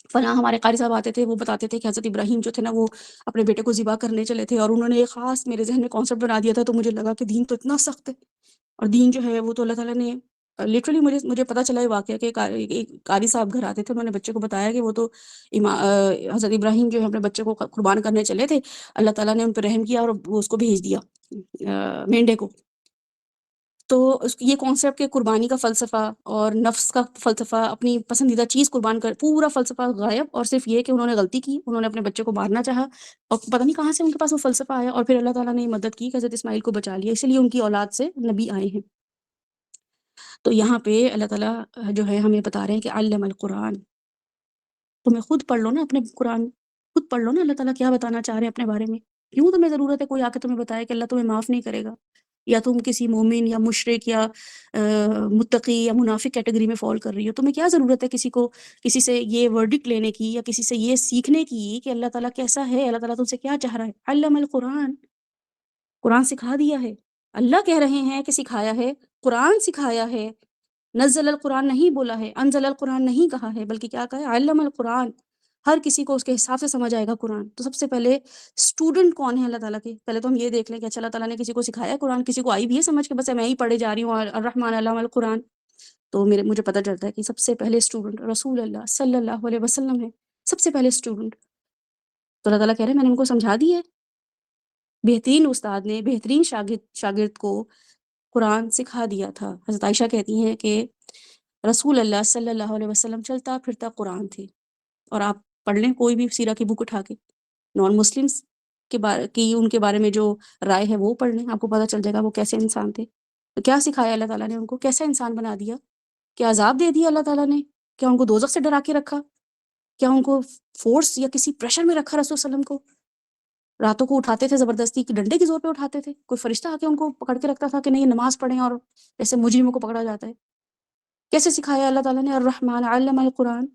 فلاں ہمارے قاری صاحب آتے تھے وہ بتاتے تھے کہ حضرت ابراہیم جو تھے نا وہ اپنے بیٹے کو ذبح کرنے چلے تھے اور انہوں نے ایک خاص میرے ذہن میں کانسیپٹ بنا دیا تھا، تو مجھے لگا کہ دین تو اتنا سخت ہے، اور دین جو ہے وہ تو اللہ تعالیٰ نے لٹرلی، مجھے پتہ چلا یہ واقعہ کہ ایک قاری صاحب گھر آتے تھے، انہوں نے بچے کو بتایا کہ وہ تو حضرت ابراہیم جو ہے اپنے بچے کو قربان کرنے چلے تھے، اللہ تعالیٰ نے ان پہ رحم کیا اور وہ اس کو بھیج دیا مینڈے کو۔ تو یہ کانسیپٹ کہ قربانی کا فلسفہ اور نفس کا فلسفہ، اپنی پسندیدہ چیز قربان کر، پورا فلسفہ غائب، اور صرف یہ کہ انہوں نے غلطی کی، انہوں نے اپنے بچے کو مارنا چاہا، اور پتہ نہیں کہاں سے ان کے پاس وہ فلسفہ آیا، اور پھر اللہ تعالیٰ نے مدد کی کہ حضرت اسماعیل کو بچا لیا، اسی لیے ان کی اولاد سے نبی آئے ہیں۔ تو یہاں پہ اللہ تعالیٰ جو ہے ہمیں بتا رہے ہیں کہ علم القرآن، تمہیں خود پڑھ لو نا اپنے قرآن، خود پڑھ لو نا اللہ تعالیٰ کیا بتانا چاہ رہے ہیں اپنے بارے میں، کیوں تمہیں ضرورت ہے کوئی آ کے تمہیں بتائے کہ اللہ تمہیں معاف نہیں کرے گا، یا تم کسی مومن یا مشرک یا متقی یا منافق کیٹیگری میں فال کر رہی ہو، تمہیں کیا ضرورت ہے کسی سے یہ ورڈکٹ لینے کی یا کسی سے یہ سیکھنے کی کہ اللہ تعالیٰ کیسا ہے، اللہ تعالیٰ تم سے کیا چاہ رہا ہے۔ علم القرآن، قرآن سکھا دیا ہے، اللہ کہہ رہے ہیں کہ سکھایا ہے، قرآن سکھایا ہے، نزل القرآن نہیں بولا ہے، انزل القرآن نہیں کہا ہے، بلکہ کیا کہا ہے، علم القرآن، ہر کسی کو اس کے حساب سے سمجھ آئے گا قرآن. تو سب سے پہلے اسٹوڈنٹ کون ہے اللہ تعالیٰ کے؟ پہلے تو ہم یہ دیکھ لیں کہ اچھا اللہ تعالیٰ نے کسی کو سکھایا ہے قرآن، کسی کو آئی بھی ہے سمجھ کے بس میں ہی پڑھے جا رہی ہوں الرحمن علام القرآن. تو مجھے پتہ چلتا ہے کہ سب سے پہلے اسٹوڈنٹ رسول اللہ صلی اللہ علیہ وسلم ہے، سب سے پہلے اسٹوڈنٹ. تو اللہ تعالیٰ کہہ رہے ہیں میں نے ان کو سمجھا دی ہے. بہترین استاد نے بہترین شاگرد کو قرآن سکھا دیا تھا. حضرت عائشہ کہتی ہیں کہ رسول اللہ صلی اللہ علیہ وسلم چلتا پھرتا قرآن تھے. اور آپ پڑھ لیں کوئی بھی سیرہ کی بک اٹھا کے، نان مسلمس کے بارے کی ان کے بارے میں جو رائے ہے وہ پڑھ لیں، آپ کو پتہ چل جائے گا وہ کیسے انسان تھے. تو کیا سکھایا اللہ تعالیٰ نے ان کو، کیسا انسان بنا دیا، کیا عذاب دے دیا اللہ تعالیٰ نے، کیا ان کو دوزخ سے ڈرا کے رکھا، کیا ان کو فورس یا کسی پریشر میں رکھا رسول صلی اللہ علیہ وسلم کو. راتوں کو اٹھاتے تھے زبردستی کہ ڈنڈے کی زور پہ اٹھاتے تھے، کوئی فرشتہ آ کے ان کو پکڑ کے رکھتا تھا کہ نہیں یہ نماز پڑھیں اور جیسے مجرموں کو پکڑا جاتا ہے. کیسے سکھایا اللہ تعالیٰ نے، الرحمن علم القرآن.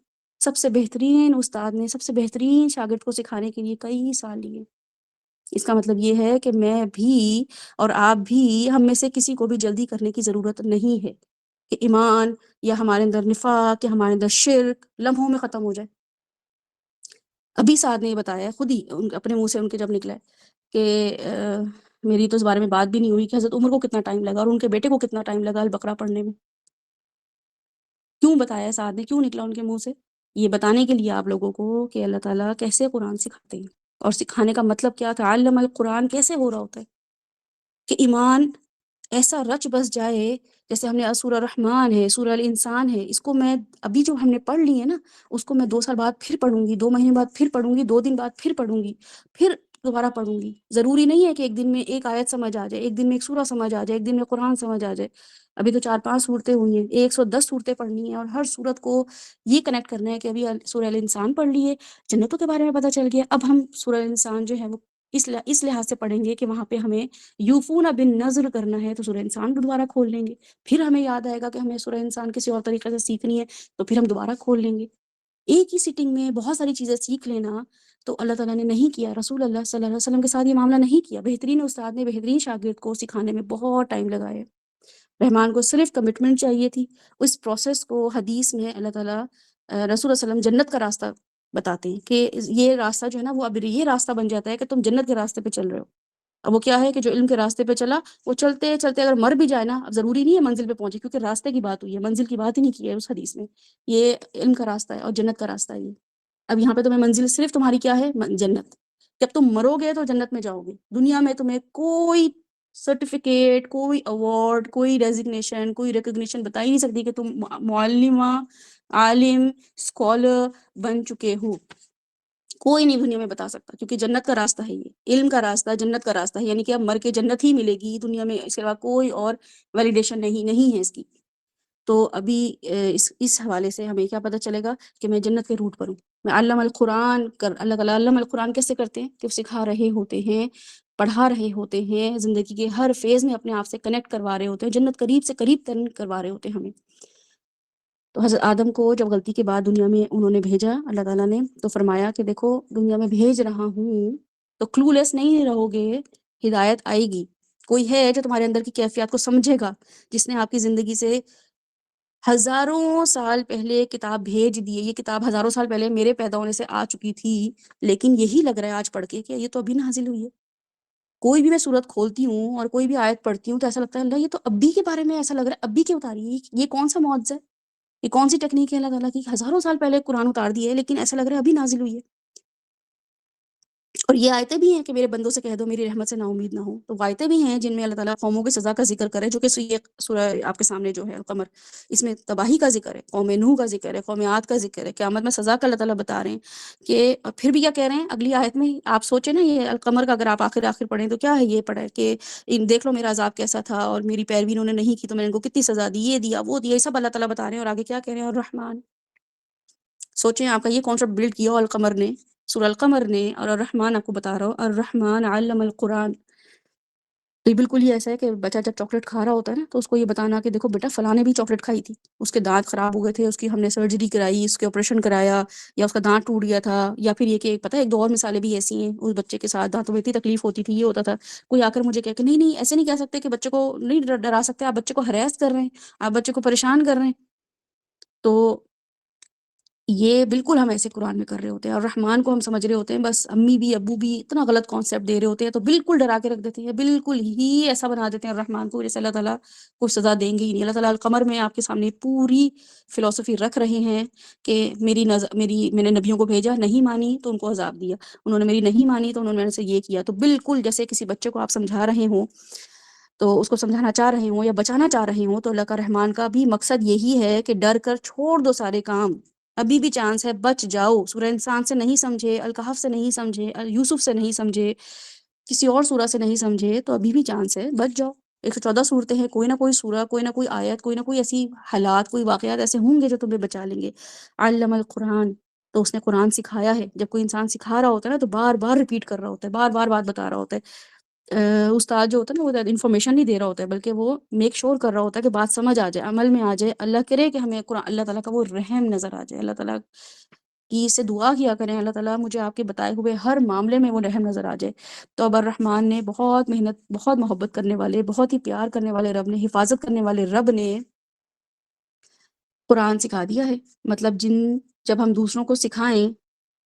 سب سے بہترین استاد نے سب سے بہترین شاگرد کو سکھانے کے لیے کئی سال لیے. اس کا مطلب یہ ہے کہ میں بھی اور آپ بھی، ہم میں سے کسی کو بھی جلدی کرنے کی ضرورت نہیں ہے کہ ایمان یا ہمارے اندر نفاق یا ہمارے اندر شرک لمحوں میں ختم ہو جائے. ابھی سعد نے یہ بتایا ہے خود ہی اپنے منہ سے ان کے جب نکلا ہے کہ میری تو اس بارے میں بات بھی نہیں ہوئی کہ حضرت عمر کو کتنا ٹائم لگا اور ان کے بیٹے کو کتنا ٹائم لگا البقرہ پڑھنے میں. کیوں بتایا سعد نے، کیوں نکلا ان کے منہ سے؟ یہ بتانے کے لیے آپ لوگوں کو کہ اللہ تعالیٰ کیسے قرآن سکھاتے ہیں، اور سکھانے کا مطلب کیا تھا. علم القرآن کیسے ہو رہا ہوتا ہے کہ ایمان ایسا رچ بس جائے. جیسے ہم نے سورہ رحمان ہے، سورہ الانسان ہے، اس کو میں ابھی جو ہم نے پڑھ لی ہے نا، اس کو میں 2 سال بعد پھر پڑھوں گی، 2 مہینے بعد پھر پڑھوں گی، 2 دن بعد پھر پڑھوں گی، پھر دوبارہ پڑھوں گی. ضروری نہیں ہے کہ ایک دن میں ایک آیت سمجھ آ جائے، ایک دن میں ایک سورہ سمجھ آ جائے، ایک دن میں قرآن سمجھ آ جائے. ابھی تو 4-5 صورتیں ہوئی ہیں، 110 صورتیں پڑھنی ہیں، اور ہر صورت کو یہ کنیکٹ کرنا ہے کہ ابھی سورہ الانسان پڑھ لیے، جنتوں کے بارے میں پتہ چل گیا. اب ہم سورہ الانسان جو ہے وہ اس لحاظ سے پڑھیں گے کہ وہاں پہ ہمیں یوفون بن نظر کرنا ہے، تو سورہ انسان کو دوبارہ کھول لیں گے. پھر ہمیں یاد آئے گا کہ ہمیں سورہ انسان کسی اور طریقے سے سیکھنی ہے، تو پھر ہم دوبارہ کھول لیں گے. ایک ہی سٹنگ میں بہت ساری چیزیں سیکھ لینا تو اللہ تعالیٰ نے نہیں کیا. رسول اللہ صلی اللہ علیہ وسلم کے ساتھ یہ معاملہ نہیں کیا. بہترین استاد نے بہترین شاگرد کو سکھانے میں بہت ٹائم لگایا. رحمان کو صرف کمٹمنٹ چاہیے تھی. اس پروسیس کو حدیث میں اللہ تعالیٰ رسول اللہ صلی اللہ علیہ وسلم جنت کا راستہ بتاتے ہیں کہ یہ راستہ جو ہے نا وہ اب یہ راستہ بن جاتا ہے کہ تم جنت کے راستے پہ چل رہے ہو. اب وہ کیا ہے کہ جو علم کے راستے پہ چلا وہ چلتے چلتے اگر مر بھی جائے نا، اب ضروری نہیں ہے منزل پہ پہنچے، کیونکہ راستے کی بات ہوئی ہے، منزل کی بات ہی نہیں کی ہے اس حدیث میں. یہ علم کا راستہ ہے اور جنت کا راستہ ہے یہ. اب یہاں پہ تمہیں منزل صرف تمہاری کیا ہے، جنت. جب تم مرو گے تو جنت میں جاؤ گے. دنیا میں تمہیں کوئی سرٹیفکیٹ، کوئی ایوارڈ، کوئی ریزگنیشن، کوئی ریکگنیشن بتا ہی نہیں سکتی کہ تم معلمہ، عالم، اسکالر بن چکے ہو. کوئی نہیں دنیا میں بتا سکتا، کیونکہ جنت کا راستہ ہے یہ، علم کا راستہ جنت کا راستہ ہے. یعنی کہ اب مر کے جنت ہی ملے گی دنیا میں، اس کے علاوہ کوئی اور ویلیڈیشن نہیں ہے اس کی. تو ابھی اس حوالے سے ہمیں کیا پتہ چلے گا کہ میں جنت کے روٹ پر ہوں. میں علم القرآن اللہ تعالیٰ علم القرآن کیسے کرتے ہیں کہ وہ سکھا رہے ہوتے ہیں، پڑھا رہے ہوتے ہیں، زندگی کے ہر فیز میں اپنے آپ سے کنیکٹ کروا رہے ہوتے ہیں، جنت قریب سے قریب ترین کروا رہے ہوتے ہیں ہمیں. تو حضرت آدم کو جب غلطی کے بعد دنیا میں انہوں نے بھیجا اللہ تعالیٰ نے، تو فرمایا کہ دیکھو دنیا میں بھیج رہا ہوں تو کلو لیس نہیں رہو گے، ہدایت آئے گی. کوئی ہے جو تمہارے اندر کی کیفیات کو سمجھے گا، جس نے آپ کی زندگی سے ہزاروں سال پہلے کتاب بھیج دی ہے. یہ کتاب ہزاروں سال پہلے میرے پیدا ہونے سے آ چکی تھی، لیکن یہی لگ رہا ہے آج پڑھ کے کہ یہ تو ابھی نازل ہوئی ہے. کوئی بھی میں صورت کھولتی ہوں اور کوئی بھی آیت پڑھتی ہوں تو ایسا لگتا ہے اللہ یہ تو ابھی کے بارے میں ایسا لگ رہا ہے ابھی کے اتاری ہے. یہ کون سا معجزہ ہے، یہ کون سی ٹیکنیک ہے اللہ تعالیٰ کی، ہزاروں سال پہلے قرآن اتار دی ہے لیکن ایسا لگ رہا ہے ابھی نازل ہوئی ہے. اور یہ آیتیں بھی ہیں کہ میرے بندوں سے کہہ دو میری رحمت سے نا امید نہ ہو. تو آیتیں بھی ہیں جن میں اللہ تعالیٰ قوموں کی سزا کا ذکر کرے، جو کہ یہ سورہ آپ کے سامنے جو ہے القمر، اس میں تباہی کا ذکر ہے، قوم نوح کا ذکر ہے، قوم عاد کا ذکر ہے، قیامت میں سزا کا اللہ تعالیٰ بتا رہے ہیں. کہ پھر بھی کیا کہہ رہے ہیں اگلی آیت میں، آپ سوچیں نا یہ القمر کا اگر آپ آخر پڑھیں تو کیا ہے، یہ پڑھا ہے کہ دیکھ لو میرا عذاب کیسا تھا اور میری پیروی انہوں نے نہیں کی تو میں نے ان کو کتنی سزا دی، یہ دیا وہ دیا، یہ سب اللہ تعالیٰ بتا رہے ہیں. اور آگے کیا کہہ رہے ہیں، الرحمن. سوچیں آپ کا یہ کانسیپٹ بلڈ کیا ہو القمر نے، سورہ القمر نے، اور الرحمن آپ کو بتا رہا ہو الرحمن علم القرآن. تو یہ بالکل ہی ایسا ہے کہ بچہ جب چاکلیٹ کھا رہا ہوتا ہے نا تو اس کو یہ بتانا کہ دیکھو بیٹا فلاں نے بھی چاکلیٹ کھائی تھی، اس کے دانت خراب ہو گئے تھے، اس کی ہم نے سرجری کرائی، اس کے آپریشن کرایا، یا اس کا دانت ٹوٹ گیا تھا. یا پھر یہ کہ پتہ ہے ایک دو اور مثالیں بھی ایسی ہیں، اس بچے کے ساتھ دانتوں میں اتنی تکلیف ہوتی تھی، یہ ہوتا تھا. کوئی آ کر مجھے کہے کہ نہیں نہیں ایسے نہیں کہہ سکتے کہ بچے کو نہیں ڈرا سکتے، آپ بچے کو ہراس کر رہے ہیں، آپ بچے کو پریشان کر رہے ہیں. تو یہ بالکل ہم ایسے قرآن میں کر رہے ہوتے ہیں، اور رحمان کو ہم سمجھ رہے ہوتے ہیں بس امی بھی ابو بھی اتنا غلط کانسیپٹ دے رہے ہوتے ہیں، تو بالکل ڈرا کے رکھ دیتے ہیں، بالکل ہی ایسا بنا دیتے ہیں رحمان کو جیسے اللہ تعالیٰ کو سزا دیں گے ہی نہیں۔ اللہ تعالیٰ القمر میں آپ کے سامنے پوری فلسفی رکھ رہے ہیں کہ میں نے نبیوں کو بھیجا، نہیں مانی تو ان کو عذاب دیا، انہوں نے میری نہیں مانی تو انہوں نے میرے سے یہ کیا۔ تو بالکل جیسے کسی بچے کو آپ سمجھا رہے ہوں تو اس کو سمجھانا چاہ رہے ہوں یا بچانا چاہ رہے ہوں، تو اللہ کا رحمان کا بھی مقصد یہی ہے کہ ڈر کر چھوڑ دو سارے کام، ابھی بھی چانس ہے، بچ جاؤ۔ سورہ انسان سے نہیں سمجھے، الکہف سے نہیں سمجھے، یوسف سے نہیں سمجھے، کسی اور سورہ سے نہیں سمجھے، تو ابھی بھی چانس ہے، بچ جاؤ۔ 114 صورتیں ہیں، کوئی نہ کوئی سورہ، کوئی نہ کوئی آیت، کوئی نہ کوئی ایسی حالات، کوئی واقعات ایسے ہوں گے جو تمہیں بچا لیں گے۔ علم القرآن، تو اس نے قرآن سکھایا ہے۔ جب کوئی انسان سکھا رہا ہوتا ہے نا تو بار بار ریپیٹ کر رہا ہوتا ہے، بار بار بات بتا رہا ہوتا ہے۔ استاد جو ہوتا ہے نا وہ انفارمیشن نہیں دے رہا ہوتا ہے، بلکہ وہ میک شور کر رہا ہوتا ہے کہ بات سمجھ آ جائے، عمل میں آ جائے۔ اللہ کرے کہ ہمیں قرآن، اللہ تعالیٰ کا وہ رحم نظر آ جائے۔ اللہ تعالیٰ کی اس سے دعا کیا کریں، اللہ تعالیٰ مجھے آپ کے بتائے ہوئے ہر معاملے میں وہ رحم نظر آ جائے۔ تو اب الرحمن نے بہت محنت، بہت محبت کرنے والے، بہت ہی پیار کرنے والے رب نے، حفاظت کرنے والے رب نے قرآن سکھا دیا ہے۔ مطلب جب ہم دوسروں کو سکھائیں،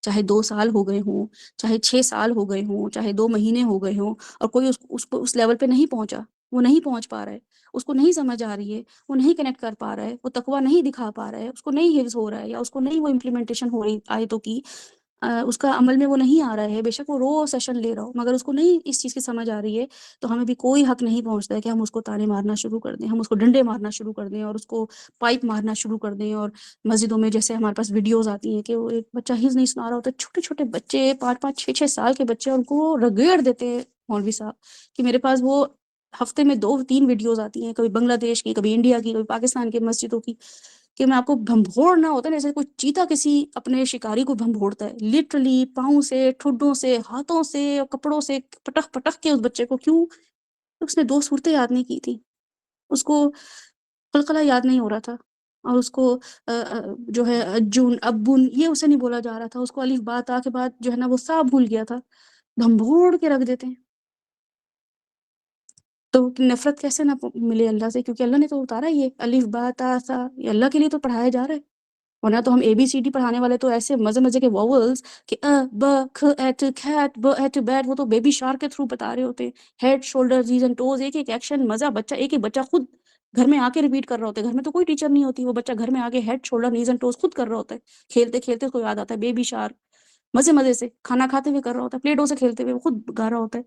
چاہے 2 سال ہو گئے ہوں، چاہے 6 سال ہو گئے ہوں، چاہے 2 مہینے ہو گئے ہوں، اور کوئی اس کو اس لیول پہ نہیں پہنچا، وہ نہیں پہنچ پا رہا ہے، اس کو نہیں سمجھ آ رہی ہے، وہ نہیں کنیکٹ کر پا رہا ہے، وہ تقویٰ نہیں دکھا پا رہا ہے، اس کو نہیں حفظ ہو رہا ہے، یا اس کو نہیں وہ امپلیمنٹیشن ہو رہی آیتوں کی، اس کا عمل میں وہ نہیں آ رہا ہے، بے شک وہ روز سیشن لے رہا ہو، مگر اس کو نہیں اس چیز کی سمجھ آ رہی ہے، تو ہمیں بھی کوئی حق نہیں پہنچتا ہے کہ ہم اس کو تانے مارنا شروع کر دیں، ہم اس کو ڈنڈے مارنا شروع کر دیں، اور اس کو پائپ مارنا شروع کر دیں۔ اور مسجدوں میں جیسے ہمارے پاس ویڈیوز آتی ہیں کہ وہ ایک بچہ ہی نہیں سنا رہا ہوتا ہے، چھوٹے چھوٹے بچے، 5 5 6 6 سال کے بچے، ان کو رگیڑ دیتے ہیں مولوی صاحب، کہ میرے پاس وہ ہفتے میں 2 3 ویڈیوز آتی ہیں، کبھی بنگلہ دیش کی، کبھی انڈیا کی، کبھی پاکستان کی مسجدوں کی، کہ میں آپ کو بھنبھوڑنا ہوتا ہے جیسے کوئی چیتا کسی اپنے شکاری کو بھنبھوڑتا ہے، لٹرلی پاؤں سے، ٹھڈوں سے، ہاتھوں سے، اور کپڑوں سے پٹخ پٹخ کے اس بچے کو۔ کیوں؟ اس نے 2 صورتیں یاد نہیں کی تھی، اس کو قلقلہ یاد نہیں ہو رہا تھا، اور اس کو جو ہے اجون ابن یہ اسے نہیں بولا جا رہا تھا، اس کو الف با تا کے بعد جو ہے نا وہ سا بھول گیا تھا، بھنبھوڑ کے رکھ دیتے ہیں۔ تو نفرت کیسے نہ ملے اللہ سے، کیونکہ اللہ نے تو اتارا ہی ہے، الف با تا سا، یہ اللہ کے لیے تو پڑھایا جا رہا ہے۔ ورنہ تو ہم اے بی سی ڈی پڑھانے والے تو ایسے مزے مزے کے واولز کہ ب کھ ایٹ کھیٹ ب ایٹ بیٹ، وہ تو بیبی شارک کے تھرو بتا رہے ہوتے ہیں، ہیڈ شولڈر زیز اینڈ ٹوز، ایک ایک ایکشن مزہ، بچہ ایک ایک بچہ خود گھر میں آ کے ریپیٹ کر رہا ہوتا ہے، گھر میں تو کوئی ٹیچر نہیں ہوتی، وہ بچہ گھر میں آ کے ہیڈ شولڈر نیز اینڈ ٹوز خود کر رہا ہوتا ہے، کھیلتے کھیلتے اس کو یاد آتا ہے بیبی شارک، مزے مزے سے کھانا کھاتے ہوئے کر رہا ہوتا ہے، پلیٹوں سے کھیلتے ہوئے وہ خود گا رہا ہوتا ہے۔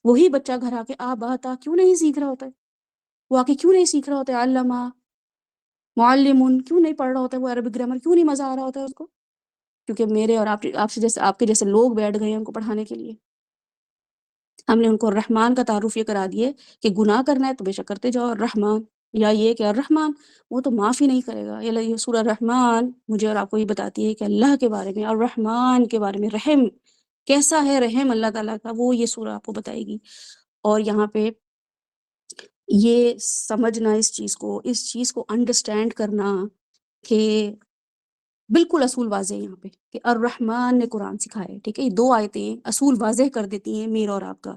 وہی بچہ گھر آ کے آ با تا کیوں نہیں سیکھ رہا ہوتا ہے، وہ آ کے کیوں نہیں سیکھ رہا ہوتا ہے، علامہ معلمون کیوں نہیں پڑھ رہا ہوتا ہے، وہ عربی گرامر کیوں نہیں مزہ آ رہا ہوتا ہے اس کو؟ کیونکہ میرے اور آپ سے جیسے آپ کے جیسے لوگ بیٹھ گئے ہیں ان کو پڑھانے کے لیے۔ ہم نے ان کو رحمان کا تعارف یہ کرا دیے کہ گناہ کرنا ہے تو بے شک کرتے جاؤ، اور رحمان، یا یہ کہ الرحمن وہ تو معاف ہی نہیں کرے گا۔ یہ سورہ رحمان مجھے اور آپ کو یہ بتاتی ہے کہ اللہ کے بارے میں اور رحمان کے بارے میں، رحم کیسا ہے، رحم اللہ تعالیٰ کا، وہ یہ سورہ آپ کو بتائے گی۔ اور یہاں پہ یہ سمجھنا، اس چیز کو انڈرسٹینڈ کرنا کہ بالکل اصول واضح ہے یہاں پہ کہ الرحمن نے قرآن سکھایا ہے، ٹھیک ہے، یہ 2 آیتیں اصول واضح کر دیتی ہیں میرا اور آپ کا۔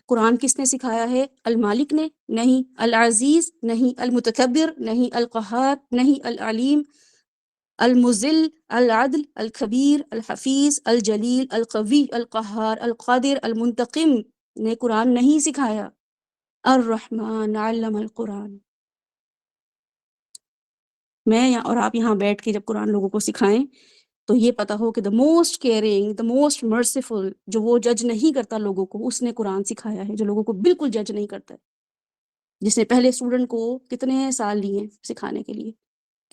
قرآن کس نے سکھایا ہے؟ المالک نے؟ نہیں۔ العزیز؟ نہیں۔ المتکبر؟ نہیں۔ القہار؟ نہیں۔ العلیم؟ المذل؟ العدل؟ الخبیر؟ الحفیظ؟ الجلیل؟ القوی؟ القہار؟ القادر؟ المنتقم نے قرآن نہیں سکھایا۔ الرحمن علم القرآن۔ میں اور آپ یہاں بیٹھ کے جب قرآن لوگوں کو سکھائیں تو یہ پتا ہو کہ the most caring, the most merciful, جو وہ جج نہیں کرتا لوگوں کو، اس نے قرآن سکھایا ہے، جو لوگوں کو بالکل جج نہیں کرتا ہے، جس نے پہلے اسٹوڈنٹ کو کتنے سال لیے سکھانے کے لیے،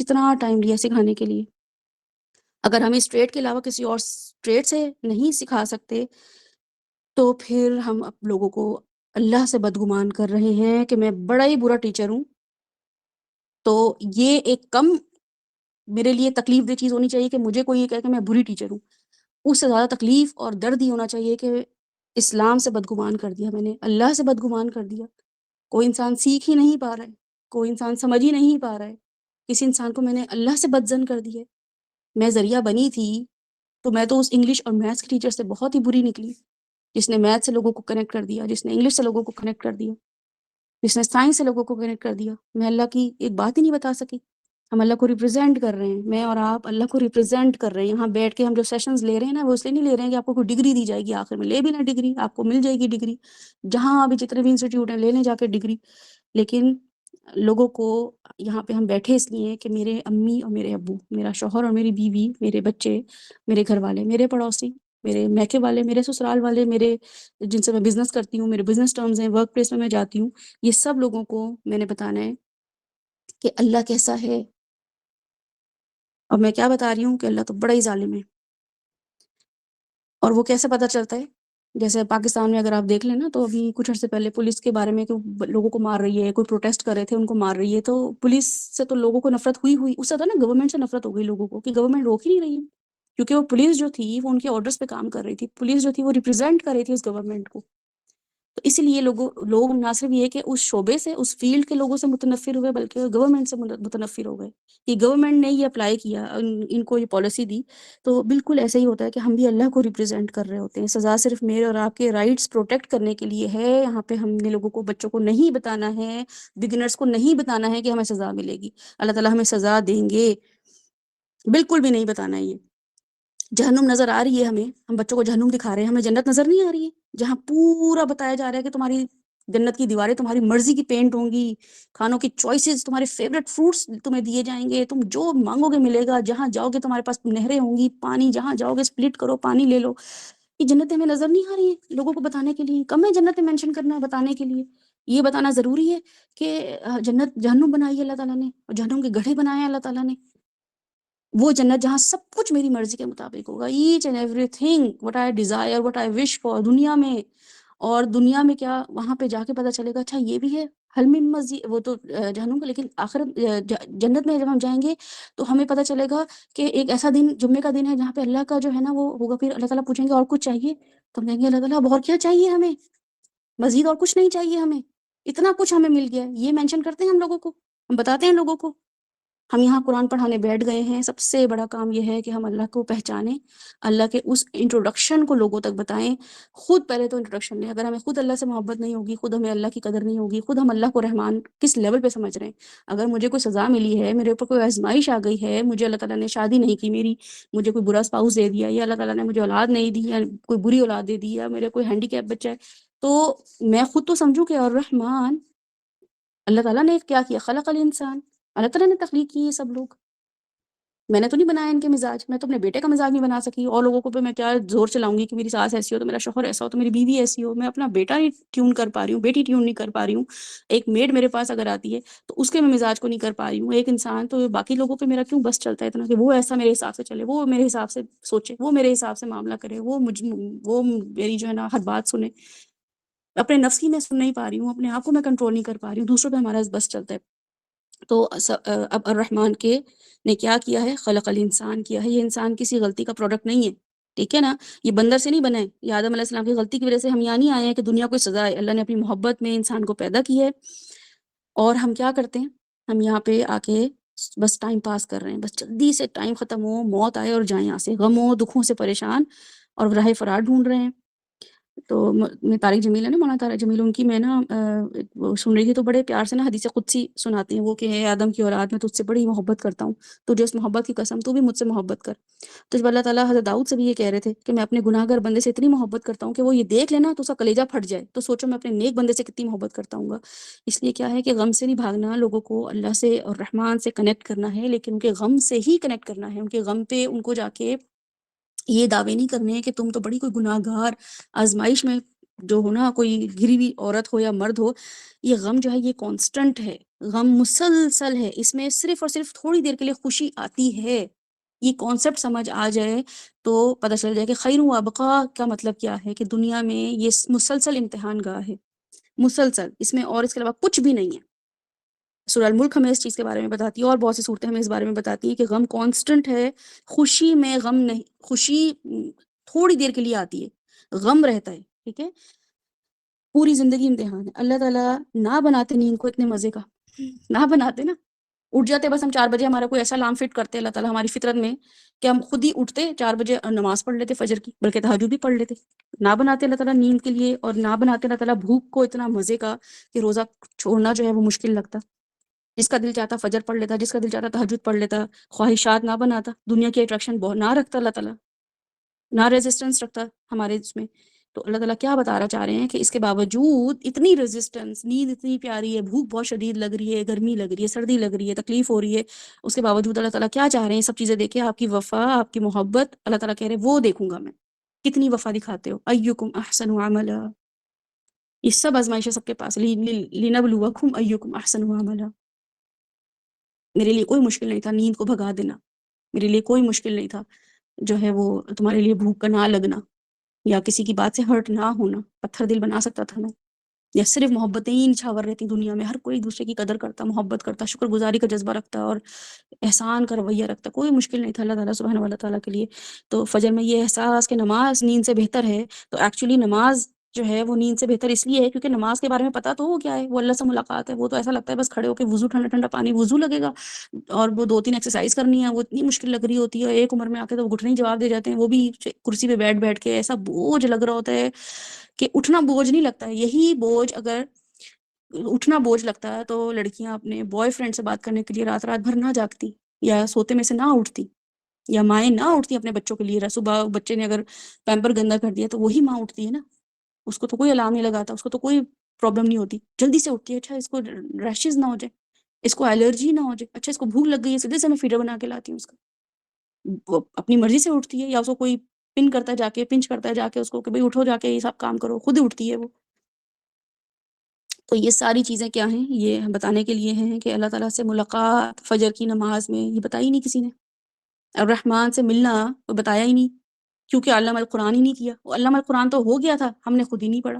کتنا ٹائم لیا سکھانے کے لیے۔ اگر ہم اس ٹریڈ کے علاوہ کسی اور ٹریڈ سے نہیں سکھا سکتے تو پھر ہم اب لوگوں کو اللہ سے بدگمان کر رہے ہیں کہ میں بڑا ہی برا ٹیچر ہوں۔ تو یہ ایک کم میرے لیے تکلیف دہ چیز ہونی چاہیے کہ مجھے کوئی یہ کہے کہ میں بری ٹیچر ہوں، اس سے زیادہ تکلیف اور درد ہی ہونا چاہیے کہ اسلام سے بدگمان کر دیا میں نے، اللہ سے بدگمان کر دیا۔ کوئی انسان سیکھ ہی نہیں پا رہا ہے، کوئی انسان سمجھ ہی نہیں پا رہا ہے، کسی انسان کو میں نے اللہ سے بدظن کر دیا۔ میں ذریعہ بنی تھی تو میں تو اس انگلش اور میتھس کی ٹیچر سے بہت ہی بری نکلی، جس نے میتھ سے لوگوں کو کنیکٹ کر دیا، جس نے انگلش سے لوگوں کو کنیکٹ کر دیا، جس نے سائنس سے لوگوں کو کنیکٹ کر دیا۔ میں اللہ کی ایک بات ہی نہیں بتا سکی۔ ہم اللہ کو ریپرزینٹ کر رہے ہیں، میں اور آپ اللہ کو ریپرزینٹ کر رہے ہیں. یہاں بیٹھ کے ہم جو سیشنز لے رہے ہیں نا، وہ اس لیے نہیں لے رہے ہیں کہ آپ کو کوئی ڈگری دی جائے گی، آخر میں لے بھی نہ ڈگری، آپ کو مل جائے گی ڈگری، جہاں بھی جتنے بھی انسٹیٹیوٹ ہیں لے لیں جا کے ڈگری. لیکن لوگوں کو یہاں پہ ہم بیٹھے اس لیے کہ میرے امی اور میرے ابو، میرا شوہر اور میری بیوی، میرے بچے، میرے گھر والے، میرے پڑوسی، میرے میکے والے، میرے سسرال والے، میرے جن سے میں بزنس کرتی ہوں، میرے بزنس ٹرمز ہیں، ورک پلیس میں جاتی ہوں، یہ سب لوگوں کو میں نے بتانا ہے کہ اللہ کیسا ہے. اور میں کیا بتا رہی ہوں کہ اللہ تو بڑا ہی ظالم ہے. اور وہ کیسے پتہ چلتا ہے؟ جیسے پاکستان میں اگر آپ دیکھ لیں نا، تو ابھی کچھ عرصے پہلے پولیس کے بارے میں کہ لوگوں کو مار رہی ہے، کوئی پروٹیسٹ کر رہے تھے ان کو مار رہی ہے، تو پولیس سے تو لوگوں کو نفرت ہوئی اس سے تو نا گورنمنٹ سے نفرت ہو گئی لوگوں کو، کہ گورنمنٹ روک ہی نہیں رہی ہے. کیونکہ وہ پولیس جو تھی وہ ان کے آرڈرز پہ کام کر رہی تھی، پولیس جو تھی وہ ریپرزینٹ کر رہی تھی اس گورنمنٹ کو. تو اسی لیے لوگ نہ صرف یہ کہ اس شعبے سے، اس فیلڈ کے لوگوں سے متنفر ہوئے، بلکہ گورنمنٹ سے متنفر ہو گئے کہ گورنمنٹ نے یہ اپلائی کیا، ان کو یہ پالیسی دی. تو بالکل ایسا ہی ہوتا ہے کہ ہم بھی اللہ کو ریپرزینٹ کر رہے ہوتے ہیں. سزا صرف میرے اور آپ کے رائٹس پروٹیکٹ کرنے کے لیے ہے. یہاں پہ ہم نے لوگوں کو، بچوں کو نہیں بتانا ہے، بگنرز کو نہیں بتانا ہے کہ ہمیں سزا ملے گی، اللہ تعالیٰ ہمیں سزا دیں گے، بالکل بھی نہیں بتانا ہے. یہ جہنم نظر آ رہی ہے ہمیں، ہم بچوں کو جہنم دکھا رہے ہیں، ہمیں جنت نظر نہیں آ رہی ہے جہاں پورا بتایا جا رہا ہے کہ تمہاری جنت کی دیواریں تمہاری مرضی کی پینٹ ہوں گی، کھانوں کی چوائسیز، تمہارے فیوریٹ فروٹس تمہیں دیے جائیں گے، تم جو مانگو گے ملے گا، جہاں جاؤ گے تمہارے پاس نہریں ہوں گی، پانی جہاں جاؤ گے سپلٹ کرو پانی لے لو. یہ جنتیں ہمیں نظر نہیں آ رہی ہیں لوگوں کو بتانے کے لیے. کم ہے جنتیں مینشن کرنا بتانے کے لیے. یہ بتانا ضروری ہے کہ جنت جہنم بنائی ہے اللہ تعالیٰ نے، اور جہنم کے گڑھے بنائے ہیں اللہ تعالیٰ نے. وہ جنت جہاں سب کچھ میری مرضی کے مطابق ہوگا، each and everything what I desire, what I wish for دنیا میں. اور دنیا میں کیا، وہاں پہ جا کے پتہ چلے گا اچھا یہ بھی ہے، حل من مزید، وہ تو جہنم کا. لیکن آخرت جنت میں جب ہم جائیں گے تو ہمیں پتہ چلے گا کہ ایک ایسا دن، جمعے کا دن ہے، جہاں پہ اللہ کا جو ہے نا وہ ہوگا. پھر اللہ تعالیٰ پوچھیں گے اور کچھ چاہیے؟ تو ہم کہیں گے اللہ تعالیٰ اب اور کیا چاہیے ہمیں، مزید اور کچھ نہیں چاہیے ہمیں، اتنا کچھ ہمیں مل گیا ہے. یہ مینشن کرتے ہیں ہم لوگوں کو، ہم بتاتے ہیں لوگوں کو. ہم یہاں قرآن پڑھانے بیٹھ گئے ہیں. سب سے بڑا کام یہ ہے کہ ہم اللہ کو پہچانیں، اللہ کے اس انٹروڈکشن کو لوگوں تک بتائیں. خود پہلے تو انٹروڈکشن لیں. اگر ہمیں خود اللہ سے محبت نہیں ہوگی، خود ہمیں اللہ کی قدر نہیں ہوگی، خود ہم اللہ کو رحمان کس لیول پہ سمجھ رہے ہیں. اگر مجھے کوئی سزا ملی ہے، میرے اوپر کوئی آزمائش آ گئی ہے، مجھے اللہ تعالیٰ نے شادی نہیں کی میری، مجھے کوئی برا اسپاؤس دے دیا، یا اللہ تعالیٰ نے مجھے اولاد نہیں دی، یا کوئی بری اولاد دے دی، یا میرے کوئی ہینڈی کیپ بچہ ہے، تو میں خود تو سمجھوں کہ الرحمن، اللہ تعالیٰ نے کیا کیا، خلق الانسان، اللہ تعالیٰ نے تخلیق کی یہ سب لوگ. میں نے تو نہیں بنایا ان کے مزاج. میں تو اپنے بیٹے کا مزاج نہیں بنا سکی، اور لوگوں کو پہ میں کیا زور چلاؤں گی کہ میری ساس ایسی ہو تو میرا شوہر ایسا ہو تو میری بیوی ایسی ہو. میں اپنا بیٹا نہیں ٹیون کر پا رہی ہوں، بیٹی ٹیون نہیں کر پا رہی ہوں. ایک میڈ میرے پاس اگر آتی ہے تو اس کے میں مزاج کو نہیں کر پا رہی ہوں. ایک انسان تو باقی لوگوں پہ میرا کیوں بس چلتا ہے اتنا کہ وہ ایسا میرے حساب سے چلے، وہ میرے حساب سے سوچے، وہ میرے حساب سے معاملہ کرے، وہ میری جو ہے نا ہر بات سنے. اپنے نفس کی میں سن نہیں پا رہی ہوں، اپنے آپ کو میں کنٹرول نہیں کر پا رہی ہوں، دوسروں پہ ہمارا بس چلتا ہے. تو اب الرحمن کے نے کیا کیا ہے، خلق الانسان کیا ہے. یہ انسان کسی غلطی کا پروڈکٹ نہیں ہے، ٹھیک ہے نا. یہ بندر سے نہیں بنا ہے، یہ آدم علیہ السلام کی غلطی کی وجہ سے ہم یہاں نہیں آئے ہیں کہ دنیا کو سزا ہے. اللہ نے اپنی محبت میں انسان کو پیدا کی ہے، اور ہم کیا کرتے ہیں، ہم یہاں پہ آ کے بس ٹائم پاس کر رہے ہیں. بس جلدی سے ٹائم ختم ہو، موت آئے اور جائیں یہاں سے، غموں دکھوں سے پریشان، اور راہ فرار ڈھونڈ رہے ہیں. تو میں طارق جمیل ہے نا، مولانا طارق جمیل، ان کی میں نا وہ سن رہی تھی تو بڑے پیار سے نا حدیث قدسی سناتی ہیں وہ کہ اے آدم کی اولاد، میں تجھ سے بڑی محبت کرتا ہوں، تجھے اس محبت کی قسم، تو بھی مجھ سے محبت کر. تو جب اللہ تعالیٰ حضرت داؤد سے بھی یہ کہہ رہے تھے کہ میں اپنے گناہ گار بندے سے اتنی محبت کرتا ہوں کہ وہ یہ دیکھ لینا تو اس کا کلیجہ پھٹ جائے، تو سوچو میں اپنے نیک بندے سے کتنی محبت کرتا ہوں گا. اس لیے کیا ہے کہ غم سے نہیں بھاگنا، لوگوں کو اللہ سے اور رحمان سے کنیکٹ کرنا ہے، لیکن ان کے غم سے ہی کنیکٹ کرنا ہے. ان کے غم پہ ان کو جا کے یہ دعوے نہیں کرنے ہیں کہ تم تو بڑی کوئی گناہ گار آزمائش میں جو ہو نا، کوئی گری ہوئی عورت ہو یا مرد ہو. یہ غم جو ہے یہ کانسٹنٹ ہے، غم مسلسل ہے، اس میں صرف اور صرف تھوڑی دیر کے لیے خوشی آتی ہے. یہ کانسیپٹ سمجھ آ جائے تو پتہ چل جائے کہ خیر و ابقا کا مطلب کیا ہے، کہ دنیا میں یہ مسلسل امتحان گاہ ہے، مسلسل، اس میں اور اس کے علاوہ کچھ بھی نہیں ہے. سورہ الملک ہمیں اس چیز کے بارے میں بتاتی ہے، اور بہت سی صورتیں ہمیں اس بارے میں بتاتی ہیں کہ غم کانسٹنٹ ہے، خوشی میں غم نہیں. خوشی تھوڑی دیر کے لیے آتی ہے، غم رہتا ہے، ٹھیک ہے. پوری زندگی امتحان ہے. اللہ تعالیٰ نہ بناتے نیند کو اتنے مزے کا، نہ بناتے نا، اٹھ جاتے بس ہم 4 بجے، ہمارا کوئی ایسا الارم فٹ کرتے اللہ تعالیٰ ہماری فطرت میں کہ ہم خود ہی اٹھتے 4 بجے اور نماز پڑھ لیتے فجر کی، بلکہ تہجد بھی پڑھ لیتے. نہ بناتے اللہ تعالیٰ نیند کے لیے، اور نہ بناتے اللہ تعالیٰ بھوک کو اتنا مزے کا کہ روزہ چھوڑنا جو ہے وہ مشکل لگتا. جس کا دل چاہتا فجر پڑھ لیتا، جس کا دل چاہتا تہجد پڑھ لیتا، خواہشات نہ بناتا، دنیا کی اٹریکشن بہت نہ رکھتا اللہ تعالیٰ، نہ ریزسٹنس رکھتا ہمارے اس میں. تو اللہ تعالیٰ کیا بتانا چاہ رہے ہیں کہ اس کے باوجود اتنی ریزسٹنس، نیند اتنی پیاری ہے، بھوک بہت شدید لگ رہی ہے، گرمی لگ رہی ہے، سردی لگ رہی ہے، تکلیف ہو رہی ہے، اس کے باوجود اللہ تعالیٰ کیا چاہ رہے ہیں؟ سب چیزیں دیکھیں، آپ کی وفا، آپ کی محبت، اللہ تعالیٰ کہہ رہے ہیں وہ دیکھوں گا میں، کتنی وفا دکھاتے ہو. ایکم احسن عملا، یہ سب آزمائش ہے سب کے پاس. لنبلوکم ایکم احسن عملا. میرے لیے کوئی مشکل نہیں تھا نیند کو بھگا دینا، میرے لیے کوئی مشکل نہیں تھا جو ہے وہ تمہارے لیے بھوک کا نہ لگنا، یا کسی کی بات سے ہرٹ نہ ہونا. پتھر دل بنا سکتا تھا میں، یا صرف محبتیں ہی نچھاور رہتی دنیا میں، ہر کوئی ایک دوسرے کی قدر کرتا، محبت کرتا، شکر گزاری کا جذبہ رکھتا اور احسان کا رویہ رکھتا. کوئی مشکل نہیں تھا اللہ تعالیٰ سبحانہ و تعالیٰ کے لیے. تو فجر میں یہ احساس کہ نماز نیند سے بہتر ہے، تو ایکچولی نماز جو ہے وہ نیند سے بہتر اس لیے ہے کیونکہ نماز کے بارے میں پتہ تو ہو کیا ہے، وہ اللہ سے ملاقات ہے. وہ تو ایسا لگتا ہے بس کھڑے ہو کے وضو، ٹھنڈا ٹھنڈا پانی وضو لگے گا، اور وہ 2-3 ایکسرسائز کرنی ہے، وہ اتنی مشکل لگ رہی ہوتی ہے. ایک عمر میں آ کے تو گھٹنے ہی جواب دے جاتے ہیں، وہ بھی کرسی پہ بیٹھ بیٹھ کے ایسا بوجھ لگ رہا ہوتا ہے کہ اٹھنا بوجھ نہیں لگتا ہے. یہی بوجھ اگر اٹھنا بوجھ لگتا ہے تو لڑکیاں اپنے بوائے فرینڈ سے بات کرنے کے لیے رات رات بھر نہ جاگتی، یا سوتے میں سے نہ اٹھتی، یا مائیں نہ اٹھتی اپنے بچوں کے لیے. صبح بچے نے اگر پیمپر گندا کر دیا تو وہی ماں اٹھتی ہے نا، اس کو تو کوئی الارم نہیں لگاتا، اس کو تو کوئی پرابلم نہیں ہوتی، جلدی سے اٹھتی ہے. اچھا اس کو ریشز نہ ہو جائے، اس کو الرجی نہ ہو جائے، اچھا اس کو بھوک لگ گئی ہے، سیدھے سے میں فیڈر بنا کے لاتی ہوں اس کا. وہ اپنی مرضی سے اٹھتی ہے، یا اس کو کوئی پن کرتا ہے جا کے، پنچ کرتا ہے جا کے اس کو کہ بھئی اٹھو جا کے یہ سب کام کرو، خود اٹھتی ہے وہ. تو یہ ساری چیزیں کیا ہیں؟ یہ بتانے کے لیے ہیں کہ اللہ تعالیٰ سے ملاقات فجر کی نماز میں یہ بتائی نہیں کسی نے. الرحمن سے ملنا کوئی بتایا ہی نہیں، کیونکہ علامہ القرآن ہی نہیں کیا. وہ علامہ القرآن تو ہو گیا تھا، ہم نے خود ہی نہیں پڑھا.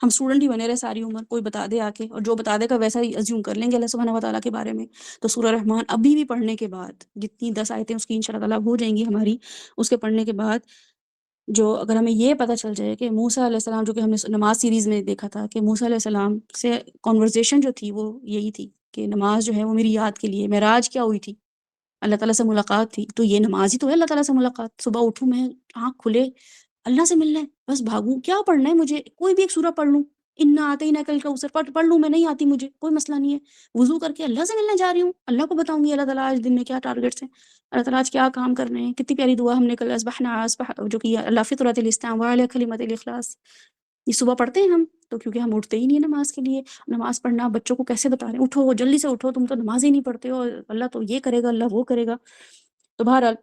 ہم اسٹوڈنٹ ہی بنے رہے ساری عمر، کوئی بتا دے آ کے، اور جو بتا دے گا ویسا ہی ازیوم کر لیں گے اللہ سبحانہ و تعالیٰ کے بارے میں. تو سورہ رحمان ابھی بھی پڑھنے کے بعد، جتنی 10 آیتیں اس کی انشاءاللہ تعالیٰ ہو جائیں گی ہماری، اس کے پڑھنے کے بعد جو اگر ہمیں یہ پتہ چل جائے کہ موسیٰ علیہ السلام، جو کہ ہم نے نماز سیریز میں دیکھا تھا کہ موسیٰ علیہ السلام سے کنورسیشن جو تھی وہ یہی تھی کہ نماز جو ہے وہ میری یاد کے لیے، معراج کیا ہوئی تھی؟ اللہ تعالیٰ سے ملاقات تھی. تو یہ نماز ہی تو ہے اللہ تعالیٰ سے ملاقات. صبح اٹھوں میں، آنکھ کھلے، اللہ سے ملنا ہے، بس بھاگوں کیا پڑھنا ہے مجھے؟ کوئی بھی ایک سورہ پڑھ لوں، انا اعطیناک الکوثر پڑھ لوں میں، نہیں آتی مجھے کوئی مسئلہ نہیں ہے. وضو کر کے اللہ سے ملنے جا رہی ہوں، اللہ کو بتاؤں گی اللہ تعالیٰ آج دن میں کیا ٹارگٹس ہیں، اللہ تعالیٰ آج کیا کام کرنے ہیں. کتنی پیاری دعا ہم نے کل اصبح جو کہ اللہ فطرت الاستقامہ وعلی کلمۃ الاخلاص، یہ صبح پڑھتے ہیں ہم. تو کیونکہ ہم اٹھتے ہی نہیں ہیں نماز کے لیے. نماز پڑھنا بچوں کو کیسے بتا رہے ہیں اٹھو جلدی سے اٹھو، تم تو نماز ہی نہیں پڑھتے ہو، اللہ تو یہ کرے گا، اللہ وہ کرے گا. تو بہرحال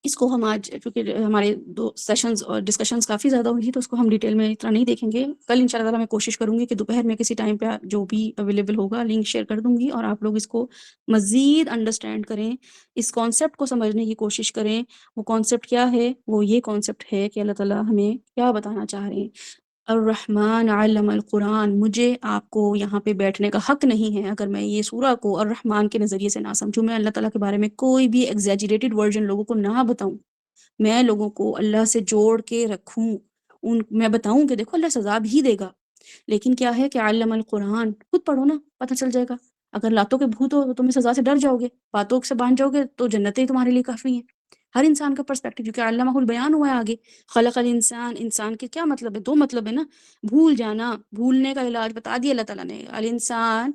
اس کو ہم آج، کیونکہ ہمارے 2 سیشنز اور ڈسکشنز کافی زیادہ ہوئی تو اس کو ہم ڈیٹیل میں اتنا نہیں دیکھیں گے. کل انشاءاللہ تعالیٰ میں کوشش کروں گی کہ دوپہر میں کسی ٹائم پہ جو بھی اویلیبل ہوگا لنک شیئر کر دوں گی، اور آپ لوگ اس کو مزید انڈرسٹینڈ کریں، اس کانسیپٹ کو سمجھنے کی کوشش کریں. وہ کانسیپٹ کیا ہے؟ وہ یہ کانسیپٹ ہے کہ اللہ تعالیٰ ہمیں کیا بتانا چاہ رہے ہیں. الرحمن علم القرآن. مجھے آپ کو یہاں پہ بیٹھنے کا حق نہیں ہے اگر میں یہ سورہ کو الرحمن کے نظریے سے نہ سمجھوں، میں اللہ تعالیٰ کے بارے میں کوئی بھی ایگزیجریٹڈ ورژن لوگوں کو نہ بتاؤں، میں لوگوں کو اللہ سے جوڑ کے رکھوں. میں بتاؤں کہ دیکھو اللہ سزا بھی دے گا، لیکن کیا ہے کہ علم القرآن، خود پڑھو نا، پتہ چل جائے گا. اگر لاتوں کے بھوت ہو تو تمہیں سزا سے ڈر جاؤ گے، باتوں سے باندھ جاؤ گے تو جنتیں تمہارے لیے کافی ہیں. ہر انسان کا پرسپیکٹیو، کیونکہ علامہ البیان ہوا ہے آگے. خلق الانسان، انسان کے کیا مطلب ہے؟ 2 مطلب ہے نا، بھول جانا، بھولنے کا علاج بتا دیا اللہ تعالیٰ نے. الانسان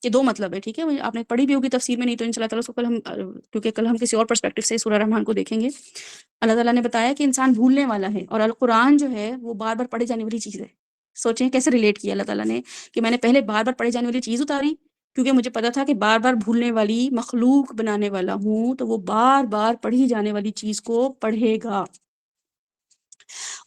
کے 2 مطلب ہے، ٹھیک ہے، آپ نے پڑھی بھی ہوگی تفسیر میں، نہیں تو انشاءاللہ تعالیٰ اس کو کل ہم، کیونکہ کل ہم کسی اور پرسپیکٹیو سے سورہ رحمان کو دیکھیں گے. اللہ تعالیٰ نے بتایا کہ انسان بھولنے والا ہے، اور القرآن جو ہے وہ بار بار پڑھے جانے والی چیز ہے. سوچیں کیسے ریلیٹ کیا اللہ تعالیٰ نے کہ میں نے پہلے بار بار پڑھے جانے والی چیز اتاری، کیونکہ مجھے پتا تھا کہ بار بار بھولنے والی مخلوق بنانے والا ہوں، تو وہ بار بار پڑھی جانے والی چیز کو پڑھے گا.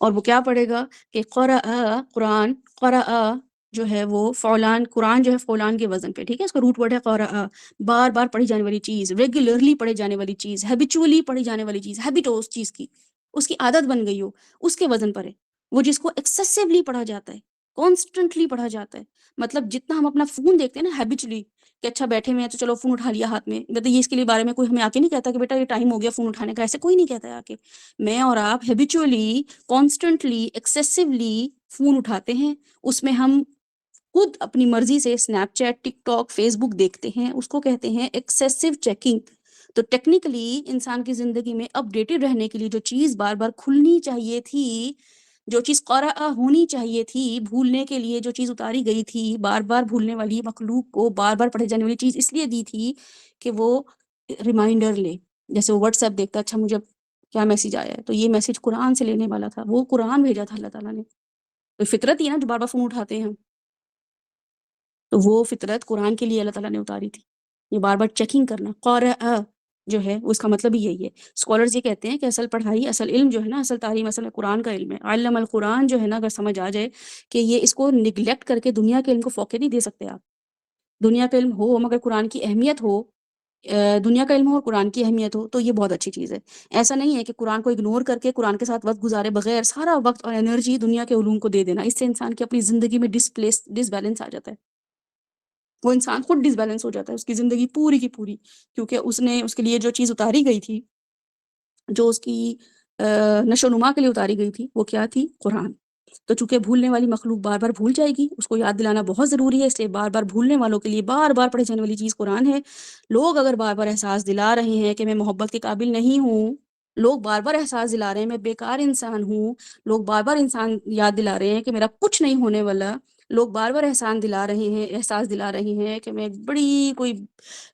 اور وہ کیا پڑھے گا کہ قرآن، قرأ جو ہے وہ فعلان، قرآن جو ہے فعلان کے وزن پہ، ٹھیک ہے، اس کا روٹ ورڈ ہے قرأ. بار بار پڑھی جانے والی چیز، ریگولرلی پڑھے جانے والی چیز، ہیبیچولی پڑھی جانے والی چیز، ہیبٹ ہو اس چیز کی، اس کی عادت بن گئی ہو، اس کے وزن پر ہے. وہ جس کو ایکسیسیولی پڑھا جاتا ہے، کانسٹنٹلی پڑھا جاتا ہے. مطلب جتنا ہم اپنا فون دیکھتے ہیں نا ہیبیچولی، کہ اچھا بیٹھے ہوئے ہیں تو چلو فون اٹھا لیا ہاتھ میں، مطلب یہ اس کے لیے بارے میں کوئی ہمیں آ کے نہیں کہتا کہ بیٹا یہ ٹائم ہو گیا فون اٹھانے کا، ایسے کوئی نہیں کہتا ہے آ کے. میں اور آپ ہیبیچولی، کانسٹنٹلی، ایکسیسیولی فون اٹھاتے ہیں. اس میں ہم خود اپنی مرضی سے اسنیپ چیٹ، ٹک ٹاک، فیس بک دیکھتے ہیں، اس کو کہتے ہیں ایکسیسیو چیکنگ. تو ٹیکنیکلی انسان کی زندگی میں اپ ڈیٹڈ رہنے کے لیے جو چیز بار بار کھلنی چاہیے تھی، جو چیز قرأ ہونی چاہیے تھی، بھولنے کے لیے جو چیز اتاری گئی تھی، بار بار بھولنے والی مخلوق کو بار بار پڑھے جانے والی چیز اس لیے دی تھی کہ وہ ریمائنڈر لے. جیسے وہ واٹس ایپ دیکھتا، اچھا مجھے کیا میسج آیا ہے، تو یہ میسج قرآن سے لینے والا تھا، وہ قرآن بھیجا تھا اللہ تعالیٰ نے. تو فطرت ہی نا جو بار بار فون اٹھاتے ہیں ہم، تو وہ فطرت قرآن کے لیے اللہ تعالیٰ نے اتاری تھی. یہ بار بار چیکنگ کرنا قرأ جو ہے وہ اس کا مطلب ہی یہی ہے. اسکالرز یہ کہتے ہیں کہ اصل پڑھائی، اصل علم جو ہے نا، اصل تعلیم اصل میں قرآن کا علم ہے. علم القرآن جو ہے نا، اگر سمجھ آ جائے کہ یہ اس کو نگلیکٹ کر کے دنیا کے علم کو فوقے نہیں دے سکتے آپ. دنیا کا علم ہو مگر قرآن کی اہمیت ہو، دنیا کا علم ہو اور قرآن کی اہمیت ہو، تو یہ بہت اچھی چیز ہے. ایسا نہیں ہے کہ قرآن کو اگنور کر کے قرآن کے ساتھ وقت گزارے بغیر سارا وقت اور انرجی دنیا کے علوم کو دے دینا. اس سے انسان کی اپنی زندگی میں ڈس بیلنس آ جاتا ہے. وہ انسان خود ڈس بیلنس ہو جاتا ہے، اس کی زندگی پوری کی پوری، کیونکہ اس نے اس کے لیے جو چیز اتاری گئی تھی، جو اس کی نشو و نما کے لیے اتاری گئی تھی، وہ کیا تھی؟ قرآن. تو چونکہ بھولنے والی مخلوق بار بار بھول جائے گی، اس کو یاد دلانا بہت ضروری ہے، اس لیے بار بار بھولنے والوں کے لیے بار بار پڑھے جانے والی چیز قرآن ہے. لوگ اگر بار بار احساس دلا رہے ہیں کہ میں محبت کے قابل نہیں ہوں، لوگ بار بار احساس دلا رہے ہیں میں بیکار انسان ہوں، لوگ بار بار انسان یاد دلا رہے ہیں کہ میرا کچھ نہیں ہونے والا، لوگ بار بار احساس دلا رہے ہیں کہ میں بڑی کوئی،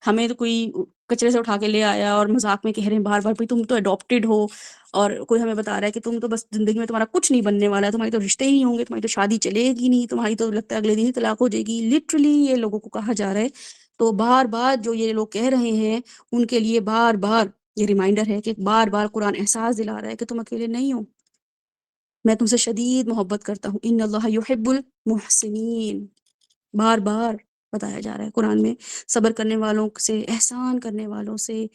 ہمیں تو کوئی کچرے سے اٹھا کے لے آیا اور مذاق میں کہہ رہے ہیں بار بار تم تو اڈاپٹیڈ ہو، اور کوئی ہمیں بتا رہا ہے کہ تم تو بس زندگی میں تمہارا کچھ نہیں بننے والا ہے، تمہاری تو رشتے ہی نہیں ہوں گے، تمہاری تو شادی چلے گی نہیں، تمہاری تو لگتا ہے اگلے دن ہی طلاق ہو جائے گی. لٹرلی یہ لوگوں کو کہا جا رہا ہے. تو بار بار جو یہ لوگ کہہ رہے ہیں ان کے لیے بار بار یہ ریمائنڈر ہے کہ بار بار قرآن احساس دلا رہا ہے کہ تم اکیلے نہیں ہو، میں تم سے شدید محبت کرتا ہوں. ان اللہ یحب المحسنین، بار بار بتایا جا رہا ہے قرآن میں. صبر کرنے والوں سے، احسان کرنے والوں سے،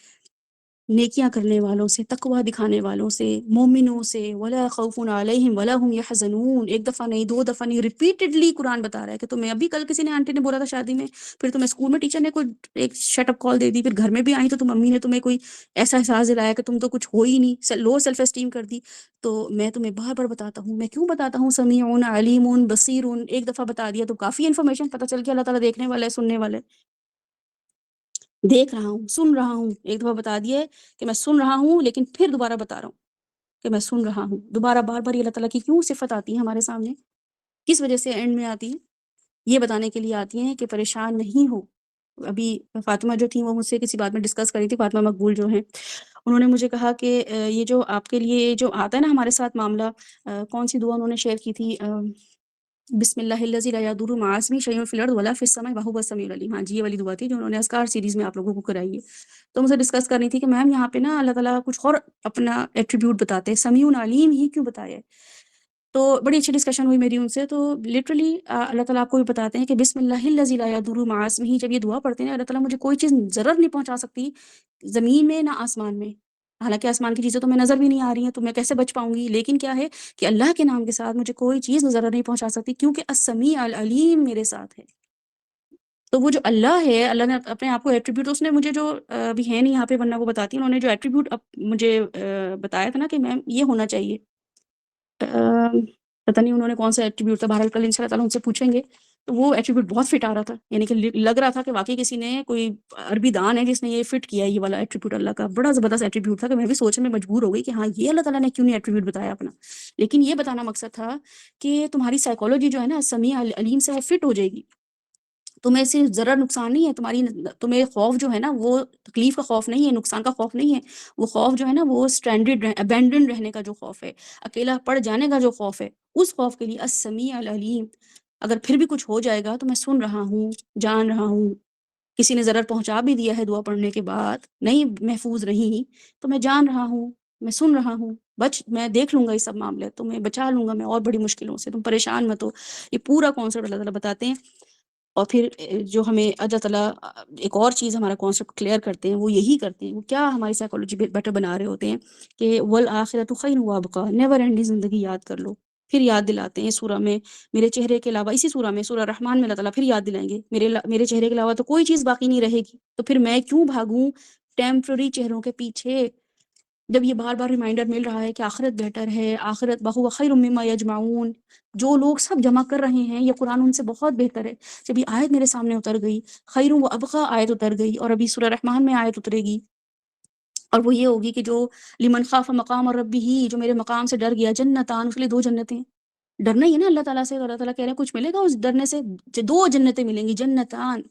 نیکیاں کرنے والوں سے، تقوی دکھانے والوں سے، مومنوں سے، ولا خوف علیہم ولا هم يحزنون. ایک دفعہ نہیں، دو دفعہ نہیں، ریپیٹڈلی قرآن بتا رہا ہے کہ تمہیں ابھی کل کسی نے آنٹی نے بولا تھا شادی میں، پھر تمہیں اسکول میں ٹیچر نے کوئی ایک شٹ اپ کال دے دی، پھر گھر میں بھی آئی تو تم امی نے تمہیں کوئی ایسا احساس دلایا کہ تم تو کچھ ہو ہی نہیں، لو سیلف اسٹیم کر دی. تو میں تمہیں بار بار بتاتا ہوں. میں کیوں بتاتا ہوں؟ سمیع علیم بصیر. ایک دفعہ بتا دیا تو کافی انفارمیشن پتہ چل گیا اللہ تعالیٰ دیکھنے والا ہے، سننے والا ہے. دیکھ رہا ہوں، سن رہا ہوں. ایک دفعہ بتا دیا ہے کہ میں سن رہا ہوں، لیکن پھر دوبارہ بتا رہا ہوں کہ میں سن رہا ہوں. دوبارہ بار بار یہ اللہ تعالیٰ کی کیوں صفت آتی ہے ہمارے سامنے، کس وجہ سے اینڈ میں آتی ہے؟ یہ بتانے کے لیے آتی ہیں کہ پریشان نہیں ہو. ابھی فاطمہ جو تھیں وہ مجھ سے کسی بات میں ڈسکس کری تھی، فاطمہ مقبول جو ہیں، انہوں نے مجھے کہا کہ یہ جو آپ کے لیے جو آتا ہے نا ہمارے ساتھ معاملہ، کون سی دعا انہوں نے شیئر کی تھی؟ بسم اللہ الذی لا یضر مع اسمہ شیء فی الارض ولا فی السماء وهو السمیع العلیم. ہاں جی، یہ والی دعا تھی جو انہوں نے اذکار سیریز میں آپ لوگوں کو کرائی ہے. تو مجھے ڈسکس کرنی تھی کہ میم یہاں پہ نا اللہ تعالیٰ کچھ اور اپنا ایٹریبیوٹ بتاتے ہیں، سمیع علیم ہی کیوں بتایا ہے؟ تو بڑی اچھی ڈسکشن ہوئی میری ان سے. تو لٹرلی اللہ تعالیٰ آپ کو بھی بتاتے ہیں کہ بسم اللہ الذی لا یضر مع اسمہ، جب یہ دعا پڑھتے ہیں اللہ تعالیٰ مجھے کوئی چیز ضرر نہیں پہنچا سکتی، زمین میں نہ آسمان میں. حالانکہ آسمان کی چیزیں تو میں نظر بھی نہیں آ رہی ہیں، تو میں کیسے بچ پاؤں گی؟ لیکن کیا ہے کہ اللہ کے نام کے ساتھ مجھے کوئی چیز ضرر نہیں پہنچا سکتی، کیونکہ السمیع العلیم میرے ساتھ ہے. تو وہ جو اللہ ہے، اللہ نے اپنے آپ کو ایٹریبیوٹ، اس نے مجھے جو ابھی ہے نہیں یہاں پہ ورنہ وہ بتاتی ہیں، انہوں نے جو ایٹریبیوٹ مجھے بتایا تھا نا کہ میم یہ ہونا چاہیے، پتہ نہیں انہوں نے کون سا ایٹریبیوٹ تھا، بہرحال کل ان شاء اللہ تعالیٰ ان سے پوچھیں گے. تو وہ ایٹریبیوٹ بہت فٹ آ رہا تھا، یعنی کہ لگ رہا تھا کہ واقعی کسی نے، کوئی عربی دان ہے جس نے یہ فٹ کیا ہے، یہ والا ایٹریبیوٹ اللہ کا بڑا زبردست ایٹریبیوٹ تھا کہ میں بھی سوچنے میں مجبور ہو گئی کہ ہاں یہ اللہ تعالیٰ نے کیوں نہیں ایٹریبیوٹ بتایا اپنا. لیکن یہ بتانا مقصد تھا کہ تمہاری سائیکالوجی جو ہے نا سمیع علیم سے وہ فٹ ہو جائے گی. تمہیں صرف ضرر نقصان نہیں ہے، تمہیں خوف جو ہے نا وہ تکلیف کا خوف نہیں ہے، نقصان کا خوف نہیں ہے. وہ خوف جو ہے نا وہ اسٹرینڈڈ ابینڈنڈ رہنے کا جو خوف ہے، اکیلا پڑ جانے کا جو خوف ہے، اس خوف کے لیے السمیع العلیم. اگر پھر بھی کچھ ہو جائے گا تو میں سن رہا ہوں، جان رہا ہوں. کسی نے ضرر پہنچا بھی دیا ہے دعا پڑھنے کے بعد، نہیں محفوظ رہی، تو میں جان رہا ہوں، میں سن رہا ہوں، میں دیکھ لوں گا یہ سب معاملے، تو میں بچا لوں گا میں اور بڑی مشکلوں سے، تم پریشان مت ہو. یہ پورا کانسیپٹ اللہ تعالیٰ بتاتے ہیں. اور پھر جو ہمیں اللہ تعالیٰ ایک اور چیز ہمارا کانسیپٹ کلیئر کرتے ہیں، وہ یہی کرتے ہیں، وہ کیا ہماری سائیکالوجی بیٹر بنا رہے ہوتے ہیں کہ والآخرۃ خیر وابقیٰ، نیور اینڈنگ زندگی یاد کر لو. پھر یاد دلاتے ہیں سورہ میں، میرے چہرے کے علاوہ، اسی سورہ میں سورہ رحمان میں اللہ تعالیٰ پھر یاد دلائیں گے میرے چہرے کے علاوہ تو کوئی چیز باقی نہیں رہے گی، تو پھر میں کیوں بھاگوں ٹیمپرری چہروں کے پیچھے، جب یہ بار بار ریمائنڈر مل رہا ہے کہ آخرت بہتر ہے، آخرت بہو خیر مما یجمعون. جو لوگ سب جمع کر رہے ہیں یہ قرآن ان سے بہت بہتر ہے. جب یہ آیت میرے سامنے اتر گئی، خیر و ابقا آیت اتر گئی، اور ابھی سورہ رحمان میں آیت اترے گی، اور وہ یہ ہوگی کہ جو لمن خاف مقام ربہ، جو میرے مقام سے ڈر گیا، جنتان، اس کے لیے 2 جنتیں، ڈرنا ہی ہے نا اللہ تعالیٰ سے، اللہ تعالیٰ کہہ رہے ہیں کچھ ملے گا اس ڈرنے سے، 2 جنتیں ملیں گی، جنتان،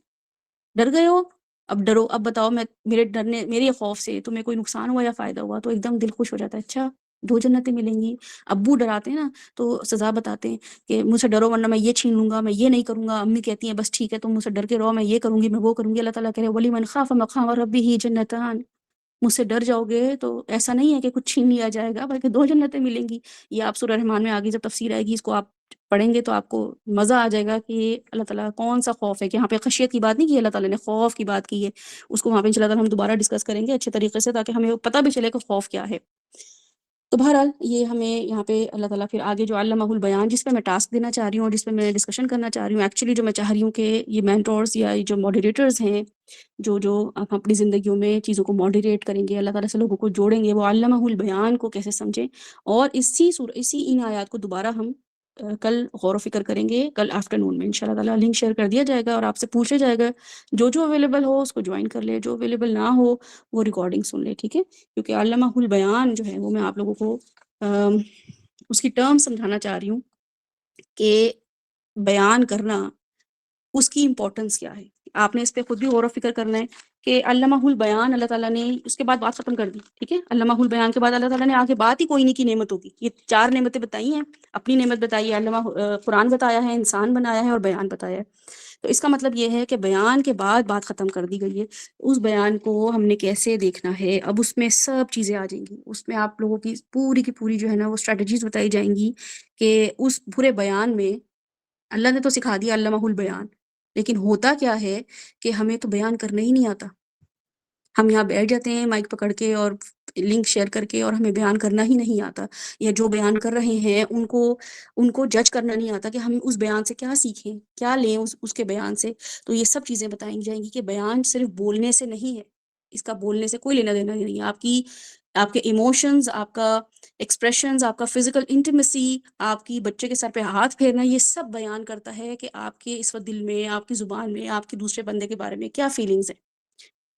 ڈر گئے ہو اب ڈرو، اب بتاؤ میں میرے ڈرنے، میرے خوف سے تمہیں کوئی نقصان ہوا یا فائدہ ہوا، تو ایک دم دل خوش ہو جاتا ہے، اچھا 2 جنتیں ملیں گی۔ ابو ڈراتے ہیں نا تو سزا بتاتے ہیں کہ مجھ سے ڈرو ورنہ میں یہ چھین لوں گا، میں یہ نہیں کروں گا، امی کہتی ہیں بس ٹھیک ہے تم مجھ سے ڈر کے رہو، میں یہ کروں گی، میں وہ کروں گی، اللہ تعالیٰ کہہ رہے وَلِمَنْ خَافَ مَقَامَ رَبِّهِ جَنَّتَانِ، مجھ سے ڈر جاؤ گے تو ایسا نہیں ہے کہ کچھ چھین لیا جائے گا، بلکہ 2 جنتیں ملیں گی۔ یہ آپ سورہ رحمان میں آگے جب تفسیر آئے گی اس کو آپ پڑھیں گے تو آپ کو مزہ آ جائے گا کہ اللہ تعالیٰ کون سا خوف ہے، کہ یہاں پہ خشیت کی بات نہیں کی اللہ تعالیٰ نے، خوف کی بات کی ہے، اس کو وہاں پہ انشاء اللہ ہم دوبارہ ڈسکس کریں گے اچھے طریقے سے، تاکہ ہمیں پتہ بھی چلے کہ خوف کیا ہے۔ تو بہرحال یہ ہمیں یہاں پہ اللہ تعالیٰ پھر آگے جو علمہ البیان، جس پہ میں ٹاسک دینا چاہ رہی ہوں اور جس پہ میں ڈسکشن کرنا چاہ رہی ہوں، ایکچولی جو میں چاہ رہی ہوں کہ یہ مینٹورز یا یہ جو ماڈریٹرز ہیں، جو ہم اپنی زندگیوں میں چیزوں کو ماڈریٹ کریں گے، اللہ تعالیٰ سے لوگوں کو جوڑیں گے، وہ علمہ البیان کو کیسے سمجھیں، اور اسی ان آیات کو دوبارہ ہم کل غور و فکر کریں گے، کل آفٹر نون میں انشاء اللہ تعالیٰ لنک شیئر کر دیا جائے گا اور آپ سے پوچھا جائے گا، جو اویلیبل ہو اس کو جوائن کر لے، جو اویلیبل نہ ہو وہ ریکارڈنگ سن لے، ٹھیک ہے؟ کیونکہ علمہ البیان جو ہے وہ میں آپ لوگوں کو اس کی ٹرم سمجھانا چاہ رہی ہوں کہ بیان کرنا اس کی امپورٹنس کیا ہے، آپ نے اس پہ خود بھی غور و فکر کرنا ہے کہ علمہ البیان اللہ تعالیٰ نے اس کے بعد بات ختم کر دی، ٹھیک ہے؟ علمہ البیان کے بعد اللہ تعالیٰ نے آگے بات ہی کوئی نہیں کی نعمتوں کی، یہ 4 نعمتیں بتائی ہیں، اپنی نعمت بتائی ہے، قرآن بتایا ہے، انسان بنایا ہے اور بیان بتایا ہے، تو اس کا مطلب یہ ہے کہ بیان کے بعد بات ختم کر دی گئی ہے، اس بیان کو ہم نے کیسے دیکھنا ہے، اب اس میں سب چیزیں آ جائیں گی، اس میں آپ لوگوں کی پوری جو ہے نا وہ اسٹریٹجیز بتائی جائیں گی کہ اس پورے بیان میں اللہ نے تو سکھا دیا علمہ البیان، لیکن ہوتا کیا ہے کہ ہمیں تو بیان کرنا ہی نہیں آتا، ہم یہاں بیٹھ جاتے ہیں مائک پکڑ کے اور لنک شیئر کر کے، اور ہمیں بیان کرنا ہی نہیں آتا، یا جو بیان کر رہے ہیں ان کو جج کرنا نہیں آتا کہ ہم اس بیان سے کیا سیکھیں، کیا لیں اس کے بیان سے، تو یہ سب چیزیں بتائیں جائیں گی کہ بیان صرف بولنے سے نہیں ہے، اس کا بولنے سے کوئی لینا دینا نہیں ہے، آپ کے ایموشنز، آپ کا ایکسپریشنز، آپ کا فزیکل انٹیمیسی، آپ کی بچے کے سر پہ ہاتھ پھیرنا، یہ سب بیان کرتا ہے کہ آپ کے اس وقت دل میں، آپ کی زبان میں، آپ کے دوسرے بندے کے بارے میں کیا فیلنگز ہیں،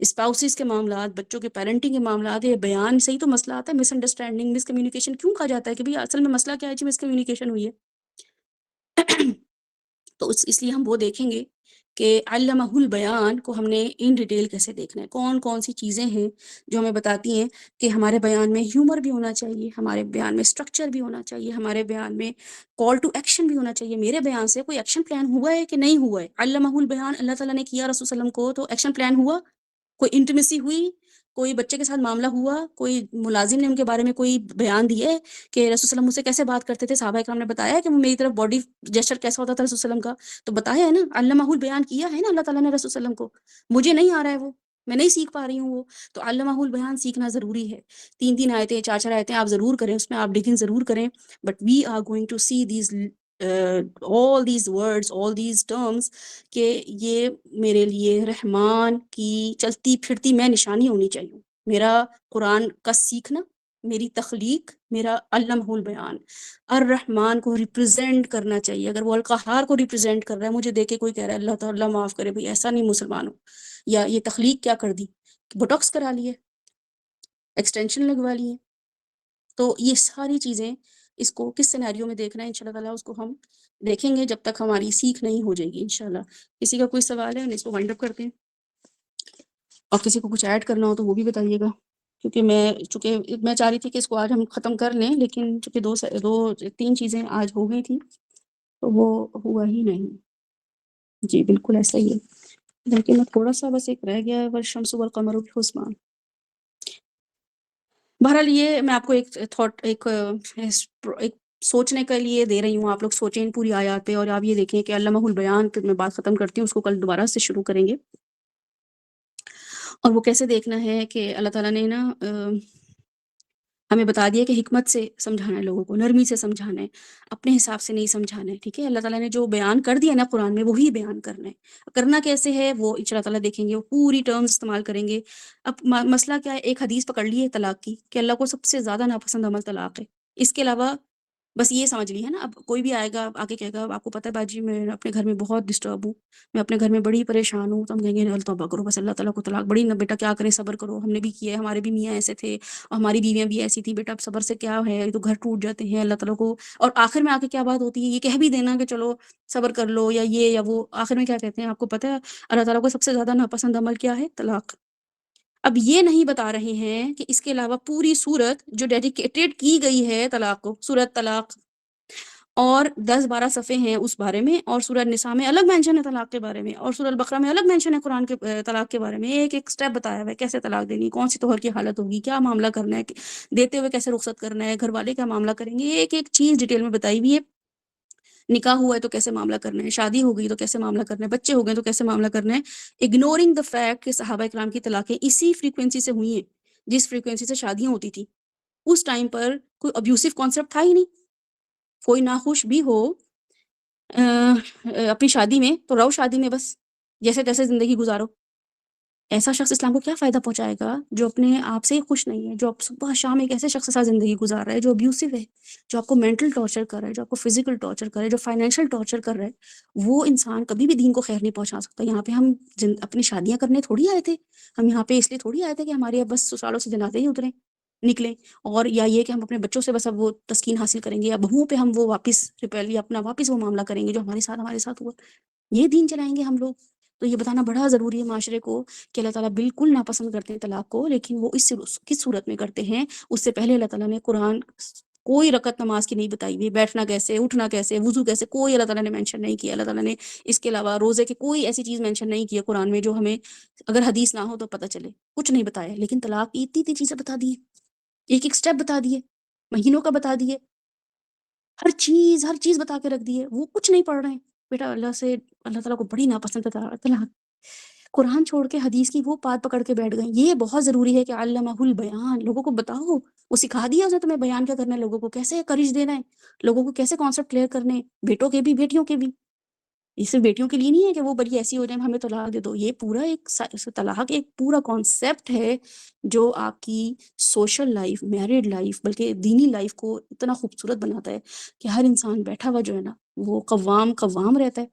اسپاؤسز کے معاملات، بچوں کے پیرنٹنگ کے معاملات، یہ بیان سے ہی تو مسئلہ آتا ہے، مس انڈرسٹینڈنگ، مس کمیونیکیشن کیوں کہا جاتا ہے کہ بھئی اصل میں مسئلہ کیا ہے جی، مس کمیونیکیشن ہوئی ہے تو اس لیے ہم وہ دیکھیں گے کہ علمہ البیان کو ہم نے ان ڈیٹیل کیسے دیکھنا ہے، کون کون سی چیزیں ہیں جو ہمیں بتاتی ہیں کہ ہمارے بیان میں ہیومر بھی ہونا چاہیے، ہمارے بیان میں اسٹرکچر بھی ہونا چاہیے، ہمارے بیان میں کال ٹو ایکشن بھی ہونا چاہیے، میرے بیان سے کوئی ایکشن پلان ہوا ہے کہ نہیں ہوا ہے، علمہ البیان اللہ تعالیٰ نے کیا رسول صلی اللہ علیہ وسلم کو، تو ایکشن پلان ہوا، کوئی انٹیمیسی ہوئی، کوئی بچے کے ساتھ معاملہ ہوا، کوئی ملازم نے ان کے بارے میں کوئی بیان دیے کہ رسول صلی اللہ علیہ وسلم مجھ سے کیسے بات کرتے تھے، صحابہ کرام نے بتایا کہ میری طرف باڈی جیسچر کیسا ہوتا تھا رسول صلی اللہ علیہ وسلم کا، تو بتایا ہے نا، علمہ البیان کیا ہے نا اللہ تعالیٰ نے رسول صلی اللہ علیہ وسلم کو، مجھے نہیں آ رہا ہے وہ، میں نہیں سیکھ پا رہی ہوں وہ، تو علمہ البیان سیکھنا ضروری ہے، 3 آیتیں 4 آیتیں آپ ضرور کریں، اس میں آپ ڈگنگ ضرور کریں، but we are going to see these all these words, all these terms کہ یہ میرے لیے رحمان کی چلتی پھرتی میں نشانی ہونی چاہیے، میرا قرآن کا سیکھنا، میری تخلیق، میرا علمہ البیان الرحمن کو ریپرزینٹ کرنا چاہیے، اگر وہ القہار کو ریپرزینٹ کر رہا ہے، مجھے دیکھ کے کوئی کہہ رہا ہے اللہ تعالیٰ معاف کرے بھئی ایسا نہیں مسلمان ہو، یا یہ تخلیق کیا کر دی، بوٹاکس کرا لی ہے، ایکسٹینشن لگوا لی ہے، تو یہ ساری چیزیں اس کو کس سینیریو میں دیکھنا ہے انشاءاللہ تعالیٰ اس کو ہم دیکھیں گے جب تک ہماری سیکھ نہیں ہو جائے گی انشاءاللہ۔ کسی کا کوئی سوال ہے ہم اس کو وائنڈ اپ کرتے ہیں، اور کسی کو کچھ ایڈ کرنا ہو تو وہ بھی بتائیے گا، چونکہ میں چاہ رہی تھی کہ اس کو آج ہم ختم کر لیں، لیکن چونکہ 3 چیزیں آج ہو گئی تھیں تو وہ ہوا ہی نہیں، جی بالکل ایسا ہی ہے، لیکن تھوڑا سا بس ایک رہ گیا ہے والشمس والقمر بحسبان۔ بہرحال یہ میں آپ کو ایک تھاٹ، ایک سوچنے کے لیے دے رہی ہوں، آپ لوگ سوچیں ان پوری آیات پہ، اور آپ یہ دیکھیں کہ علمہ البیان پہ میں بات ختم کرتی ہوں، اس کو کل دوبارہ سے شروع کریں گے، اور وہ کیسے دیکھنا ہے کہ اللہ تعالیٰ نے نا ہمیں بتا دیا کہ حکمت سے سمجھانا ہے، لوگوں کو نرمی سے سمجھانا ہے، اپنے حساب سے نہیں سمجھانا ہے، ٹھیک ہے؟ اللہ تعالیٰ نے جو بیان کر دیا نا قرآن میں وہی بیان کرنا ہے، کرنا کیسے ہے وہ ان شاء اللہ تعالیٰ دیکھیں گے، وہ پوری ٹرمز استعمال کریں گے۔ اب مسئلہ کیا ہے، ایک حدیث پکڑ لی ہے طلاق کی کہ اللہ کو سب سے زیادہ ناپسند عمل طلاق ہے، اس کے علاوہ بس یہ سمجھ لی ہے نا. اب کوئی بھی آئے گا آگے کہے گا آپ کو پتہ ہے باجی میں اپنے گھر میں بہت ڈسٹرب ہوں، میں اپنے گھر میں بڑی پریشان ہوں، تو ہم کہیں گے اللہ توبہ کرو بس، اللہ تعالیٰ کو طلاق بڑی نہ بیٹا کیا کریں، صبر کرو، ہم نے بھی کیا ہے، ہمارے بھی میاں ایسے تھے اور ہماری بیویاں بھی ایسی تھی، بیٹا اب صبر سے کیا ہے، یہ تو گھر ٹوٹ جاتے ہیں، اللہ تعالیٰ کو. اور آخر میں آ کے کیا بات ہوتی ہے، یہ کہہ بھی دینا کہ چلو صبر کر لو یا یہ یا وہ، آخر میں کیا کہتے ہیں آپ کو پتہ ہے اللہ تعالیٰ کو سب سے زیادہ ناپسند عمل کیا ہے؟ طلاق. اب یہ نہیں بتا رہے ہیں کہ اس کے علاوہ پوری سورت جو ڈیڈیکیٹڈ کی گئی ہے طلاق کو، سورت طلاق، اور 10-12 صفحے ہیں اس بارے میں، اور سورہ نساء میں الگ مینشن ہے طلاق کے بارے میں، اور سورہ البقرہ میں الگ مینشن ہے قرآن کے طلاق کے بارے میں. ایک ایک سٹیپ بتایا ہوا ہے کیسے طلاق دینی، کون سی طہر کی حالت ہوگی، کیا معاملہ کرنا ہے، دیتے ہوئے کیسے رخصت کرنا ہے، گھر والے کیا معاملہ کریں گے، ایک ایک چیز ڈیٹیل میں بتائی ہوئی ہے. نکاح ہوا ہے تو کیسے معاملہ کرنا ہے، شادی ہو گئی تو کیسے معاملہ کرنا ہے، بچے ہو گئے تو کیسے معاملہ کرنا ہے. اگنورنگ دا فیکٹ کہ صحابہ کرام کی طلاقیں اسی فریکوینسی سے ہوئی ہیں جس فریکوینسی سے شادیاں ہوتی تھی. اس ٹائم پر کوئی ابیوسو کانسیپٹ تھا ہی نہیں. کوئی ناخوش بھی ہو اپنی شادی میں تو رہو شادی میں، بس جیسے تیسے زندگی گزارو. ایسا شخص اسلام کو کیا فائدہ پہنچائے گا جو اپنے آپ سے ہی خوش نہیں ہے، جو اب صبح شام ایک ایسے شخص کے ساتھ زندگی گزار رہا ہے جو ابیوسو ہے، جو آپ کو مینٹل ٹارچر کر رہا ہے، جو آپ کو فزیکل ٹارچر کر رہا ہے، جو فائنینشیل ٹارچر کر رہا ہے. وہ انسان کبھی بھی دین کو خیر نہیں پہنچا سکتا. یہاں پہ ہم اپنی شادیاں کرنے تھوڑی آئے تھے، ہم یہاں پہ اس لیے تھوڑی آئے تھے کہ ہمارے اب بس سسرالوں سے جنازے ہی اتریں نکلیں، اور یا یہ کہ ہم اپنے بچوں سے بس اب وہ تسکین حاصل کریں گے، یا بہوؤں پہ ہم وہ واپس ریپیل یا اپنا واپس وہ معاملہ کریں گے جو ہمارے ساتھ ہوا. یہ دین چلائیں گے ہم لوگ. تو یہ بتانا بڑا ضروری ہے معاشرے کو کہ اللہ تعالیٰ بالکل ناپسند کرتے ہیں طلاق کو، لیکن وہ کس صورت میں کرتے ہیں. اس سے پہلے اللہ تعالیٰ نے قرآن کوئی رکعت نماز کی نہیں بتائی ہوئی، بیٹھنا کیسے، اٹھنا کیسے، وضو کیسے، کوئی اللہ تعالیٰ نے مینشن نہیں کیا. اللہ تعالیٰ نے اس کے علاوہ روزے کی کوئی ایسی چیز مینشن نہیں کی ہے قرآن میں جو ہمیں اگر حدیث نہ ہو تو پتہ چلے، کچھ نہیں بتایا. لیکن طلاق کی اتنی چیزیں بتا دی، ایک ایک سٹیپ بتا دیے، مہینوں کا بتا دیے، ہر چیز بتا کے رکھ دی ہے. وہ کچھ نہیں پڑھ رہے ہیں. بیٹا اللہ تعالیٰ کو بڑی ناپسند ہے طلاق. قرآن چھوڑ کے حدیث کی وہ بات پکڑ کے بیٹھ گئے. یہ بہت ضروری ہے کہ علمہ البیان، لوگوں کو بتاؤ، وہ سکھا دیا اسے تمہیں بیان کیا کرنا ہے، لوگوں کو کیسے کرج دینا ہے، لوگوں کو کیسے کانسیپٹ کلیئر کرنے ہیں، بیٹوں کے بھی بیٹیوں کے بھی. یہ صرف بیٹیوں کے لیے نہیں ہے کہ وہ بڑی ایسی ہو جائیں ہمیں طلاق دے دو. یہ پورا طلاق ایک پورا کانسیپٹ ہے جو آپ کی سوشل لائف، میرڈ لائف، بلکہ دینی لائف کو اتنا خوبصورت بناتا ہے کہ ہر انسان بیٹھا ہوا جو ہے نا وہ قوام رہتا ہے.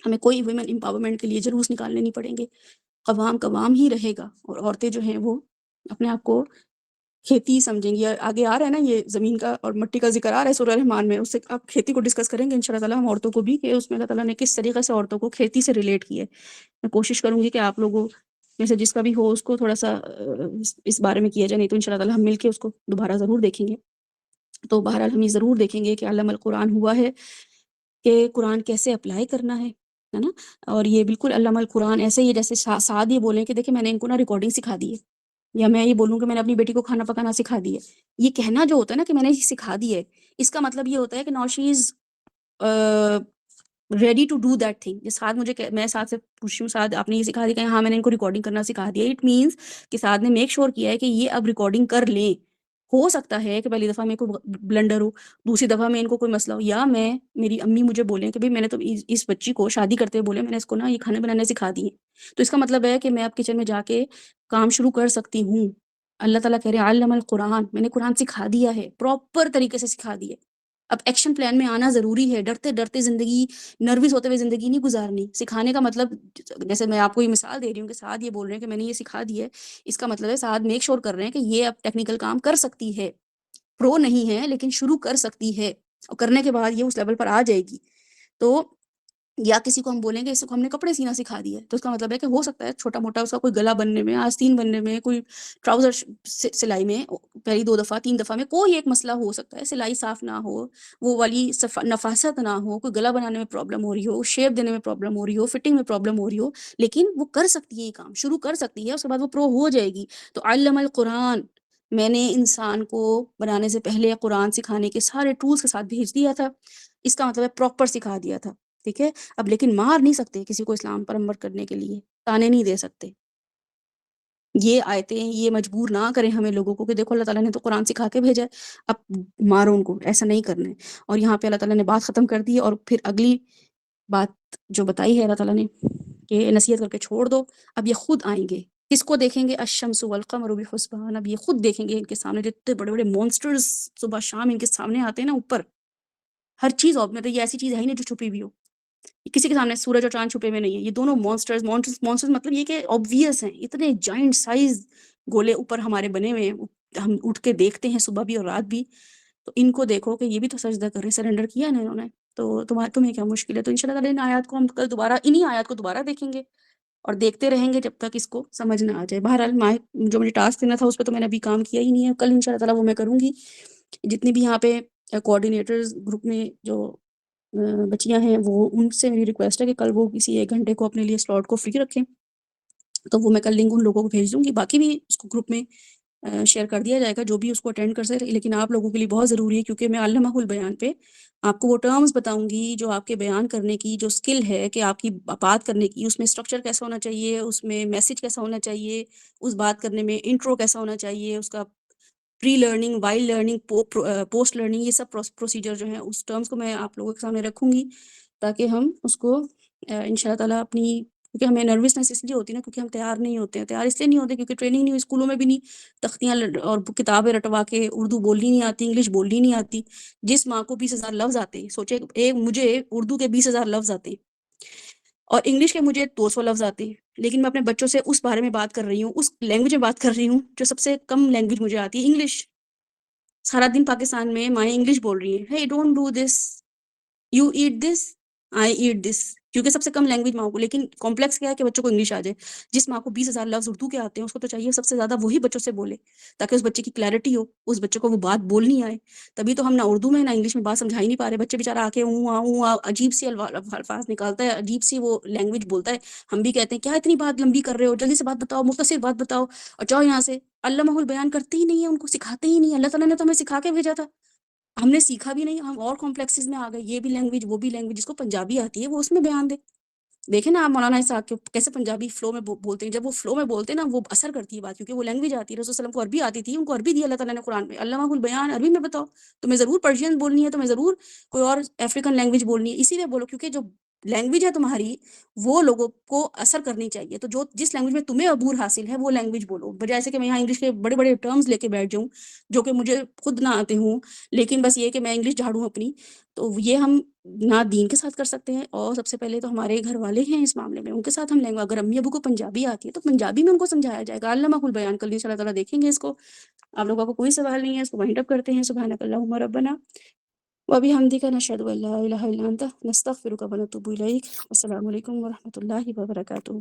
ہمیں کوئی ویمن امپاورمنٹ کے لیے جلوس نکالنے نہیں پڑیں گے، قوام ہی رہے گا. اور عورتیں جو ہیں وہ اپنے آپ کو کھیتی سمجھیں گی. آگے آ رہا ہے نا یہ زمین کا اور مٹی کا ذکر آ رہا ہے سورہ رحمان میں، اس سے آپ کھیتی کو ڈسکس کریں گے انشاءاللہ تعالیٰ ہم عورتوں کو بھی، کہ اس میں اللہ تعالیٰ نے کس طریقے سے عورتوں کو کھیتی سے ریلیٹ کیا ہے. میں کوشش کروں گی کہ آپ لوگوں میں سے جس کا بھی ہو اس کو تھوڑا سا اس بارے میں کیا جائے، نہیں تو انشاءاللہ تعالیٰ ہم مل کے اس کو دوبارہ ضرور دیکھیں گے. تو بہرحال ہم یہ ضرور دیکھیں گے کہ علم القرآن ہوا ہے کہ قرآن کیسے اپلائی کرنا ہے نا. اور یہ بالکل علم القرآن ایسے ہی جیسے سعد یہ بولیں کہ دیکھیں میں نے ان کو نا ریکارڈنگ سکھا دی ہے، یا میں یہ بولوں کہ میں نے اپنی بیٹی کو کھانا پکانا سکھا دی ہے. یہ کہنا جو ہوتا ہے نا کہ میں نے یہ سکھا دی ہے، اس کا مطلب یہ ہوتا ہے کہ now she is ready to do that thing. جس ساتھ میں ساتھ سے پوچھوں ساتھ آپ نے یہ سکھا دیا کہ ہاں میں نے ان کو ریکارڈنگ کرنا سکھا دیا، اٹ مینس کہ ساتھ نے میک شور کیا ہے کہ یہ اب ریکارڈنگ کر لیں. ہو سکتا ہے کہ پہلی دفعہ میں کوئی بلنڈر ہو، دوسری دفعہ میں ان کو کوئی مسئلہ ہو، یا میری امی مجھے بولیں کہ بھئی میں نے تو اس بچی کو شادی کرتے ہوئے بولے میں نے اس کو نا یہ کھانے بنانے سکھا دی ہیں. تو اس کا مطلب ہے کہ میں اب کچن میں جا کے کام شروع کر سکتی ہوں. اللہ تعالیٰ کہہ رہے ہیں علم القرآن، میں نے قرآن سکھا دیا ہے، پراپر طریقے سے سکھا دیا. اب ایکشن پلان میں آنا ضروری ہے. ڈرتے زندگی، نروس ہوتے ہوئے زندگی نہیں گزارنی. سکھانے کا مطلب جیسے میں آپ کو یہ مثال دے رہی ہوں کہ سعد یہ بول رہے ہیں کہ میں نے یہ سکھا دی ہے، اس کا مطلب ہے سعد میک شور کر رہے ہیں کہ یہ اب ٹیکنیکل کام کر سکتی ہے، پرو نہیں ہے لیکن شروع کر سکتی ہے، اور کرنے کے بعد یہ اس لیول پر آ جائے گی. تو یا کسی کو ہم بولیں گے اس کو ہم نے کپڑے سینا سکھا دیا ہے، تو اس کا مطلب ہے کہ ہو سکتا ہے چھوٹا موٹا اس کا کوئی گلا بننے میں، آستین بننے میں، کوئی ٹراؤزر سلائی میں پہلی 2 دفعہ 3 دفعہ میں کوئی ایک مسئلہ ہو سکتا ہے، سلائی صاف نہ ہو، وہ والی نفاست نہ ہو، کوئی گلا بنانے میں پرابلم ہو رہی ہو، شیپ دینے میں پرابلم ہو رہی ہو، فٹنگ میں پرابلم ہو رہی ہو، لیکن وہ کر سکتی ہے، یہ کام شروع کر سکتی ہے، اس کے بعد وہ پرو ہو جائے گی. تو علم القرآن، میں نے انسان کو بنانے سے پہلے قرآن سکھانے کے سارے ٹولز کے ساتھ بھیج دیا تھا. اس کا مطلب ہے پراپر سکھا دیا تھا. ٹھیک ہے. اب لیکن مار نہیں سکتے کسی کو اسلام پر عمل کرنے کے لیے، تانے نہیں دے سکتے. یہ آیتیں یہ مجبور نہ کریں ہمیں لوگوں کو کہ دیکھو اللہ تعالیٰ نے تو قرآن سکھا کے بھیجا ہے، اب مارو ان کو، ایسا نہیں کرنا ہے. اور یہاں پہ اللہ تعالیٰ نے بات ختم کر دی ہے، اور پھر اگلی بات جو بتائی ہے اللہ تعالیٰ نے کہ نصیحت کر کے چھوڑ دو. اب یہ خود آئیں گے، کس کو دیکھیں گے؟ الشمس والقمر بحسبان، اب یہ خود دیکھیں گے ان کے سامنے جتنے بڑے بڑے مونسٹرز صبح شام ان کے سامنے آتے ہیں نا اوپر، ہر چیز مطلب یہ ایسی چیز ہے ہی نہیں جو چھپی ہوئی ہو، کسی کے سامنے سورج اور چاند چھپے ہوئے نہیں ہیں، یہ دونوں مونسٹرز مطلب یہ کہ obvious ہیں، اتنے جائنٹ سائز گولے اوپر ہمارے بنے ہوئے ہیں، ہم اٹھ کے دیکھتے ہیں صبح بھی اور رات بھی، تو ان کو دیکھو کہ یہ بھی تو سجدہ کر رہے، سرنڈر کیا ہے نا انہوں نے، تو تمہیں کیا مشکل ہے؟ تو انشاءاللہ تعالیٰ ان آیات کو ہم کل دوبارہ انہی آیات کو دوبارہ دیکھیں گے اور دیکھتے رہیں گے جب تک اس کو سمجھ نہ آ جائے۔ بہرحال جو مجھے ٹاسک دینا تھا اس پہ تو میں نے ابھی کام کیا ہی نہیں ہے، کل انشاءاللہ تعالیٰ وہ میں کروں گی۔ جتنی بھی یہاں پہ کوآرڈینیٹرز گروپ میں جو بچیاں ہیں، وہ ان سے میری ریکویسٹ ہے کہ کل وہ کسی 1 گھنٹے کو اپنے لیے سلاٹ کو فری رکھیں، تو وہ میں کل لنک ان لوگوں کو بھیج دوں گی، باقی بھی اس کو گروپ میں شیئر کر دیا جائے گا جو بھی اس کو اٹینڈ کر سکے، لیکن آپ لوگوں کے لیے بہت ضروری ہے کیونکہ میں علامہ البیان پہ آپ کو وہ ٹرمز بتاؤں گی جو آپ کے بیان کرنے کی جو اسکل ہے کہ آپ کی بات کرنے کی، اس میں اسٹرکچر کیسا ہونا چاہیے، اس میں میسج کیسا ہونا چاہیے، اس بات کرنے میں انٹرو کیسا ہونا چاہیے، اس کا pre learning, while learning, post learning, یہ سب پروسیجر جو ہیں اس ٹرمز کو میں آپ لوگوں کے سامنے رکھوں گی تاکہ ہم اس کو ان شاء اللہ تعالیٰ اپنی، کیونکہ ہمیں نروسنس اس لیے ہوتی ہے نا کیونکہ ہم تیار نہیں ہوتے ہیں، تیار اس لیے نہیں ہوتے کیونکہ ٹریننگ نہیں ہوئی، اسکولوں میں بھی نہیں، تختیاں اور کتابیں رٹوا کے اردو بولنی نہیں آتی، انگلش بولنی نہیں آتی۔ جس ماں کو 20,000 لفظ آتے ہیں، سوچے مجھے اردو کے 20,000 لفظ آتے ہیں اور انگلش کے مجھے 200 لفظ آتے ہیں، لیکن میں اپنے بچوں سے اس بارے میں بات کر رہی ہوں، اس لینگویج میں بات کر رہی ہوں جو سب سے کم لینگویج مجھے آتی ہے، انگلش۔ سارا دن پاکستان میں مائیں انگلش بول رہی ہیں، hey don't do this, you eat this, I eat this، کیونکہ سب سے کم لینگویج ماں کو، لیکن کمپلیکس کیا ہے کہ بچوں کو انگلش آ جائے۔ جس ماں کو 20,000 لفظ اردو کے آتے ہیں اس کو تو چاہیے سب سے زیادہ وہی بچوں سے بولے تاکہ اس بچے کی کلیئرٹی ہو، اس بچے کو وہ بات بولنی آئے۔ تبھی تو ہم نہ اردو میں نہ انگلش میں بات سمجھا ہی نہیں پا رہے، بچے بیچارہ آ کے اوں آ عجیب سی الفاظ نکالتا ہے، عجیب سی وہ لینگویج بولتا ہے، ہم بھی کہتے ہیں کیا اتنی بات لمبی کر رہے ہو، جلدی سے بات بتاؤ، مختصر بات بتاؤ اور جاؤ یہاں سے۔ علامہ البیان کرتے ہی نہیں ہے، ان کو سکھاتے ہی نہیں، اللہ تعالیٰ نے تو ہمیں سکھا کے بھیجا تھا، ہم نے سیکھا بھی نہیں، ہم اور کمپلیکسز میں آ گئے، یہ بھی لینگویج وہ بھی لینگویج، جس کو پنجابی آتی ہے وہ اس میں بیان دے۔ دیکھیں نا آپ مولانا اسحاق کے کیسے پنجابی فلو میں بولتے ہیں، جب وہ فلو میں بولتے ہیں نا وہ اثر کرتی ہے بات، کیونکہ وہ لینگویج آتی ہے، رسول صلی اللہ علیہ وسلم کو عربی آتی تھی، ان کو عربی دی اللہ تعالیٰ نے قرآن میں، علامہ البیان عربی میں بتاؤ، تمہیں ضرور پرشین بولنی ہے، تمہیں ضرور کوئی اور افریقن لینگویج بولنی ہے، اسی لیے بولو کیونکہ جو لینگویج ہے تمہاری وہ لوگوں کو اثر کرنی چاہیے، تو جس لینگویج میں تمہیں عبور حاصل ہے وہ لینگویج بولو، بجائے سے کہ میں یہاں انگلش کے بڑے بڑے ٹرمز لے کے بیٹھ جاؤں جو کہ مجھے خود نہ آتے ہوں، لیکن بس یہ کہ میں انگلش جھاڑوں اپنی، تو یہ ہم نہ دین کے ساتھ کر سکتے ہیں، اور سب سے پہلے تو ہمارے گھر والے ہیں اس معاملے میں، ان کے ساتھ ہم لیں گے، اگر امی ابو کو پنجابی آتی ہے تو پنجابی میں ان کو سمجھایا جائے گا، علامہ البیان کل انشاء اللہ تعالیٰ دیکھیں گے اس کو۔ آپ لوگوں کو کوئی سوال نہیں ہے، اس کو وائنڈ اپ کرتے ہیں، سبحانک اللہم ربنا وبحمدک نشہد ان لا الہ الا انت نستغفرک ونتوب الیک، السلام علیکم ورحمۃ اللہ وبرکاتہ۔